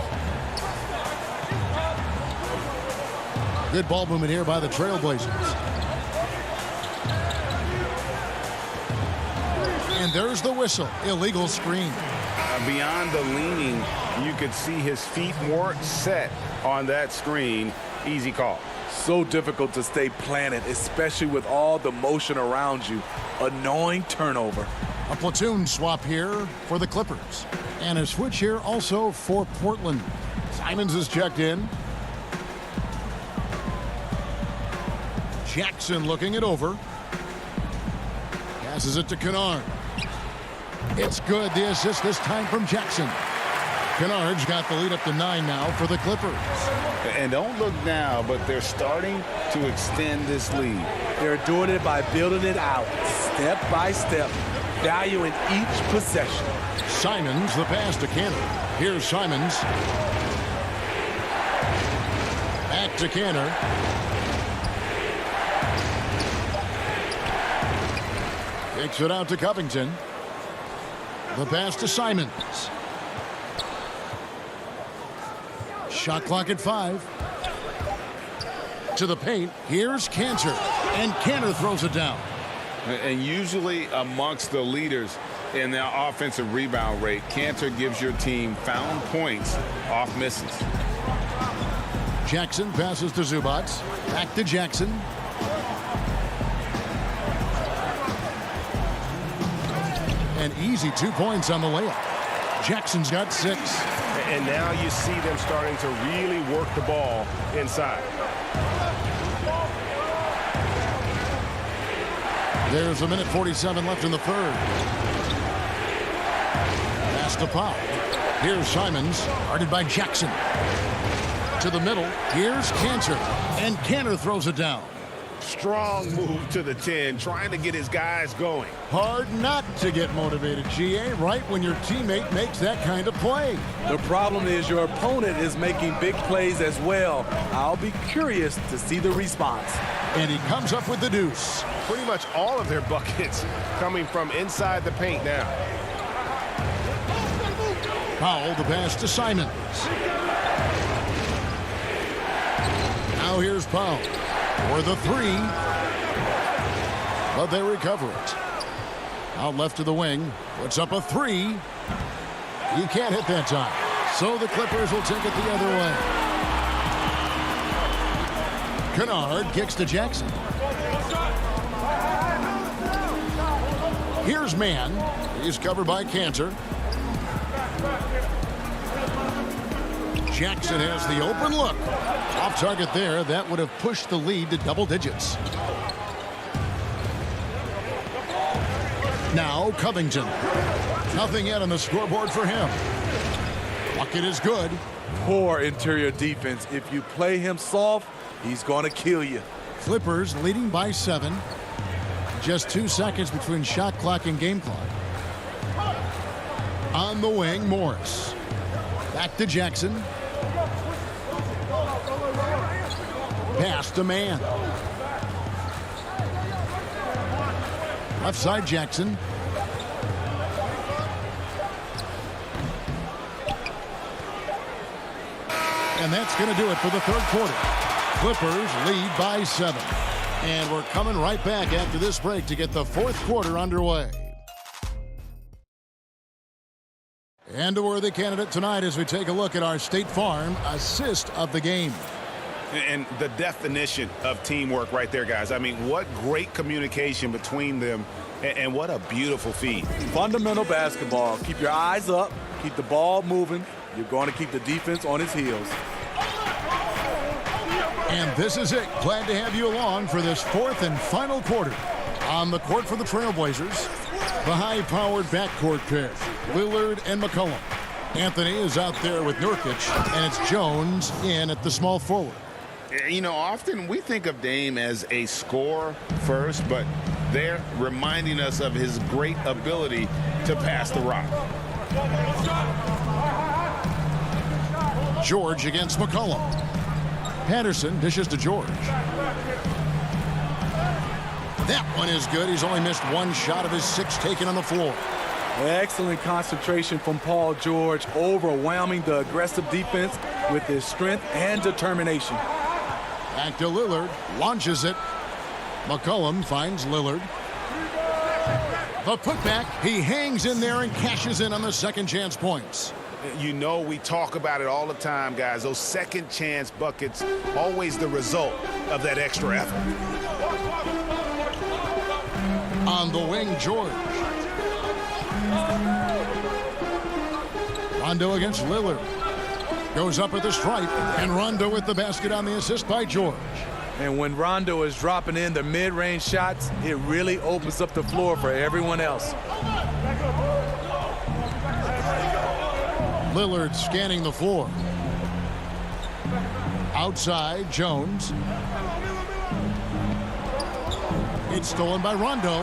Good ball movement here by the Trailblazers. And there's the whistle. Illegal screen. Beyond the leaning, you could see his feet more set on that screen. Easy call. So difficult to stay planted, especially with all the motion around you. Annoying turnover. A platoon swap here for the Clippers. And a switch here also for Portland. Simons is checked in. Jackson looking it over. Passes it to Kennard. It's good. The assist this time from Jackson. Kennard's got the lead up to 9 now for the Clippers. And don't look now, but they're starting to extend this lead. They're doing it by building it out, step by step, valuing each possession. Simons, the pass to Canner. Here's Simons. Back to Canner. Takes it out to Covington. The pass to Simons. Shot clock at 5. To the paint. Here's Cantor. And Cantor throws it down. And usually amongst the leaders in their offensive rebound rate, Cantor gives your team found points off misses. Jackson passes to Zubac. Back to Jackson. An easy 2 points on the layup. Jackson's got 6. And now you see them starting to really work the ball inside. There's 1:47 left in the third. Pass to Pop. Here's Simons, guarded by Jackson. To the middle, here's Cantor. And Cantor throws it down. Strong move to the 10, trying to get his guys going. Hard not to get motivated, GA, right when your teammate makes that kind of play. The problem is your opponent is making big plays as well. I'll be curious to see the response. And he comes up with the deuce. Pretty much all of their buckets coming from inside the paint now. Powell, the pass to Simons. Now here's Powell for the three. But they recover it. Out left to the wing. Puts up a three. He can't hit that time. So the Clippers will take it the other way. Kennard kicks to Jackson. Here's Mann. He's covered by Cantor. Jackson has the open look. Off target there. That would have pushed the lead to double digits. Now Covington. Nothing yet on the scoreboard for him. Bucket is good. Poor interior defense. If you play him soft, he's going to kill you. Clippers leading by 7. Just 2 seconds between shot clock and game clock. On the wing, Morris. Back to Jackson. Pass to Mann. Left side, Jackson. And that's going to do it for the third quarter. Clippers lead by 7. And we're coming right back after this break to get the fourth quarter underway. And a worthy candidate tonight as we take a look at our State Farm assist of the game. And the definition of teamwork right there, guys. I mean, what great communication between them, and what a beautiful feed. Fundamental basketball. Keep your eyes up. Keep the ball moving. You're going to keep the defense on its heels. And this is it. Glad to have you along for this fourth and final quarter. On the court for the Trailblazers, the high-powered backcourt pair, Lillard and McCollum. Anthony is out there with Nurkic, and it's Jones in at the small forward. You know, often we think of Dame as a scorer first, but they're reminding us of his great ability to pass the rock. George against McCollum. Patterson dishes to George. That one is good. He's only missed one shot of his 6 taken on the floor. Excellent concentration from Paul George, overwhelming the aggressive defense with his strength and determination. Back to Lillard, launches it. McCollum finds Lillard. The putback, he hangs in there and cashes in on the second chance points. You know, we talk about it all the time, guys. Those second chance buckets, always the result of that extra effort. On the wing, George. Rondo against Lillard. Goes up at the stripe, and Rondo with the basket on the assist by George. And when Rondo is dropping in the mid-range shots, it really opens up the floor for everyone else. Lillard scanning the floor. Outside, Jones. It's stolen by Rondo.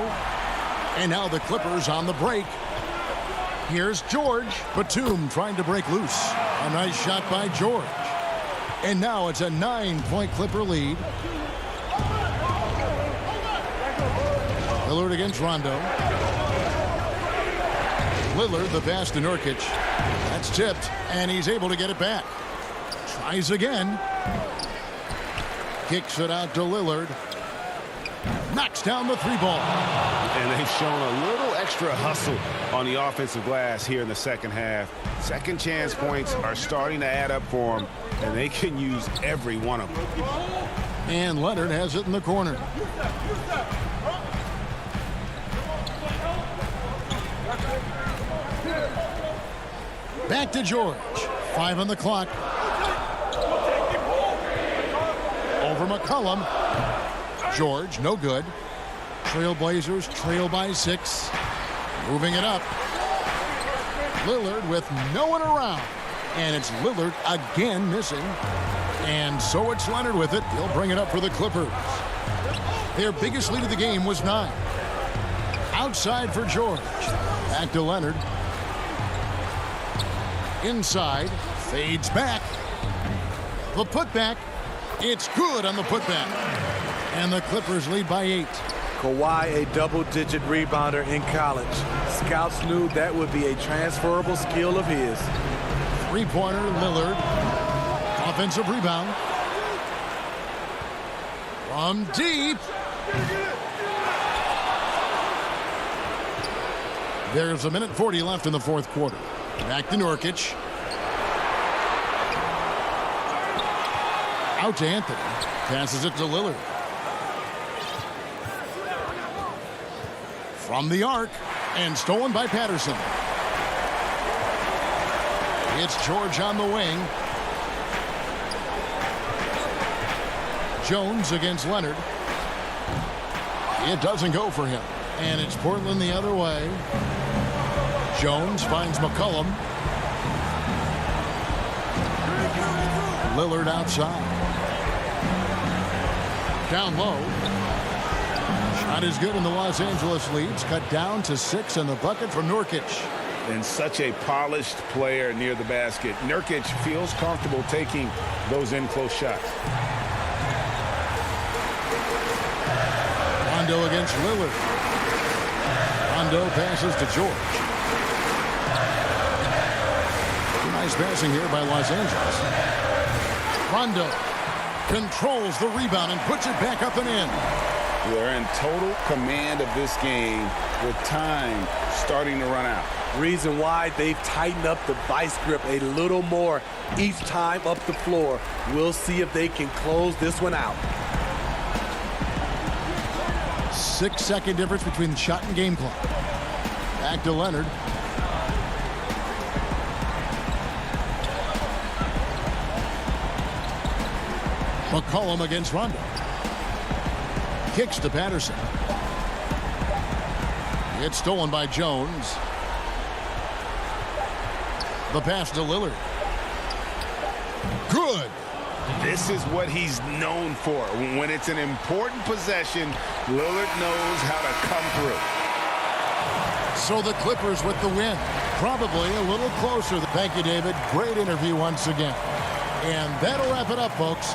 And now the Clippers on the break. Here's George. Batum trying to break loose. A nice shot by George. And now it's a 9-point Clipper lead. Lillard against Rondo. Lillard, the pass to Nurkic. That's tipped, and he's able to get it back. Tries again. Kicks it out to Lillard. Knocks down the 3-ball. And they've shown a little extra hustle on the offensive glass here in the second half. Second chance points are starting to add up for them, and they can use every one of them. And Leonard has it in the corner. Back to George. 5 on the clock. Over McCollum. George, no good. Trailblazers trail by 6. Moving it up. Lillard with no one around. And it's Lillard again missing. And so it's Leonard with it. He'll bring it up for the Clippers. Their biggest lead of the game was 9. Outside for George. Back to Leonard. Inside. Fades back. The putback. It's good on the putback. And the Clippers lead by 8. Kawhi, a double-digit rebounder in college. Scouts knew that would be a transferable skill of his. Three-pointer, Lillard. Offensive rebound. From deep. There's 1:40 left in the fourth quarter. Back to Nurkic. Out to Anthony. Passes it to Lillard. From the arc. And stolen by Patterson. It's George on the wing. Jones against Leonard. It doesn't go for him. And it's Portland the other way. Jones finds McCollum. Lillard outside. Down low. Shot is good, and the Los Angeles leads cut down to 6 in the bucket for Nurkic. And such a polished player near the basket. Nurkic feels comfortable taking those in-close shots. Rondo against Lillard. Rondo passes to George. Nice passing here by Los Angeles. Rondo controls the rebound and puts it back up and in. They're in total command of this game with time starting to run out. Reason why they've tightened up the vice grip a little more each time up the floor. We'll see if they can close this one out. 6-second difference between the shot and game clock. Back to Leonard. McCollum against Rondo. Kicks to Patterson. It's stolen by Jones. The pass to Lillard. Good. This is what he's known for. When it's an important possession, Lillard knows how to come through. So the Clippers with the win. Probably a little closer. Thank you, David. Great interview once again. And that'll wrap it up, folks.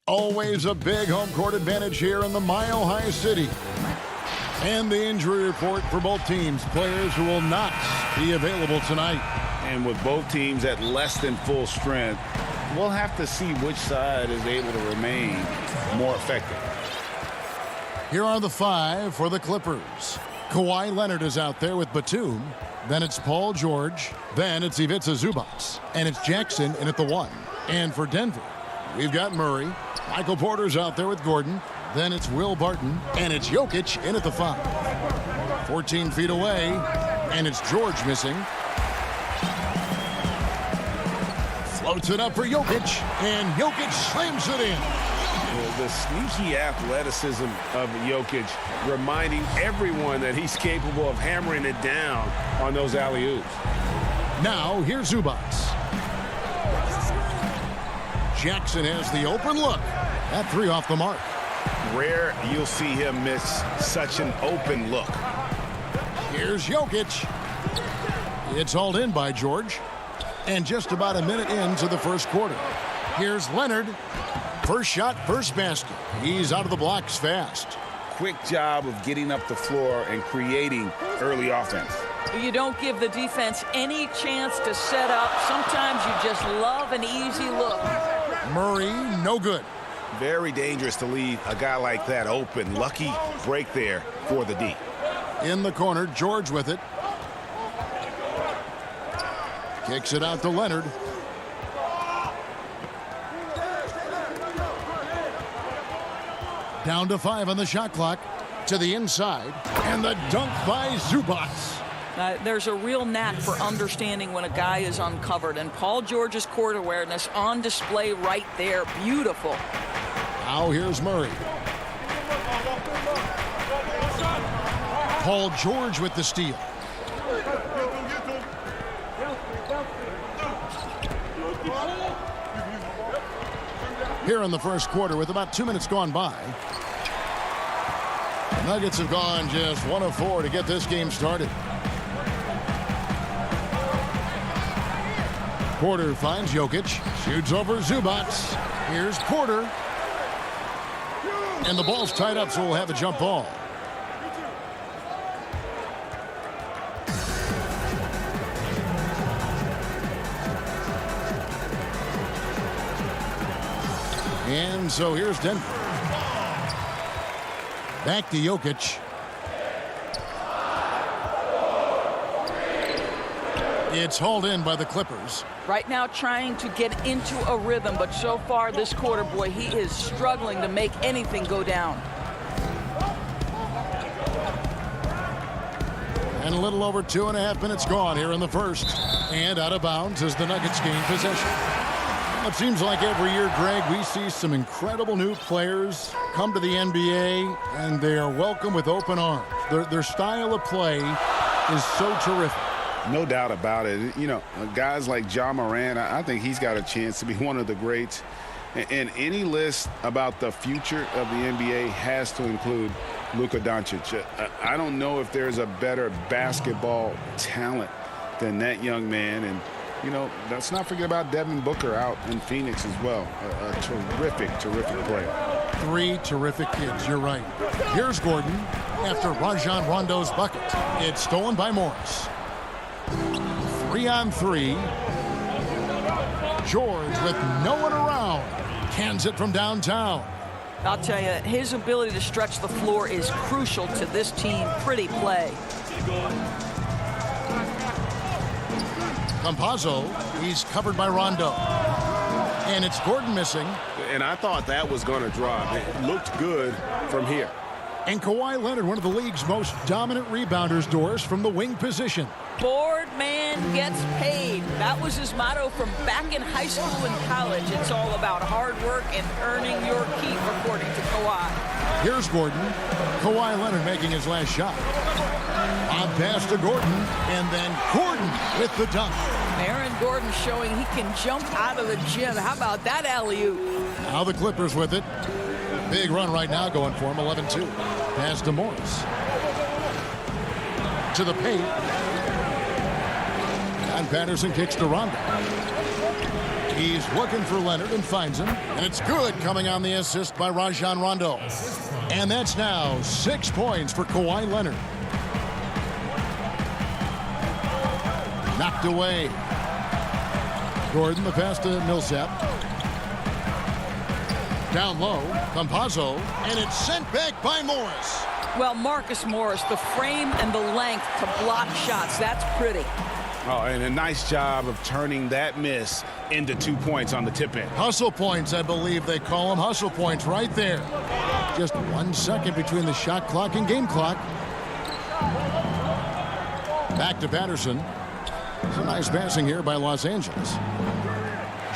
Always a big home court advantage here in the Mile High City. And the injury report for both teams. Players who will not be available tonight. And with both teams at less than full strength, we'll have to see which side is able to remain more effective. Here are the 5 for the Clippers. Kawhi Leonard is out there with Batum. Then it's Paul George. Then it's Ivica Zubac. And it's Jackson in at the 1. And for Denver, we've got Murray. Michael Porter's out there with Gordon. Then it's Will Barton. And it's Jokic in at the 5. 14 feet away. And it's George missing. Floats it up for Jokic. And Jokic slams it in. The sneaky athleticism of Jokic, reminding everyone that he's capable of hammering it down on those alley-oops. Now, here's Zubac. Jackson has the open look. That 3 off the mark. Rare you'll see him miss such an open look. Here's Jokic. It's hauled in by George. And just about a minute into the first quarter. Here's Leonard. First shot, first basket. He's out of the blocks fast. Quick job of getting up the floor and creating early offense. You don't give the defense any chance to set up. Sometimes you just love an easy look. Murray, no good. Very dangerous to leave a guy like that open. Lucky break there for the D. In the corner, George with it. Kicks it out to Leonard. Down to 5 on the shot clock. To the inside. And the dunk by Zubac. There's a real knack for understanding when a guy is uncovered. And Paul George's court awareness on display right there. Beautiful. Now here's Murray. Paul George with the steal. Here in the first quarter with about 2 minutes gone by. The Nuggets have gone just 1 of 4 to get this game started. Porter finds Jokic. Shoots over Zubac. Here's Porter. And the ball's tied up, so we'll have a jump ball. And so here's Denver. Back to Jokic. It's hauled in by the Clippers. Right now trying to get into a rhythm, but so far this quarter, boy, he is struggling to make anything go down. And a little over 2.5 minutes gone here in the first. And out of bounds as the Nuggets gain possession. It seems like every year, Greg, we see some incredible new players come to the NBA, and they are welcome with open arms. Their style of play is so terrific. No doubt about it. You know, guys like Ja Morant, I think he's got a chance to be one of the greats. And any list about the future of the NBA has to include Luka Doncic. I don't know if there's a better basketball talent than that young man. And you know, let's not forget about Devin Booker out in Phoenix as well. A terrific, terrific player. Three terrific kids, you're right. Here's Gordon after Rajon Rondo's bucket. It's stolen by Morris. 3-on-3. George with no one around. Cans it from downtown. I'll tell you, his ability to stretch the floor is crucial to this team. Pretty play. Campazzo, he's covered by Rondo. And it's Gordon missing. And I thought that was going to drop. It looked good from here. And Kawhi Leonard, one of the league's most dominant rebounders, Doris, from the wing position. Board man gets paid. That was his motto from back in high school and college. It's all about hard work and earning your keep, according to Kawhi. Here's Gordon. Kawhi Leonard making his last shot. On pass to Gordon, and then Gordon with the dunk. Aaron Gordon showing he can jump out of the gym. How about that alley-oop? Now the Clippers with it. Big run right now going for him, 11-2. Pass to Morris. To the paint. And Patterson kicks to Rondo. He's looking for Leonard and finds him. And it's good coming on the assist by Rajon Rondo. And that's now 6 points for Kawhi Leonard. Knocked away. Gordon, the pass to Millsap. Down low, Campazzo, and it's sent back by Morris. Well, Marcus Morris, the frame and the length to block shots, that's pretty. Oh, and a nice job of turning that miss into 2 points on the tip in. Hustle points, I believe they call them. Hustle points right there. Just 1 second between the shot clock and game clock. Back to Patterson. Some nice passing here by Los Angeles.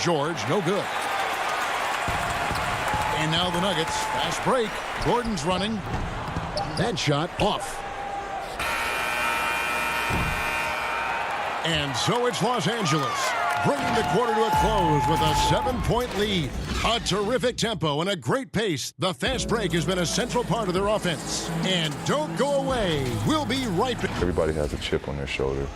George, no good. And now the Nuggets, fast break. Gordon's running. That shot off. And so it's Los Angeles, bringing the quarter to a close with a 7-point lead. A terrific tempo and a great pace. The fast break has been a central part of their offense. And don't go away. We'll be right back. Everybody has a chip on their shoulder.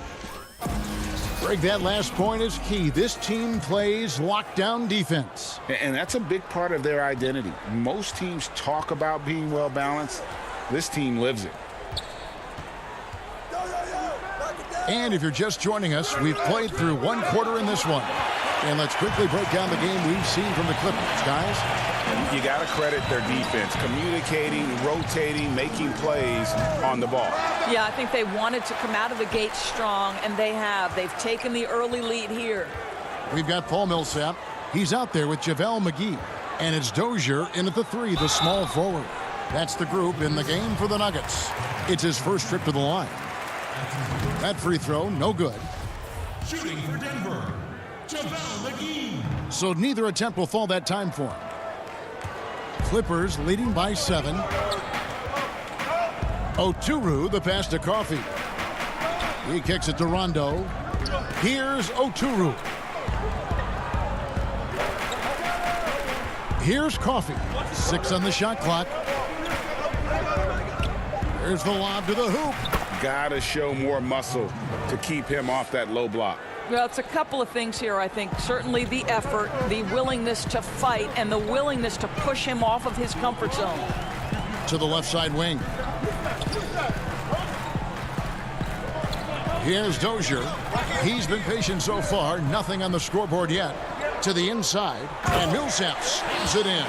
Greg, that last point is key. This team plays lockdown defense. And that's a big part of their identity. Most teams talk about being well-balanced. This team lives it. And if you're just joining us, we've played through 1 quarter in this one. And let's quickly break down the game we've seen from the Clippers, guys. You got to credit their defense, communicating, rotating, making plays on the ball. Yeah, I think they wanted to come out of the gate strong, and they have. They've taken the early lead here. We've got Paul Millsap. He's out there with JaVale McGee. And it's Dozier in at the 3, the small forward. That's the group in the game for the Nuggets. It's his first trip to the line. That free throw, no good. Shooting for Denver, JaVale McGee. So neither attempt will fall that time for him. Clippers leading by 7. Oturu, the pass to Coffey. He kicks it to Rondo. Here's Oturu. Here's Coffey. 6 on the shot clock. There's the lob to the hoop. Got to show more muscle to keep him off that low block. Well, it's a couple of things here, I think. Certainly the effort, the willingness to fight, and the willingness to push him off of his comfort zone. To the left side wing. Here's Dozier. He's been patient so far. Nothing on the scoreboard yet. To the inside, and Millsap slams it in.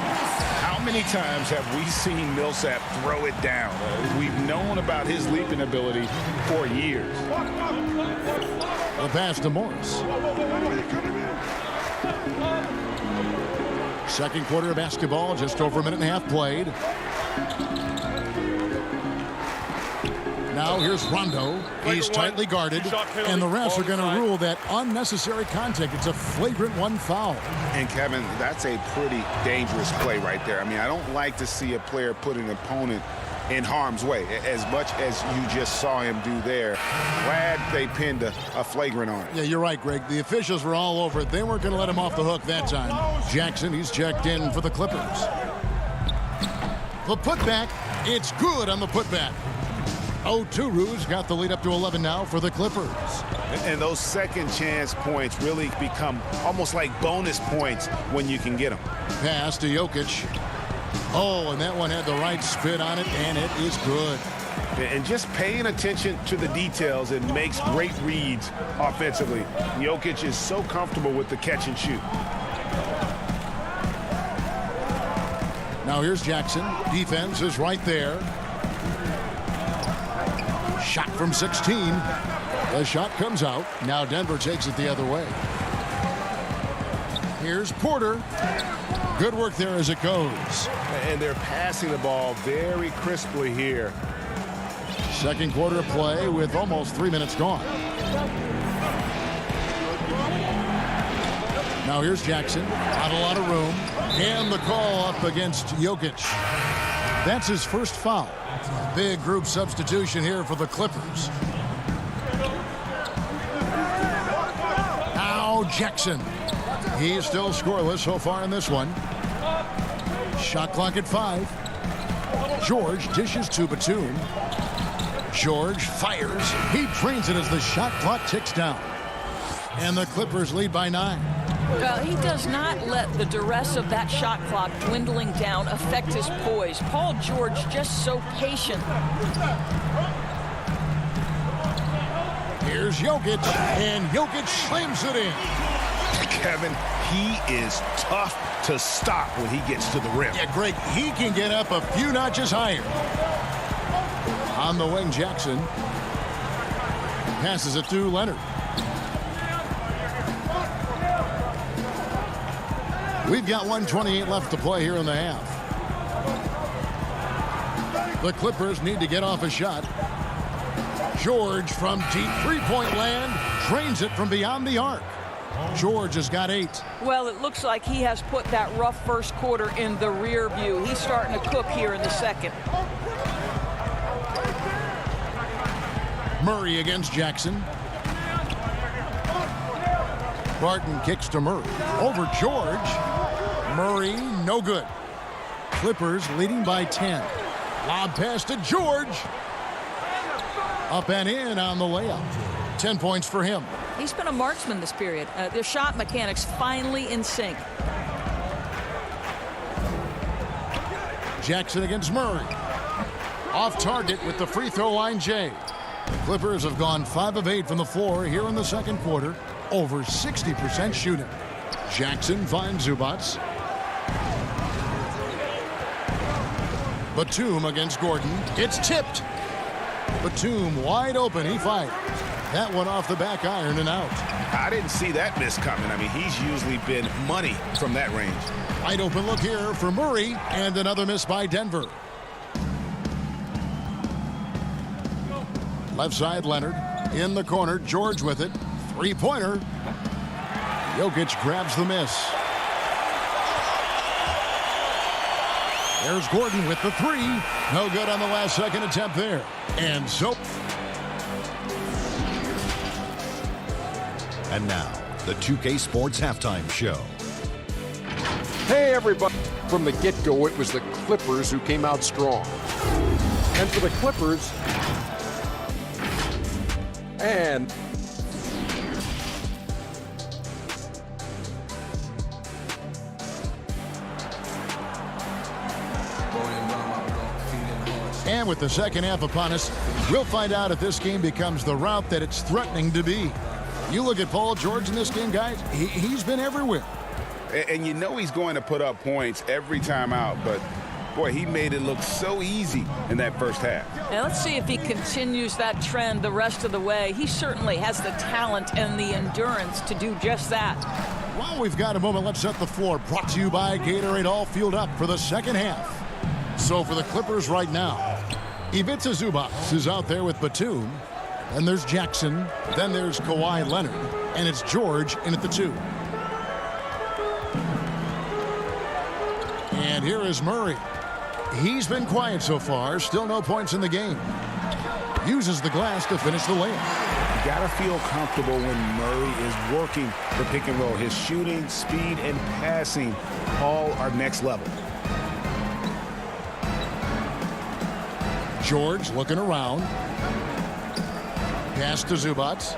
How many times have we seen Millsap throw it down? We've known about his leaping ability for years. The pass to Morris. Second quarter of basketball, just over a minute and a half played. Now here's Rondo. He's tightly guarded, and the refs are going to rule that unnecessary contact. It's a flagrant 1 foul. And Kevin, that's a pretty dangerous play right there. I mean, I don't like to see a player put an opponent in harm's way as much as you just saw him do there. Glad they pinned a flagrant on it. Yeah, you're right, Greg. The officials were all over it. They weren't going to let him off the hook that time. Jackson, he's checked in for the Clippers. The putback, it's good on the putback. Oturu's got the lead up to 11 now for the Clippers. And those second chance points really become almost like bonus points when you can get them. Pass to Jokic. Oh, and that one had the right spin on it, and it is good. And just paying attention to the details, it makes great reads offensively. Jokic is so comfortable with the catch and shoot. Now here's Jackson. Defense is right there. Shot from 16. The shot comes out. Now Denver takes it the other way. Here's Porter. Good work there as it goes. And they're passing the ball very crisply here. Second quarter of play with almost 3 minutes gone. Now here's Jackson. Not a lot of room. And the call up against Jokic. That's his first foul. Big group substitution here for the Clippers. Now Jackson. He's still scoreless so far in this one. Shot clock at 5. George dishes to Batum. George fires. He drains it as the shot clock ticks down. And the Clippers lead by 9. Well, he does not let the duress of that shot clock dwindling down affect his poise. Paul George just so patient. Here's Jokic, and Jokic slams it in. Kevin, he is tough to stop when he gets to the rim. Yeah, Greg, he can get up a few notches higher. On the wing, Jackson passes it to Leonard. We've got 1:28 left to play here in the half. The Clippers need to get off a shot. George from deep three-point land drains it from beyond the arc. George has got 8. Well, it looks like he has put that rough first quarter in the rear view. He's starting to cook here in the second. Murray against Jackson. Barton kicks to Murray. Over George. Murray, no good. Clippers leading by 10. Lob pass to George. Up and in on the layup. 10 points for him. He's been a marksman this period. Their shot mechanics finally in sync. Jackson against Murray. Off target with the free throw line, Jay. Clippers have gone 5 of 8 from the floor here in the second quarter. Over 60% shooting. Jackson finds Zubats. Batum against Gordon. It's tipped. Batum wide open. He fired. That one off the back iron and out. I didn't see that miss coming. I mean, he's usually been money from that range. Wide open look here for Murray. And another miss by Denver. Left side, Leonard. In the corner, George with it. Three-pointer. Jokic grabs the miss. There's Gordon with the 3. No good on the last second attempt there. And so. And now, the 2K Sports Halftime Show. Hey, everybody. From the get-go, it was the Clippers who came out strong. And for the Clippers, and with the second half upon us, we'll find out if this game becomes the rout that it's threatening to be. You look at Paul George in this game, guys, he's been everywhere. And you know he's going to put up points every time out, but boy, he made it look so easy in that first half. Now let's see if he continues that trend the rest of the way. He certainly has the talent and the endurance to do just that. While we've got a moment, let's set the floor. Brought to you by Gatorade, all fueled up for the second half. So for the Clippers right now, Ivica Zubac is out there with Batum. Then there's Jackson. Then there's Kawhi Leonard. And it's George in at the 2. And here is Murray. He's been quiet so far. Still no points in the game. Uses the glass to finish the layup. You got to feel comfortable when Murray is working the pick and roll. His shooting, speed, and passing all are next level. George looking around. Pass to Zubac.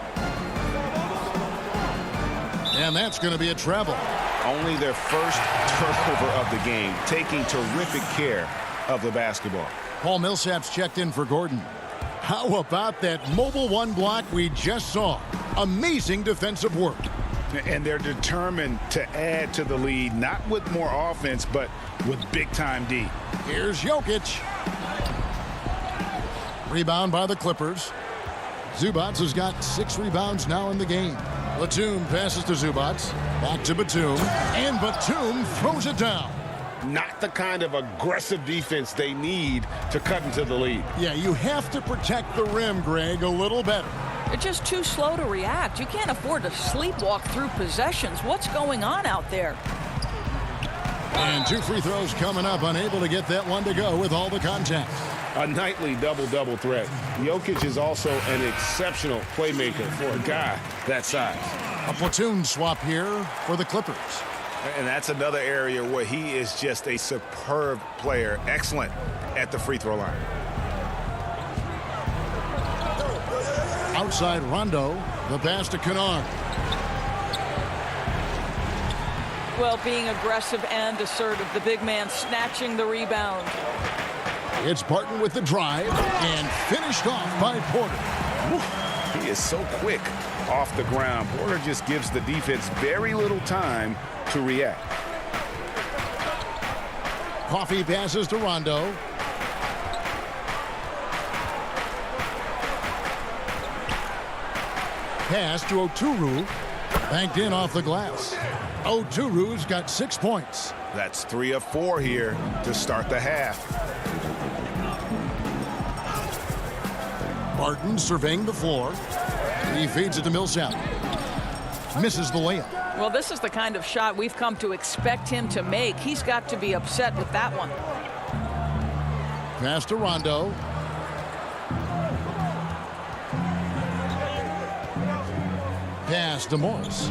And that's going to be a travel. Only their first turnover of the game, taking terrific care of the basketball. Paul Millsap's checked in for Gordon. How about that mobile one block we just saw? Amazing defensive work. And they're determined to add to the lead, not with more offense, but with big-time D. Here's Jokic. Rebound by the Clippers. Zubac has got 6 rebounds now in the game. Batum passes to Zubac. Back to Batum. And Batum throws it down. Not the kind of aggressive defense they need to cut into the lead. Yeah, you have to protect the rim, Greg, a little better. They're just too slow to react. You can't afford to sleepwalk through possessions. What's going on out there? And 2 free throws coming up, unable to get that one to go with all the contact. A nightly double-double threat. Jokic is also an exceptional playmaker for a guy that size. A platoon swap here for the Clippers. And that's another area where he is just a superb player. Excellent at the free throw line. Outside Rondo, the pass to Kennard. Well, being aggressive and assertive, the big man snatching the rebound. It's Barton with the drive and finished off by Porter. He is so quick off the ground. Porter just gives the defense very little time to react. Coffee passes to Rondo. Pass to Oturu. Banked in off the glass. Oturu's got 6 points. That's 3 of 4 here to start the half. Barton surveying the floor. He feeds it to Millsap. Misses the layup. Well, this is the kind of shot we've come to expect him to make. He's got to be upset with that one. Pass to Rondo. Pass to Morris.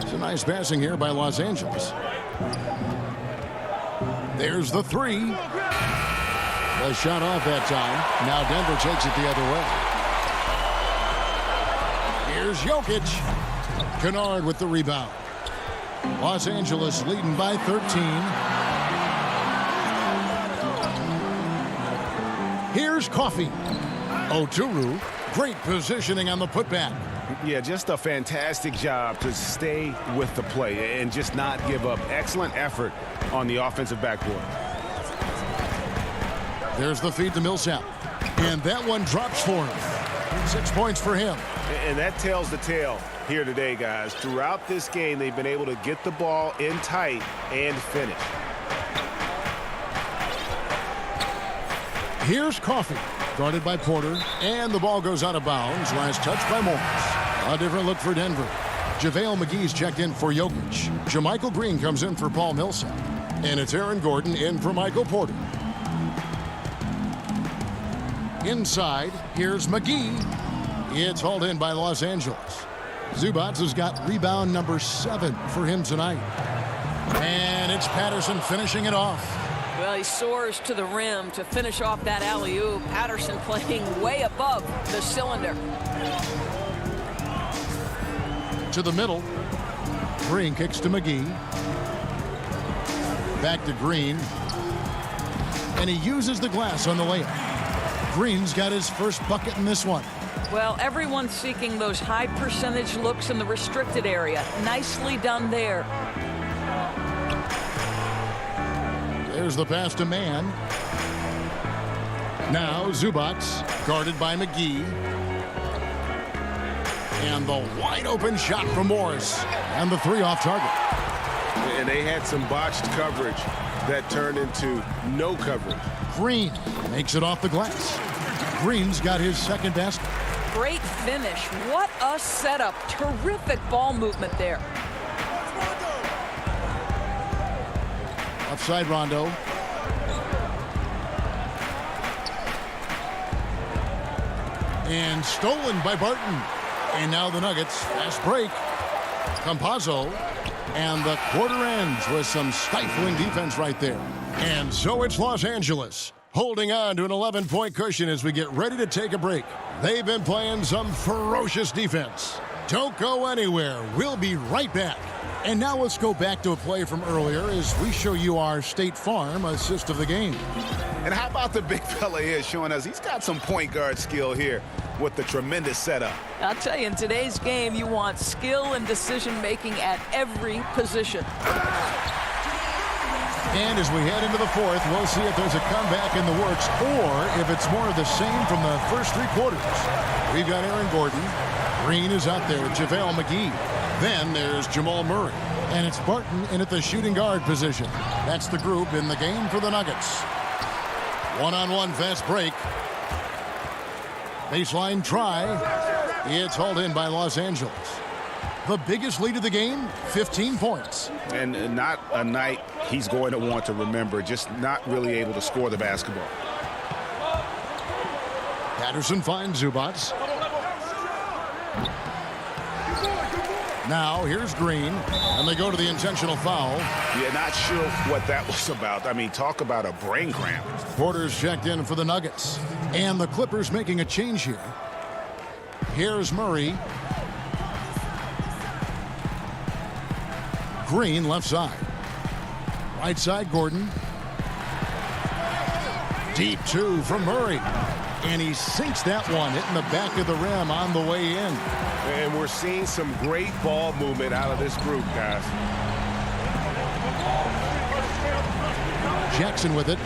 It's a nice passing here by Los Angeles. There's the 3. The shot off that time. Now Denver takes it the other way. Here's Jokic. Kennard with the rebound. Los Angeles leading by 13. Here's Coffee. Oturu. Great positioning on the putback. Yeah, just a fantastic job to stay with the play and just not give up. Excellent effort on the offensive backboard. There's the feed to Millsap. And that one drops for him. 6 points for him. And that tells the tale here today, guys. Throughout this game, they've been able to get the ball in tight and finish. Here's Coffee. Guarded by Porter. And the ball goes out of bounds. Last touch by Morris. A different look for Denver. JaVale McGee's checked in for Jokic. JaMychal Green comes in for Paul Millsap. And it's Aaron Gordon in for Michael Porter. Inside, here's McGee. It's hauled in by Los Angeles. Zubac has got rebound number 7 for him tonight. And it's Patterson finishing it off. Well, he soars to the rim to finish off that alley-oop. Patterson playing way above the cylinder. To the middle. Green kicks to McGee. Back to Green. And he uses the glass on the layup. Green's got his first bucket in this one. Well, everyone's seeking those high percentage looks in the restricted area. Nicely done there. There's the pass to Mann. Now Zubac, guarded by McGee. And the wide open shot from Morris. And the 3 off target. And they had some botched coverage that turned into no coverage. Green makes it off the glass. Green's got his second basket. Great finish. What a setup. Terrific ball movement there. Outside Rondo. And stolen by Barton. And now the Nuggets. Fast break. Campazzo. And the quarter ends with some stifling defense right there. And so it's Los Angeles holding on to an 11-point cushion as we get ready to take a break. They've been playing some ferocious defense. Don't go anywhere. We'll be right back. And now let's go back to a play from earlier as we show you our State Farm assist of the game. And how about the big fella here showing us he's got some point guard skill here with the tremendous setup. I'll tell you, in today's game, you want skill and decision-making at every position. And as we head into the fourth, we'll see if there's a comeback in the works or if it's more of the same from the first three quarters. We've got Aaron Gordon. Green is out there. JaVale McGee. Then there's Jamal Murray. And it's Barton in at the shooting guard position. That's the group in the game for the Nuggets. One-on-one fast break. Baseline try. It's hauled in by Los Angeles. The biggest lead of the game, 15 points. And not a night he's going to want to remember, just not really able to score the basketball. Patterson finds Zubats. Now here's Green, and they go to the intentional foul. Yeah, not sure what that was about. I mean, talk about a brain cramp. Porter's checked in for the Nuggets. And the Clippers making a change here. Here's Murray. Green left side. Right side, Gordon. Deep two from Murray. And he sinks that one, hitting the back of the rim on the way in. And we're seeing some great ball movement out of this group, guys. Jackson with it.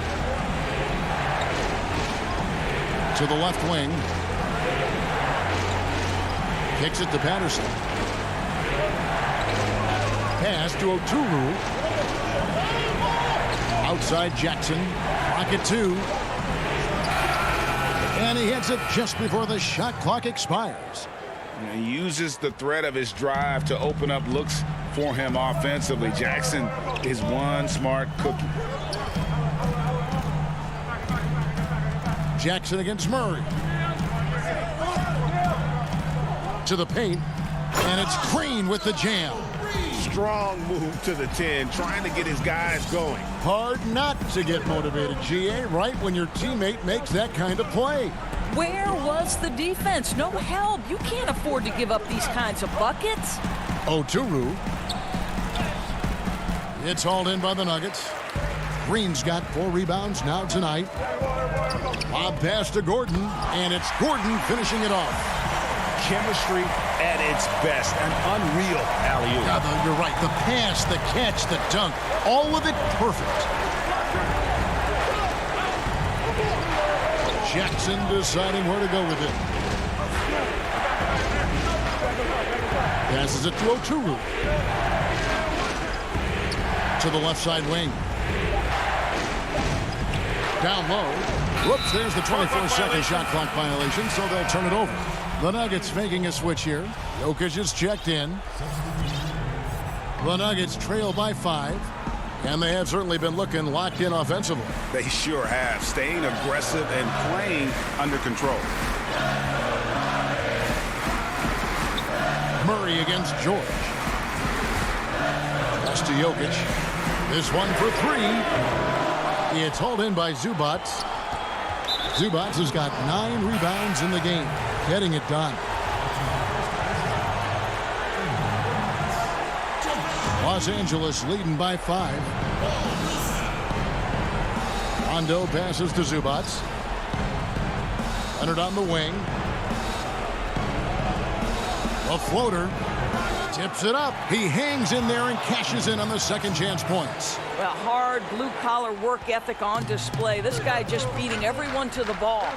To the left wing. Kicks it to Patterson. Pass to Oturu. Outside Jackson. Rocket two. And he hits it just before the shot clock expires. And he uses the threat of his drive to open up looks for him offensively. Jackson is one smart cookie. Jackson against Murray. To the paint. And it's Green with the jam. Strong move to the 10, trying to get his guys going. Hard not to get motivated, GA, right when your teammate makes that kind of play. Where was the defense? No help. You can't afford to give up these kinds of buckets. Oturu. It's hauled in by the Nuggets. Green's got 4 rebounds now tonight. Lob pass to Gordon, and it's Gordon finishing it off. Chemistry at its best. An unreal alley-oop. Yeah, you're right. The pass, the catch, the dunk, all of it perfect. Jackson deciding where to go with it. Passes it to Oturu. To the left side wing. Down low. Whoops, there's the 24-second shot clock violation, so they'll turn it over. The Nuggets making a switch here. Jokic is checked in. The Nuggets trail by 5. And they have certainly been looking locked in offensively. They sure have. Staying aggressive and playing under control. Murray against George. Pass to Jokic. This one for 3. It's hauled in by Zubats. Zubats has got 9 rebounds in the game, getting it done. Los Angeles leading by 5. Rondo passes to Zubats. Leonard on the wing. A floater. Tips it up. He hangs in there and cashes in on the second chance points. Well, hard blue-collar work ethic on display. This guy just beating everyone to the ball.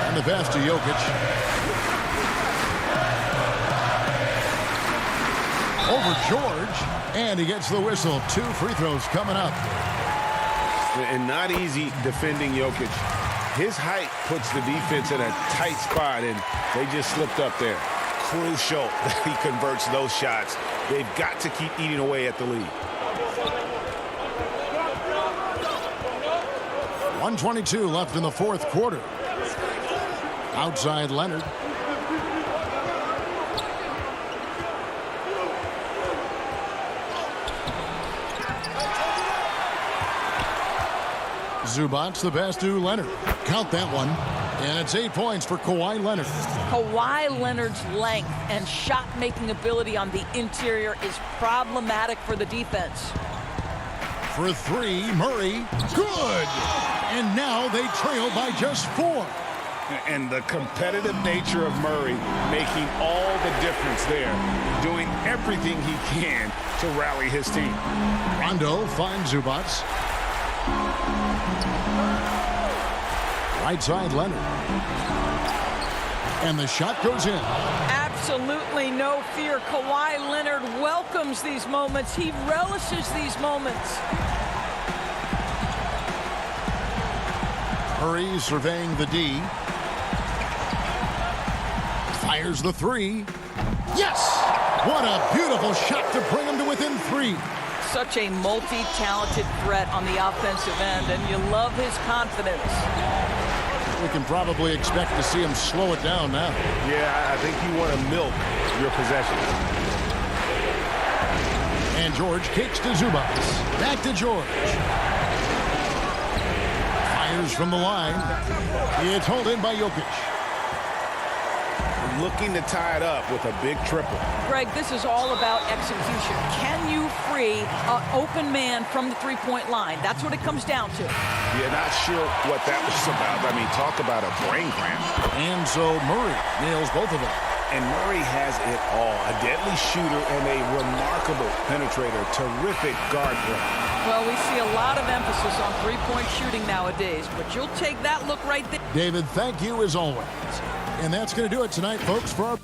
And the pass to Jokic. Over George, and he gets the whistle. 2 free throws coming up. And not easy defending Jokic. His height puts the defense in a tight spot, and they just slipped up there. Crucial that he converts those shots. They've got to keep eating away at the lead. 1:22 left in the fourth quarter. Outside Leonard. Zubats the pass to Leonard. Count that one. And it's 8 points for Kawhi Leonard. Kawhi Leonard's length and shot-making ability on the interior is problematic for the defense. For 3, Murray. Good! And now they trail by just 4. And the competitive nature of Murray making all the difference there, doing everything he can to rally his team. Rondo finds Zubats. Right side, Leonard. And the shot goes in. Absolutely no fear. Kawhi Leonard welcomes these moments. He relishes these moments. Murray surveying the D. Fires the 3. Yes! What a beautiful shot to bring him to within 3. Such a multi-talented threat on the offensive end, and you love his confidence. We can probably expect to see him slow it down now. Yeah, I think you want to milk your possession. And George kicks to Zubats. Back to George. Fires from the line. It's hauled in by Jokic. Looking to tie it up with a big triple. Greg, this is all about execution. Can you free an open man from the three-point line? That's what it comes down to. Yeah, not sure what that was about. I mean, talk about a brain cramp. And so Murray nails both of them. And Murray has it all. A deadly shooter and a remarkable penetrator. Terrific guard play. Well, we see a lot of emphasis on three-point shooting nowadays, but you'll take that look right there. David, thank you as always. And that's going to do it tonight, folks, for our...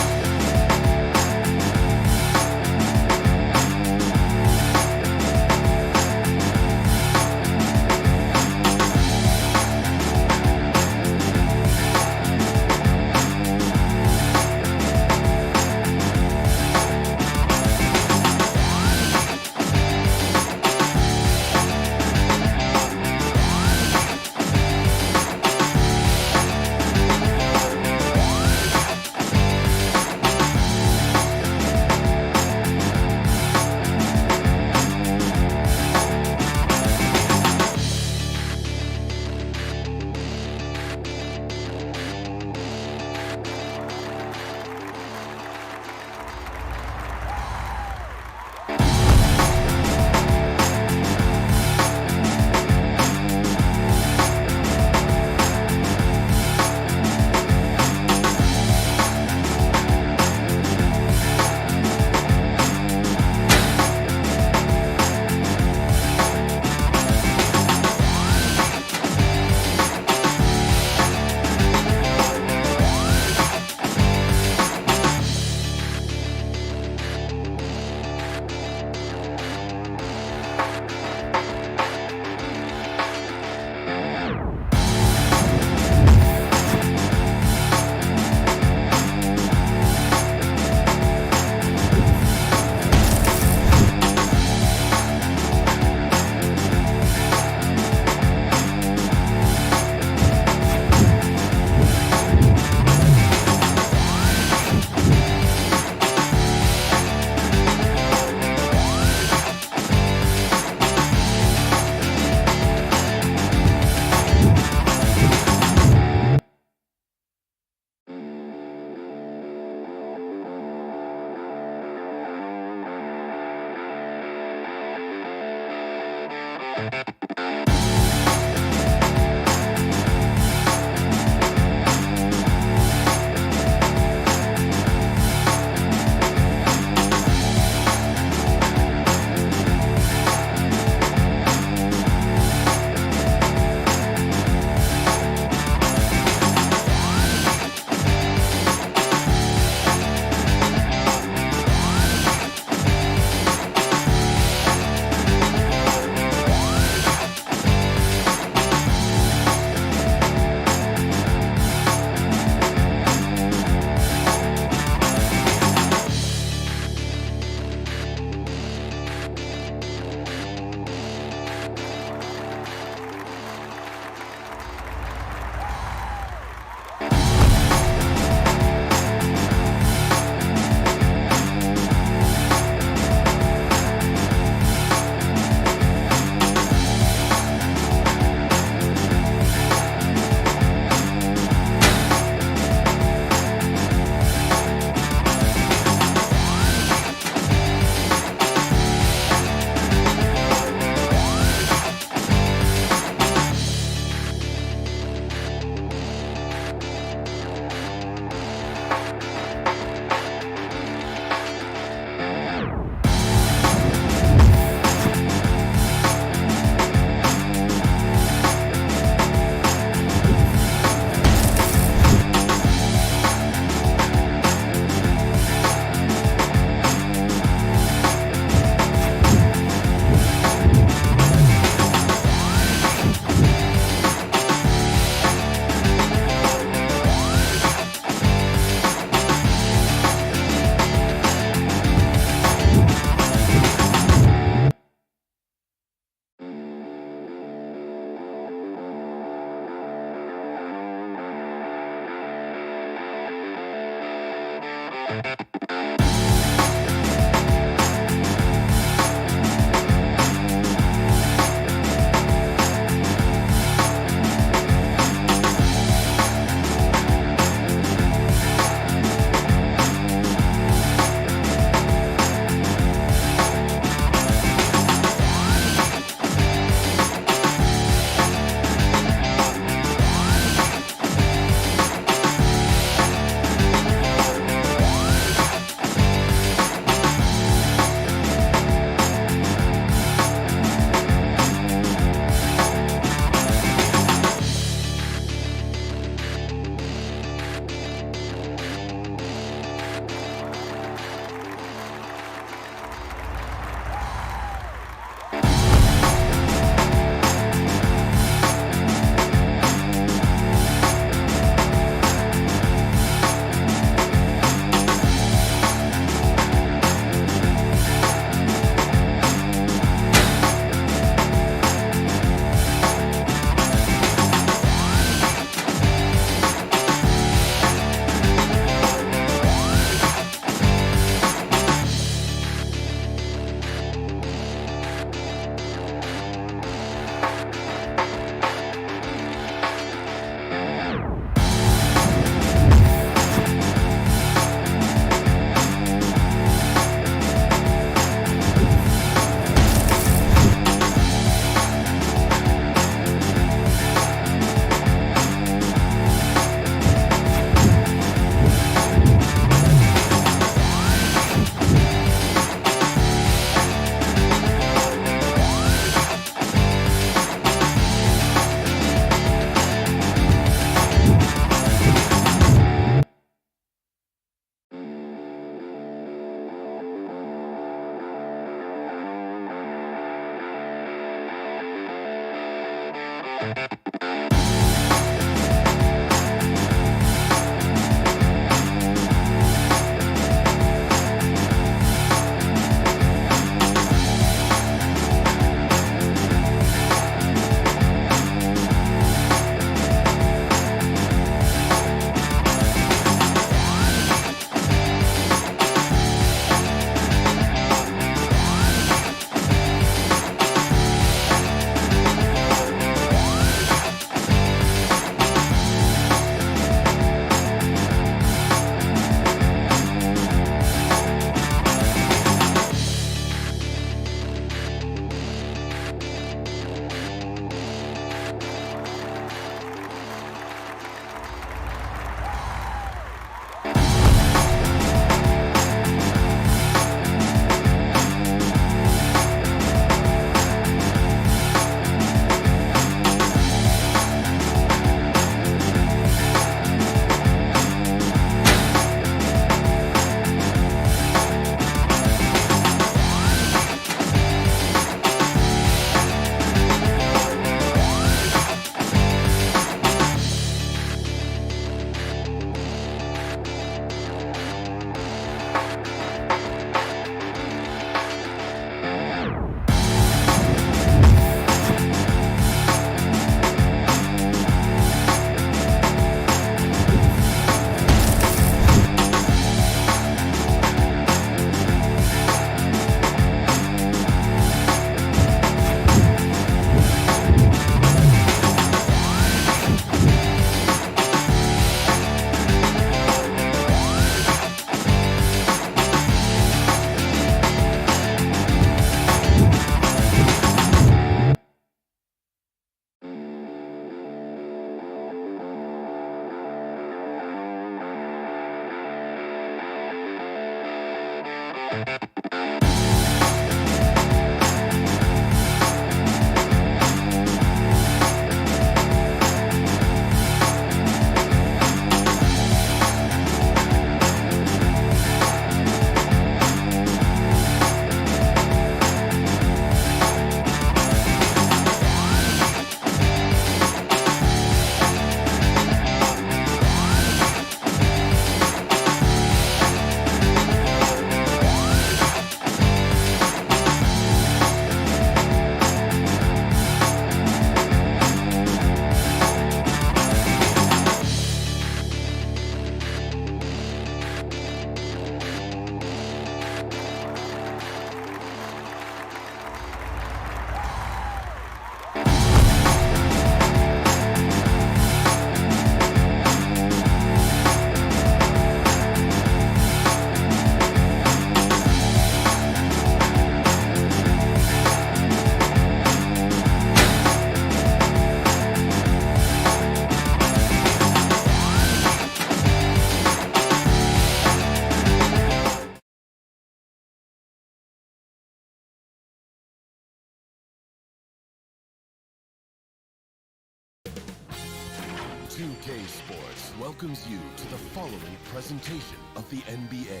2K Sports welcomes you to the following presentation of the NBA.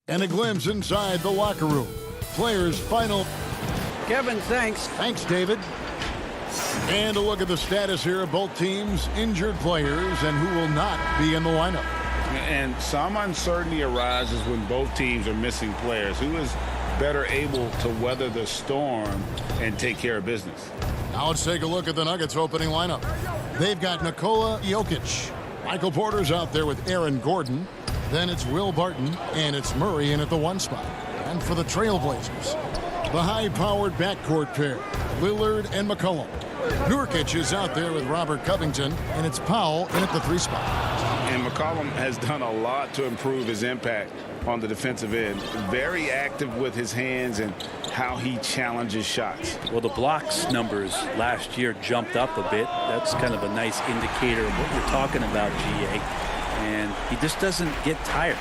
And a glimpse inside the locker room. Players' final. Kevin, thanks. Thanks, David. And a look at the status here of both teams' injured players and who will not be in the lineup. And some uncertainty arises when both teams are missing players. Who is better able to weather the storm and take care of business? Now let's take a look at the Nuggets opening lineup. They've got Nikola Jokic. Michael Porter's out there with Aaron Gordon. Then it's Will Barton, and it's Murray in at the 1 spot. And for the Trailblazers, the high-powered backcourt pair, Lillard and McCollum. Nurkic is out there with Robert Covington, and it's Powell in at the 3 spot. And McCollum has done a lot to improve his impact on the defensive end. Very active with his hands and how he challenges shots. Well, the blocks numbers last year jumped up a bit. That's kind of a nice indicator of what you're talking about, GA. And he just doesn't get tired.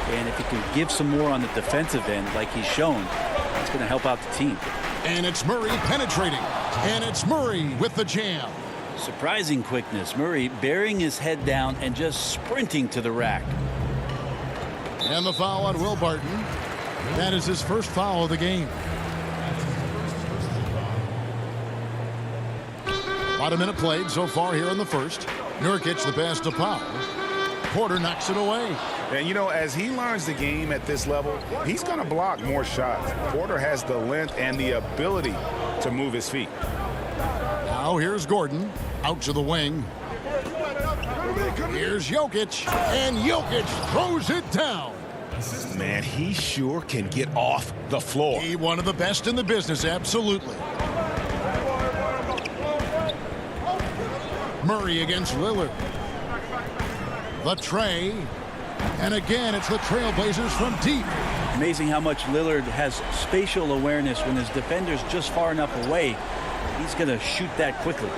And if he can give some more on the defensive end like he's shown, it's going to help out the team. And it's Murray penetrating. And it's Murray with the jam. Surprising quickness. Murray burying his head down and just sprinting to the rack. And the foul on Will Barton. That is his first foul of the game. About a minute played so far here in the first. Nurkic the pass to Powell. Porter knocks it away. And, you know, as he learns the game at this level, he's going to block more shots. Porter has the length and the ability to move his feet. Now here's Gordon out to the wing. Here's Jokic, and Jokic throws it down. Man, he sure can get off the floor. He one of the best in the business, absolutely. Murray against Lillard. The tray. And again, it's the Trailblazers from deep. Amazing how much Lillard has spatial awareness when his defender's just far enough away. He's going to shoot that quickly.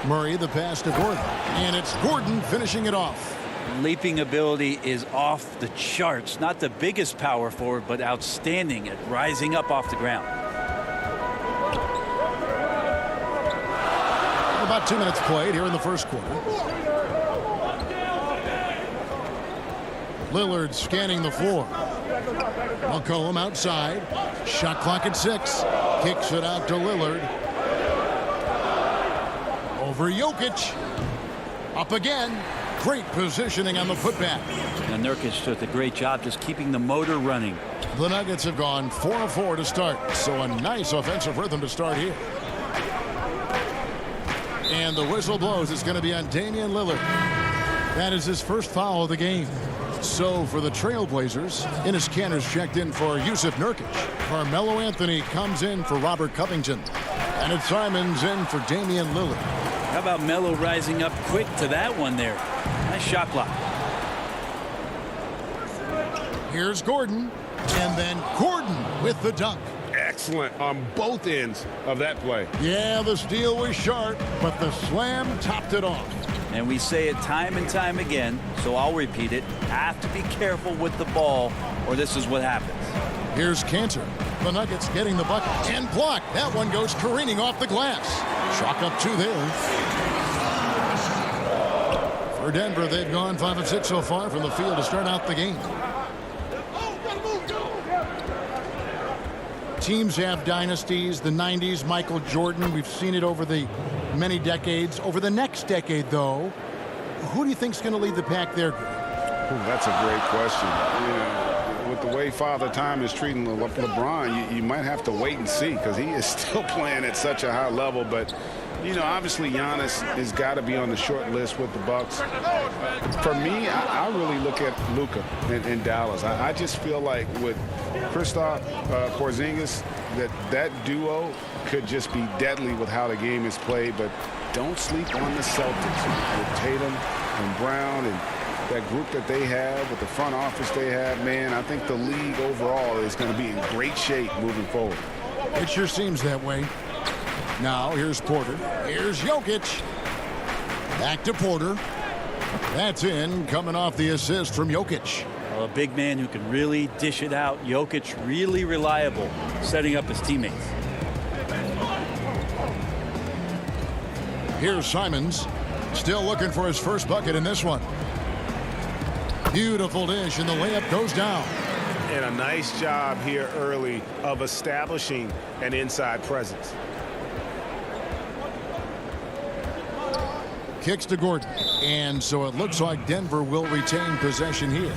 Murray the pass to Gordon. And it's Gordon finishing it off. Leaping ability is off the charts. Not the biggest power forward, but outstanding at rising up off the ground. About 2 minutes played here in the first quarter. Lillard scanning the floor. McCollum outside. Shot clock at 6. Kicks it out to Lillard. Over Jokic. Up again. Great positioning on the putback. And Nurkic does a great job just keeping the motor running. The Nuggets have gone 4-4 to start, so a nice offensive rhythm to start here. And the whistle blows. It's going to be on Damian Lillard. That is his first foul of the game. So for the Trailblazers, Enes Kanter's checked in for Yusuf Nurkic. Carmelo Anthony comes in for Robert Covington. And it's Simons in for Damian Lillard. How about Melo rising up quick to that one there? Nice shot clock. Here's Gordon. And then Gordon with the dunk. Excellent on both ends of that play. Yeah, the steal was sharp, but the slam topped it off. And we say it time and time again, so I'll repeat it. Have to be careful with the ball, or this is what happens. Here's Cantor. The Nuggets getting the bucket and blocked. That one goes careening off the glass. Chalk up 2 there. For Denver, they've gone 5 of 6 so far from the field to start out the game. Teams have dynasties. The 90s, Michael Jordan. We've seen it over the many decades. Over the next decade, though, who do you think is going to lead the pack there, Greg? That's a great question. With the way Father Time is treating LeBron, you might have to wait and see, because he is still playing at such a high level. But obviously Giannis has got to be on the short list with the Bucks. For me, I really look at Luka in Dallas. I just feel like with Kristaps Porzingis, that duo could just be deadly with how the game is played. But don't sleep on the Celtics with Tatum and Brown and that group that they have, with the front office they have. Man, I think the league overall is going to be in great shape moving forward. It sure seems that way. Now, here's Porter. Here's Jokic. Back to Porter. That's in, coming off the assist from Jokic. A big man who can really dish it out. Jokic really reliable, setting up his teammates. Here's Simons. Still looking for his first bucket in this one. Beautiful dish, and the layup goes down. And a nice job here early of establishing an inside presence. Kicks to Gordon. And so it looks like Denver will retain possession here.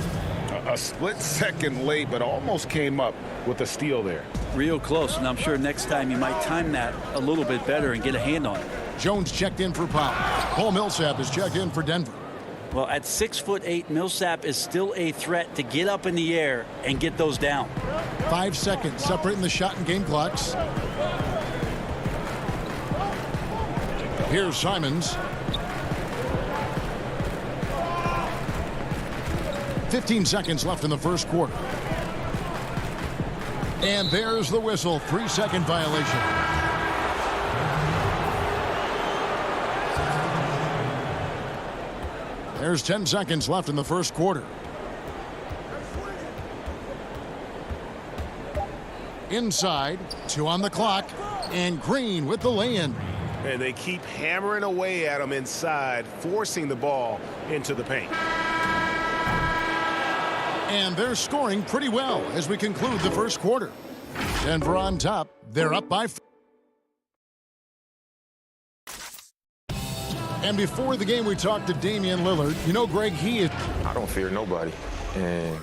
A split second late, but almost came up with a steal there. Real close, and I'm sure next time you might time that a little bit better and get a hand on it. Jones checked in for Powell. Paul Millsap is checked in for Denver. Well, at 6'8", Millsap is still a threat to get up in the air and get those down. 5 seconds separating the shot and game clocks. Here's Simons. 15 seconds left in the first quarter. And there's the whistle. 3-second violation. There's 10 seconds left in the first quarter. Inside, 2 on the clock, and Green with the lay-in. And they keep hammering away at him inside, forcing the ball into the paint. And they're scoring pretty well as we conclude the first quarter. Denver on top. They're up by 4. And before the game, we talked to Damian Lillard. Greg, he is... I don't fear nobody. And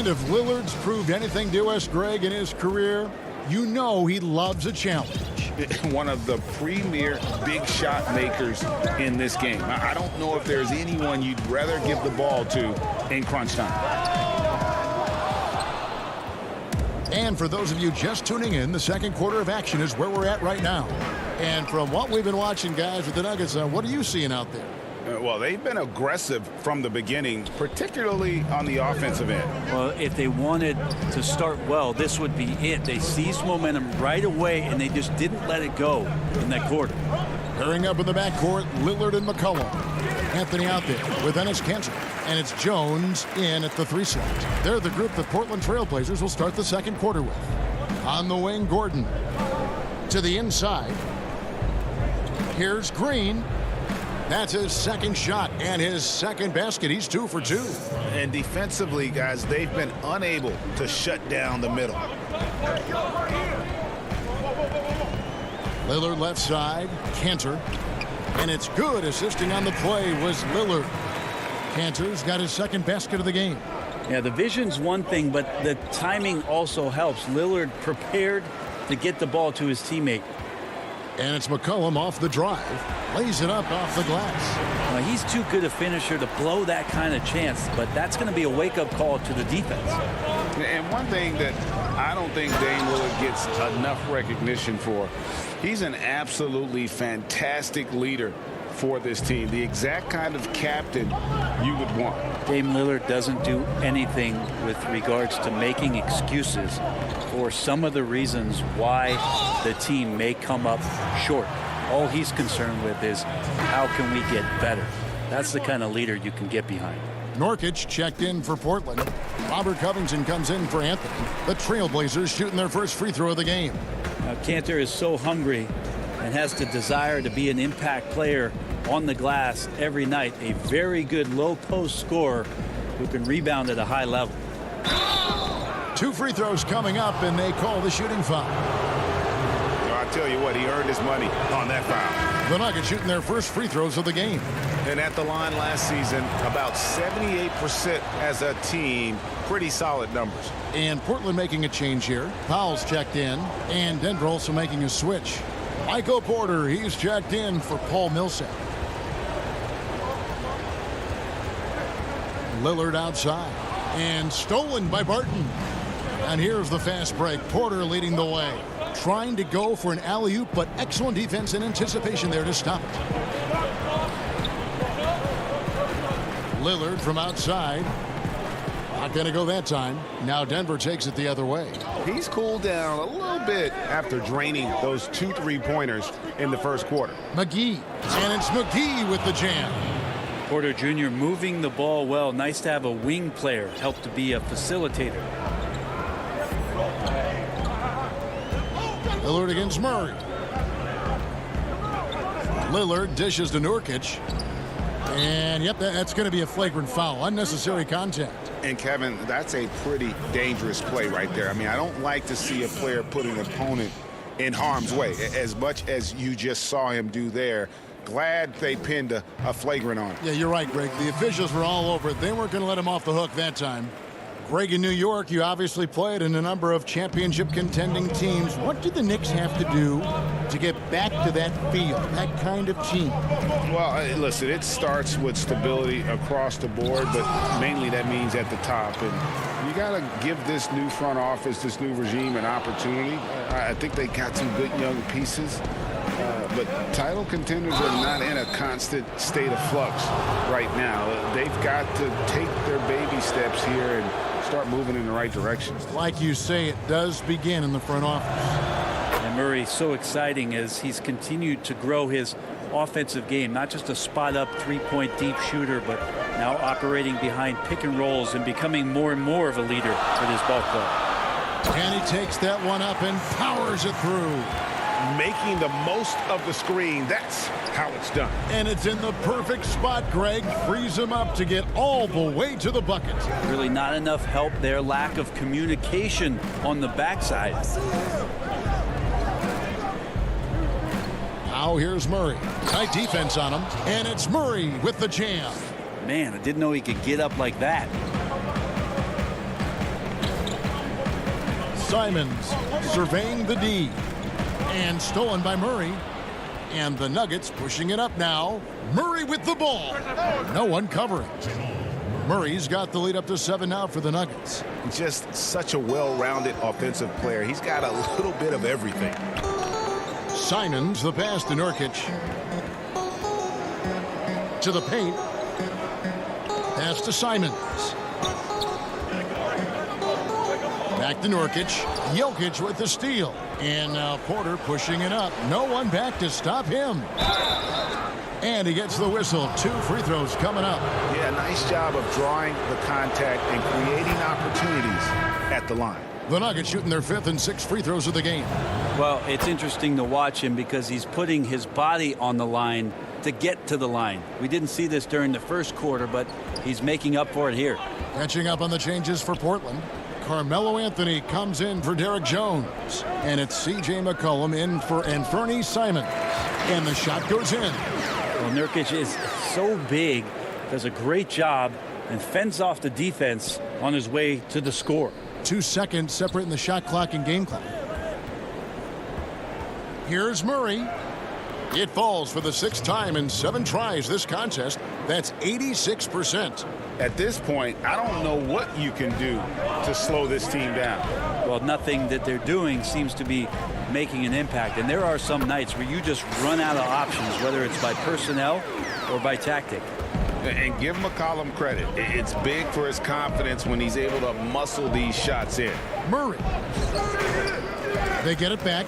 if Lillard's proved anything to us, Greg, in his career, he loves a challenge. One of the premier big shot makers in this game. I don't know if there's anyone you'd rather give the ball to in crunch time. And for those of you just tuning in, the second quarter of action is where we're at right now. And from what we've been watching, guys, with the Nuggets, what are you seeing out there? Well, they've been aggressive from the beginning, particularly on the offensive end. Well, if they wanted to start well, this would be it. They seized momentum right away, and they just didn't let it go in that quarter. Hurrying up in the backcourt, Lillard and McCollum. Anthony out there with Enes Kanter. And it's Jones in at the 3 slot. They're the group that Portland Trailblazers will start the second quarter with. On the wing, Gordon. To the inside. Here's Green. That's his second shot and his second basket. He's 2 for 2. And defensively, guys, they've been unable to shut down the middle. Lillard left side. Kanter. And it's good. Assisting on the play was Lillard. Kanter's got his second basket of the game. Yeah, the vision's one thing, but the timing also helps. Lillard prepared to get the ball to his teammate. And it's McCollum off the drive. Lays it up off the glass. He's too good a finisher to blow that kind of chance, but that's going to be a wake-up call to the defense. And one thing that I don't think Dame Lillard gets enough recognition for, he's an absolutely fantastic leader for this team. The exact kind of captain you would want. Dame Lillard doesn't do anything with regards to making excuses for some of the reasons why the team may come up short. All he's concerned with is how can we get better. That's the kind of leader you can get behind. Nurkic checked in for Portland. Robert Covington comes in for Anthony. The Trailblazers shooting their first free throw of the game. Now, Cantor is so hungry and has the desire to be an impact player on the glass every night. A very good low post scorer who can rebound at a high level. 2 free throws coming up, and they call the shooting foul. I tell you what, he earned his money on that foul. The Nuggets shooting their first free throws of the game. And at the line last season, about 78% as a team. Pretty solid numbers. And Portland making a change here. Powell's checked in, and Denver also making a switch. Michael Porter, he's checked in for Paul Millsap. Lillard outside, and stolen by Barton. And here's the fast break. Porter leading the way. Trying to go for an alley-oop, but excellent defense and anticipation there to stop it. Lillard from outside. Not going to go that time. Now Denver takes it the other way. He's cooled down a little bit after draining those 2 3-pointers in the first quarter. McGee, and it's McGee with the jam. Porter Jr. moving the ball well. Nice to have a wing player help to be a facilitator. Lillard against Murray. Lillard dishes to Nurkic. And, yep, that's going to be a flagrant foul. Unnecessary contact. And, Kevin, that's a pretty dangerous play right there. I mean, I don't like to see a player put an opponent in harm's way, as much as you just saw him do there. Glad they pinned a flagrant on him. Yeah, you're right, Greg. The officials were all over it. They weren't going to let him off the hook that time. Greg, in New York, you obviously played in a number of championship contending teams. What do the Knicks have to do to get back to that field, that kind of team? Well, listen, it starts with stability across the board, but mainly that means at the top. And you got to give this new front office, this new regime, an opportunity. I think they got some good young pieces. But title contenders are not in a constant state of flux right now. They've got to take their baby steps here and start moving in the right direction. Like you say, it does begin in the front office. And Murray, so exciting as he's continued to grow his offensive game. Not just a spot-up three-point deep shooter, but now operating behind pick and rolls and becoming more and more of a leader for this ball club. And he takes that one up and powers it through. Making the most of the screen. That's how it's done. And it's in the perfect spot, Greg. Frees him up to get all the way to the bucket. Really not enough help there. Lack of communication on the backside. Now here's Murray. Tight defense on him. And it's Murray with the jam. Man, I didn't know he could get up like that. Simons surveying the D. And stolen by Murray. And the Nuggets pushing it up now. Murray with the ball. No one covering. Murray's got the lead up to 7 now for the Nuggets. Just such a well-rounded offensive player. He's got a little bit of everything. Simons, the pass to Nurkic. To the paint. Pass to Simons. Back to Nurkic. Jokic with the steal. And now Porter pushing it up. No one back to stop him. And he gets the whistle. 2 free throws coming up. Yeah, nice job of drawing the contact and creating opportunities at the line. The Nuggets shooting their 5th and 6th free throws of the game. Well, it's interesting to watch him because he's putting his body on the line to get to the line. We didn't see this during the first quarter, but he's making up for it here. Catching up on the changes for Portland. Carmelo Anthony comes in for Derek Jones. And it's C.J. McCollum in for Anthony Simons. And the shot goes in. Well, Nurkic is so big, does a great job, and fends off the defense on his way to the score. 2 seconds separating the shot clock and game clock. Here's Murray. It falls for the 6th time in 7 tries this contest. That's 86%. At this point, I don't know what you can do to slow this team down. Well, nothing that they're doing seems to be making an impact. And there are some nights where you just run out of options, whether it's by personnel or by tactic. And give McCollum credit. It's big for his confidence when he's able to muscle these shots in. Murray. They get it back.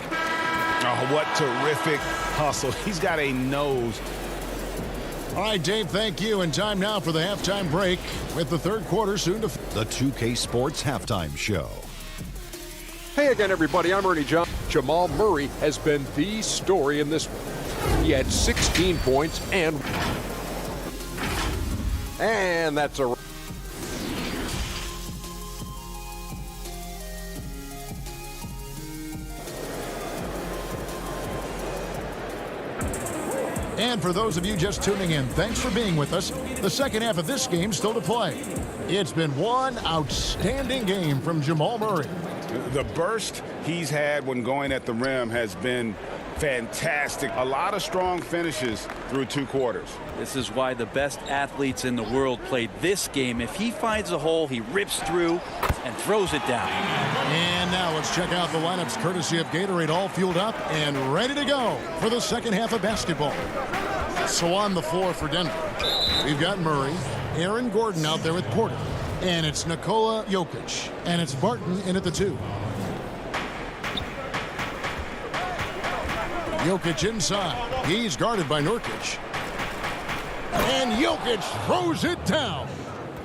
Oh, what terrific hustle. He's got a nose. All right, Dave, thank you. And time now for the halftime break with the third quarter soon to... The 2K Sports Halftime Show. Hey again, everybody. I'm Ernie John. Jamal Murray has been the story in this one. He had 16 points and that's a... And for those of you just tuning in, thanks for being with us. The second half of this game still to play. It's been one outstanding game from Jamal Murray. The burst he's had when going at the rim has been fantastic. A lot of strong finishes through 2 quarters. This is why the best athletes in the world played this game. If he finds a hole, he rips through and throws it down. And now let's check out the lineups courtesy of Gatorade, all fueled up and ready to go for the second half of basketball. So on the floor for Denver, we've got Murray, Aaron Gordon out there with Porter, and it's Nikola Jokic, and it's Barton in at the 2. Jokic inside. He's guarded by Nurkic. And Jokic throws it down.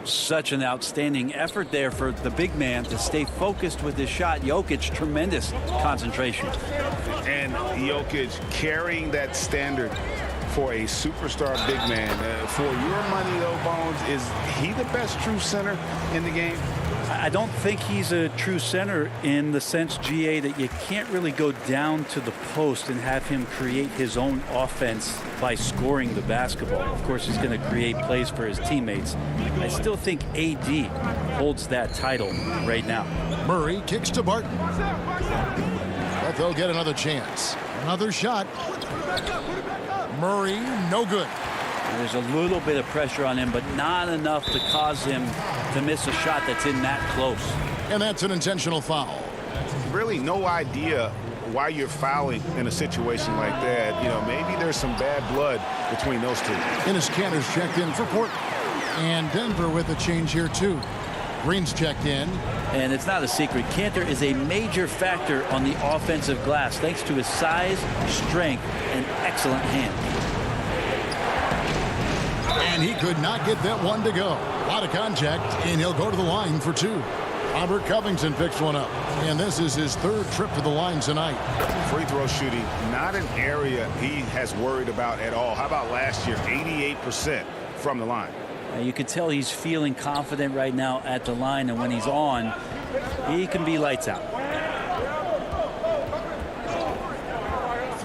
Such an outstanding effort there for the big man to stay focused with his shot. Jokic, tremendous concentration. And Jokic carrying that standard for a superstar big man. For your money, though, Bones, is he the best true center in the game? I don't think he's a true center in the sense, GA, that you can't really go down to the post and have him create his own offense by scoring the basketball. Of course, he's going to create plays for his teammates. I still think AD holds that title right now. Murray kicks to Barton. But they'll get another chance. Another shot. Murray, no good. There's a little bit of pressure on him, but not enough to cause him to miss a shot that's in that close. And that's an intentional foul. Really no idea why you're fouling in a situation like that. You know, maybe there's some bad blood between those two. Ennis Cantor's checked in for Portland. And Denver with a change here, too. Green's checked in. And it's not a secret. Cantor is a major factor on the offensive glass, thanks to his size, strength, and excellent hands. And he could not get that one to go. A lot of contact, and he'll go to the line for 2. Robert Covington picks one up, and this is his 3rd trip to the line tonight. Free throw shooting, not an area he has worried about at all. How about last year, 88% from the line? You can tell he's feeling confident right now at the line, and when he's on, he can be lights out.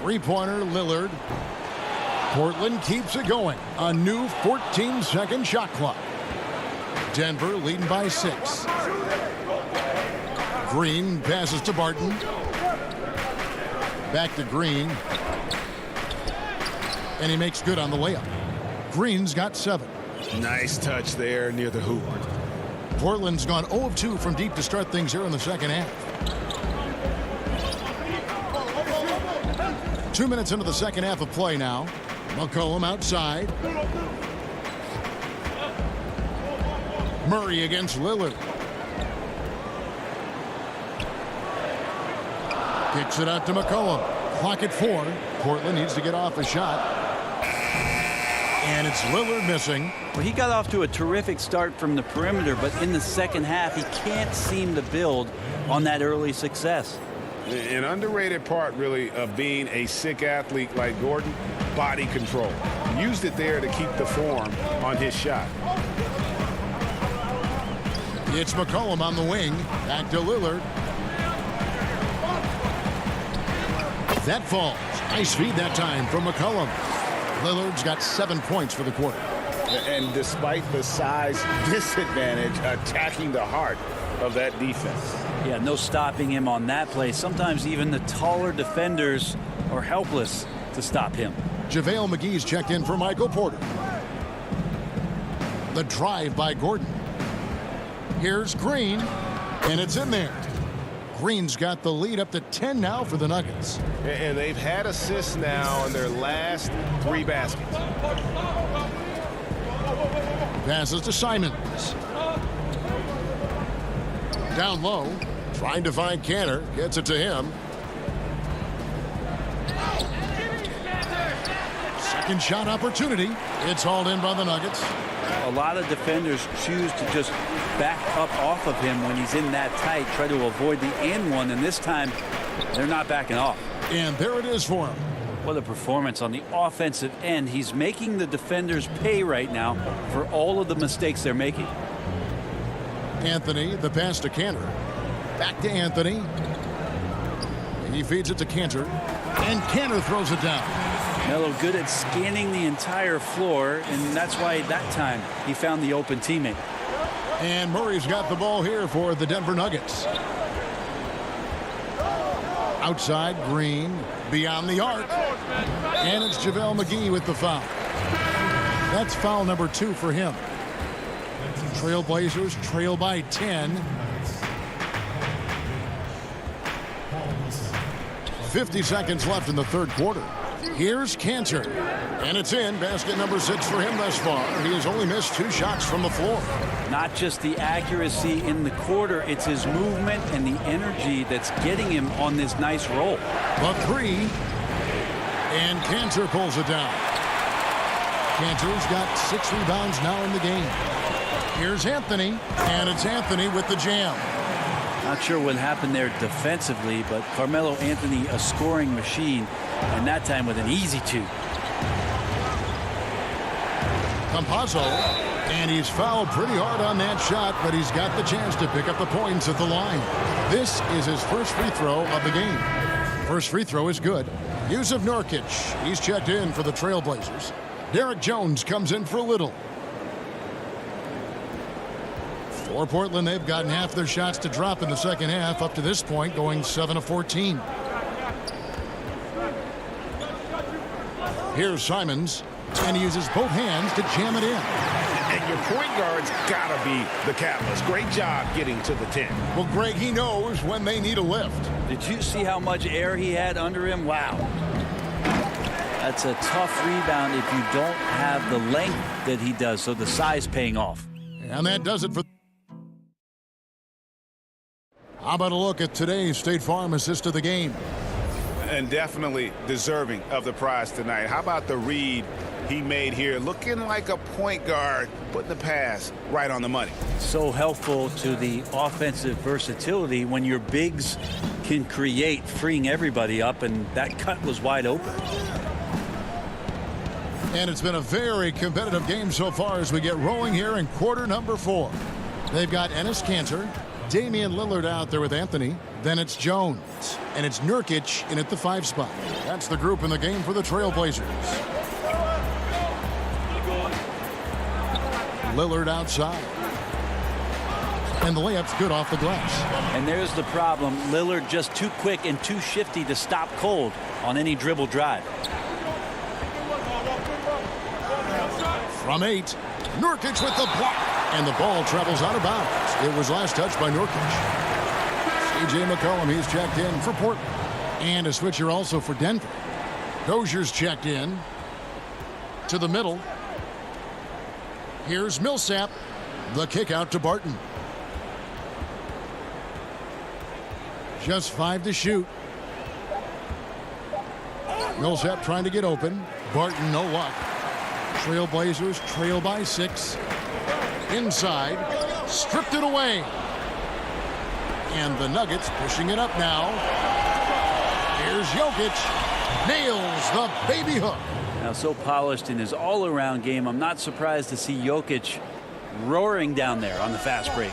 3-pointer, Lillard. Portland keeps it going. A new 14-second shot clock. Denver leading by 6. Green passes to Barton. Back to Green. And he makes good on the layup. Green's got 7. Nice touch there near the hoop. Portland's gone 0 of 2 from deep to start things here in the second half. 2 minutes into the second half of play now. McCollum outside. Murray against Lillard. Kicks it out to McCollum. Clock at 4. Portland needs to get off a shot. And it's Lillard missing. Well, he got off to a terrific start from the perimeter, but in the second half, he can't seem to build on that early success. An underrated part, really, of being a sick athlete like Gordon, body control. Used it there to keep the form on his shot. It's McCollum on the wing. Back to Lillard. That falls. Nice feed that time from McCollum. Lillard's got 7 points for the quarter. And despite the size disadvantage, attacking the heart of that defense. Yeah, no stopping him on that play. Sometimes even the taller defenders are helpless to stop him. JaVale McGee's checked in for Michael Porter. The drive by Gordon. Here's Green, and it's in there. Green's got the lead up to 10 now for the Nuggets. And they've had assists now in their last 3 baskets. Passes to Simons. Down low, trying to find Cantor. Gets it to him. Second shot opportunity. It's hauled in by the Nuggets. A lot of defenders choose to just back up off of him when he's in that tight, try to avoid the and one, and this time they're not backing off. And there it is for him. What a performance on the offensive end. He's making the defenders pay right now for all of the mistakes they're making. Anthony, the pass to Cantor. Back to Anthony. He feeds it to Cantor. And Cantor throws it down. Melo good at scanning the entire floor, and that's why that time he found the open teammate. And Murray's got the ball here for the Denver Nuggets. Outside, Green, beyond the arc. And it's JaVale McGee with the foul. That's foul number 2 for him. Trailblazers trail by 10. 50 seconds left in the third quarter. Here's Cantor. And it's in. Basket number 6 for him thus far. He has only missed 2 shots from the floor. Not just the accuracy in the quarter, it's his movement and the energy that's getting him on this nice roll. The 3. And Cantor pulls it down. Cantor's got 6 rebounds now in the game. Here's Anthony. And it's Anthony with the jam. Not sure what happened there defensively, but Carmelo Anthony, a scoring machine, and that time with an easy 2. Campazzo, and he's fouled pretty hard on that shot, but he's got the chance to pick up the points at the line. This is his first free throw of the game. First free throw is good. Yusuf Nurkic, he's checked in for the Trailblazers. Derek Jones comes in for Little. For Portland, they've gotten half their shots to drop in the second half, up to this point going 7 of 14. Here's Simons, and he uses both hands to jam it in. And your point guard's got to be the catalyst. Great job getting to the 10. Well, Greg, he knows when they need a lift. Did you see how much air he had under him? Wow. That's a tough rebound if you don't have the length that he does, so the size paying off. And that does it for... How about a look at today's State Farm assist of the game? And definitely deserving of the prize tonight. How about the read he made here? Looking like a point guard, putting the pass right on the money. So helpful to the offensive versatility when your bigs can create, freeing everybody up, and that cut was wide open. And it's been a very competitive game so far as we get rolling here in quarter number 4. They've got Enes Kanter, Damian Lillard out there with Anthony. Then it's Jones. And it's Nurkic in at the 5 spot. That's the group in the game for the Trailblazers. Lillard outside. And the layup's good off the glass. And there's the problem. Lillard just too quick and too shifty to stop cold on any dribble drive. From 8, Nurkic with the block. And the ball travels out of bounds. It was last touched by Nurkic. C.J. McCollum, he's checked in for Portland. And a switcher also for Denver. Dozier's checked in to the middle. Here's Millsap. The kick out to Barton. Just 5 to shoot. Millsap trying to get open. Barton, no luck. Trailblazers trail by 6. Inside. Stripped it away. And the Nuggets pushing it up now. Here's Jokic. Nails the baby hook. Now so polished in his all-around game. I'm not surprised to see Jokic roaring down there on the fast break.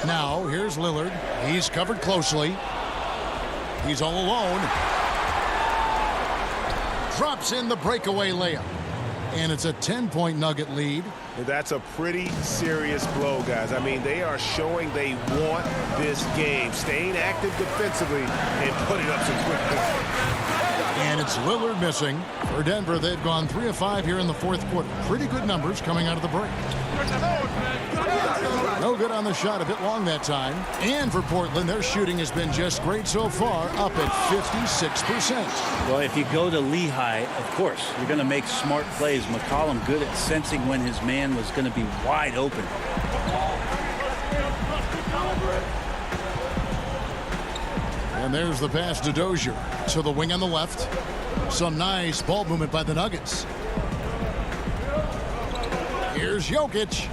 Now here's Lillard. He's covered closely. He's all alone. Drops in the breakaway layup. And it's a 10-point Nugget lead. That's a pretty serious blow, guys. I mean, they are showing they want this game. Staying active defensively and putting up some quick points. And it's Lillard missing. For Denver, they've gone 3 of 5 here in the fourth quarter. Pretty good numbers coming out of the break. No good on the shot, a bit long that time. And for Portland, their shooting has been just great so far, up at 56%. Well, if you go to Lehigh, of course, you're going to make smart plays. McCollum good at sensing when his man was going to be wide open. And there's the pass to Dozier. So the wing on the left. Some nice ball movement by the Nuggets. Here's Jokic.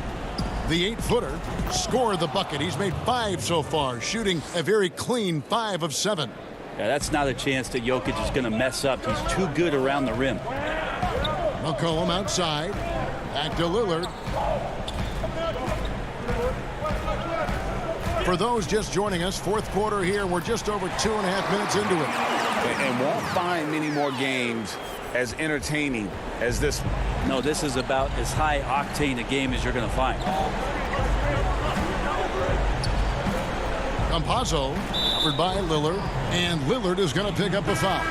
The 8-footer scored the bucket. He's made 5 so far, shooting a very clean 5 of 7. Yeah, that's not a chance that Jokic is going to mess up. He's too good around the rim. McCollum outside. Back to Lillard. For those just joining us, fourth quarter here. We're just over 2.5 minutes into it. And won't find many more games as entertaining as this one. No, this is about as high octane a game as you're going to find. Campazzo covered by Lillard, and Lillard is going to pick up a foul.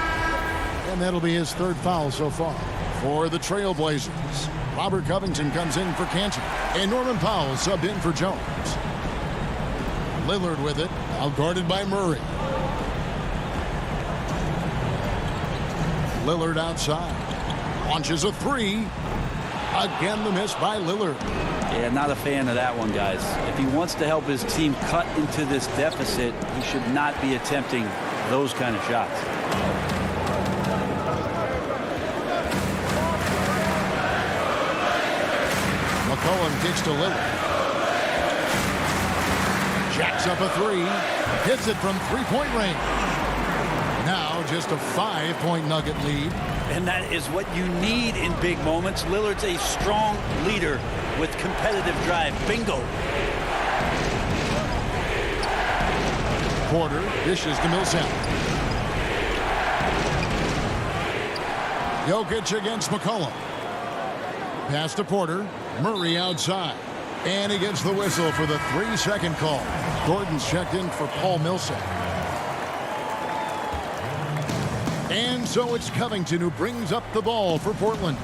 And that'll be his 3rd foul so far for the Trailblazers. Robert Covington comes in for Cantor, and Norman Powell subbed in for Jones. Lillard with it, out guarded by Murray. Lillard outside. Launches a 3. Again, the miss by Lillard. Yeah, not a fan of that one, guys. If he wants to help his team cut into this deficit, he should not be attempting those kind of shots. McCollum kicks to Lillard. Jacks up a 3. Hits it from 3-point range. Now just a 5-point Nugget lead. And that is what you need in big moments. Lillard's a strong leader with competitive drive. Bingo. Porter dishes to Millsap. Jokic against McCollum. Pass to Porter. Murray outside. And he gets the whistle for the 3-second call. Gordon's checked in for Paul Millsap. And so it's Covington who brings up the ball for Portland.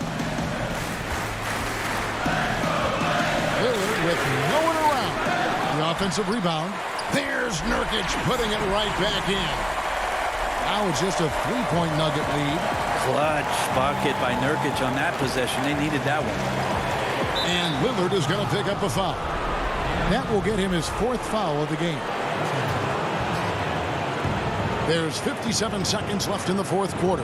Lillard with no one around. The offensive rebound. There's Nurkic putting it right back in. Now it's just a 3-point Nugget lead. Clutch bucket by Nurkic on that possession. They needed that one. And Lillard is going to pick up a foul. That will get him his 4th foul of the game. There's 57 seconds left in the 4th quarter.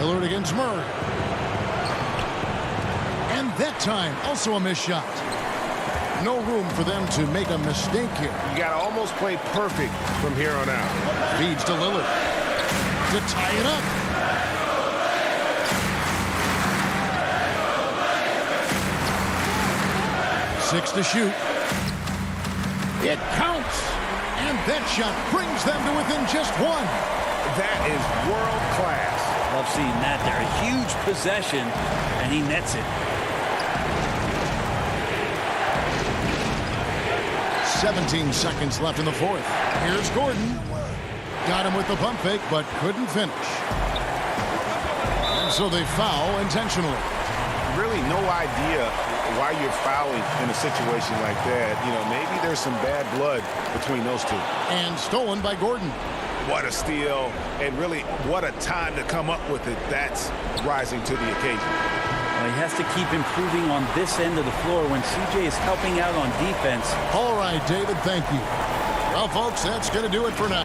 Lillard against Murray. And that time, also a missed shot. No room for them to make a mistake here. You got to almost play perfect from here on out. Feeds to Lillard to tie it up. Six to shoot. It counts. And that shot brings them to within just 1. That is world class. Love seeing that there. A huge possession, and he nets it. 17 seconds left in the 4th. Here's Gordon. Got him with the pump fake, but couldn't finish. And so they foul intentionally. Really no idea why you're fouling in a situation like that. You know, maybe there's some bad blood between those two. And stolen by Gordon. What a steal, and really what a time to come up with it. That's rising to the occasion. Well, he has to keep improving on this end of the floor when CJ is helping out on defense. All right, David, thank you. Well, folks, that's going to do it for now.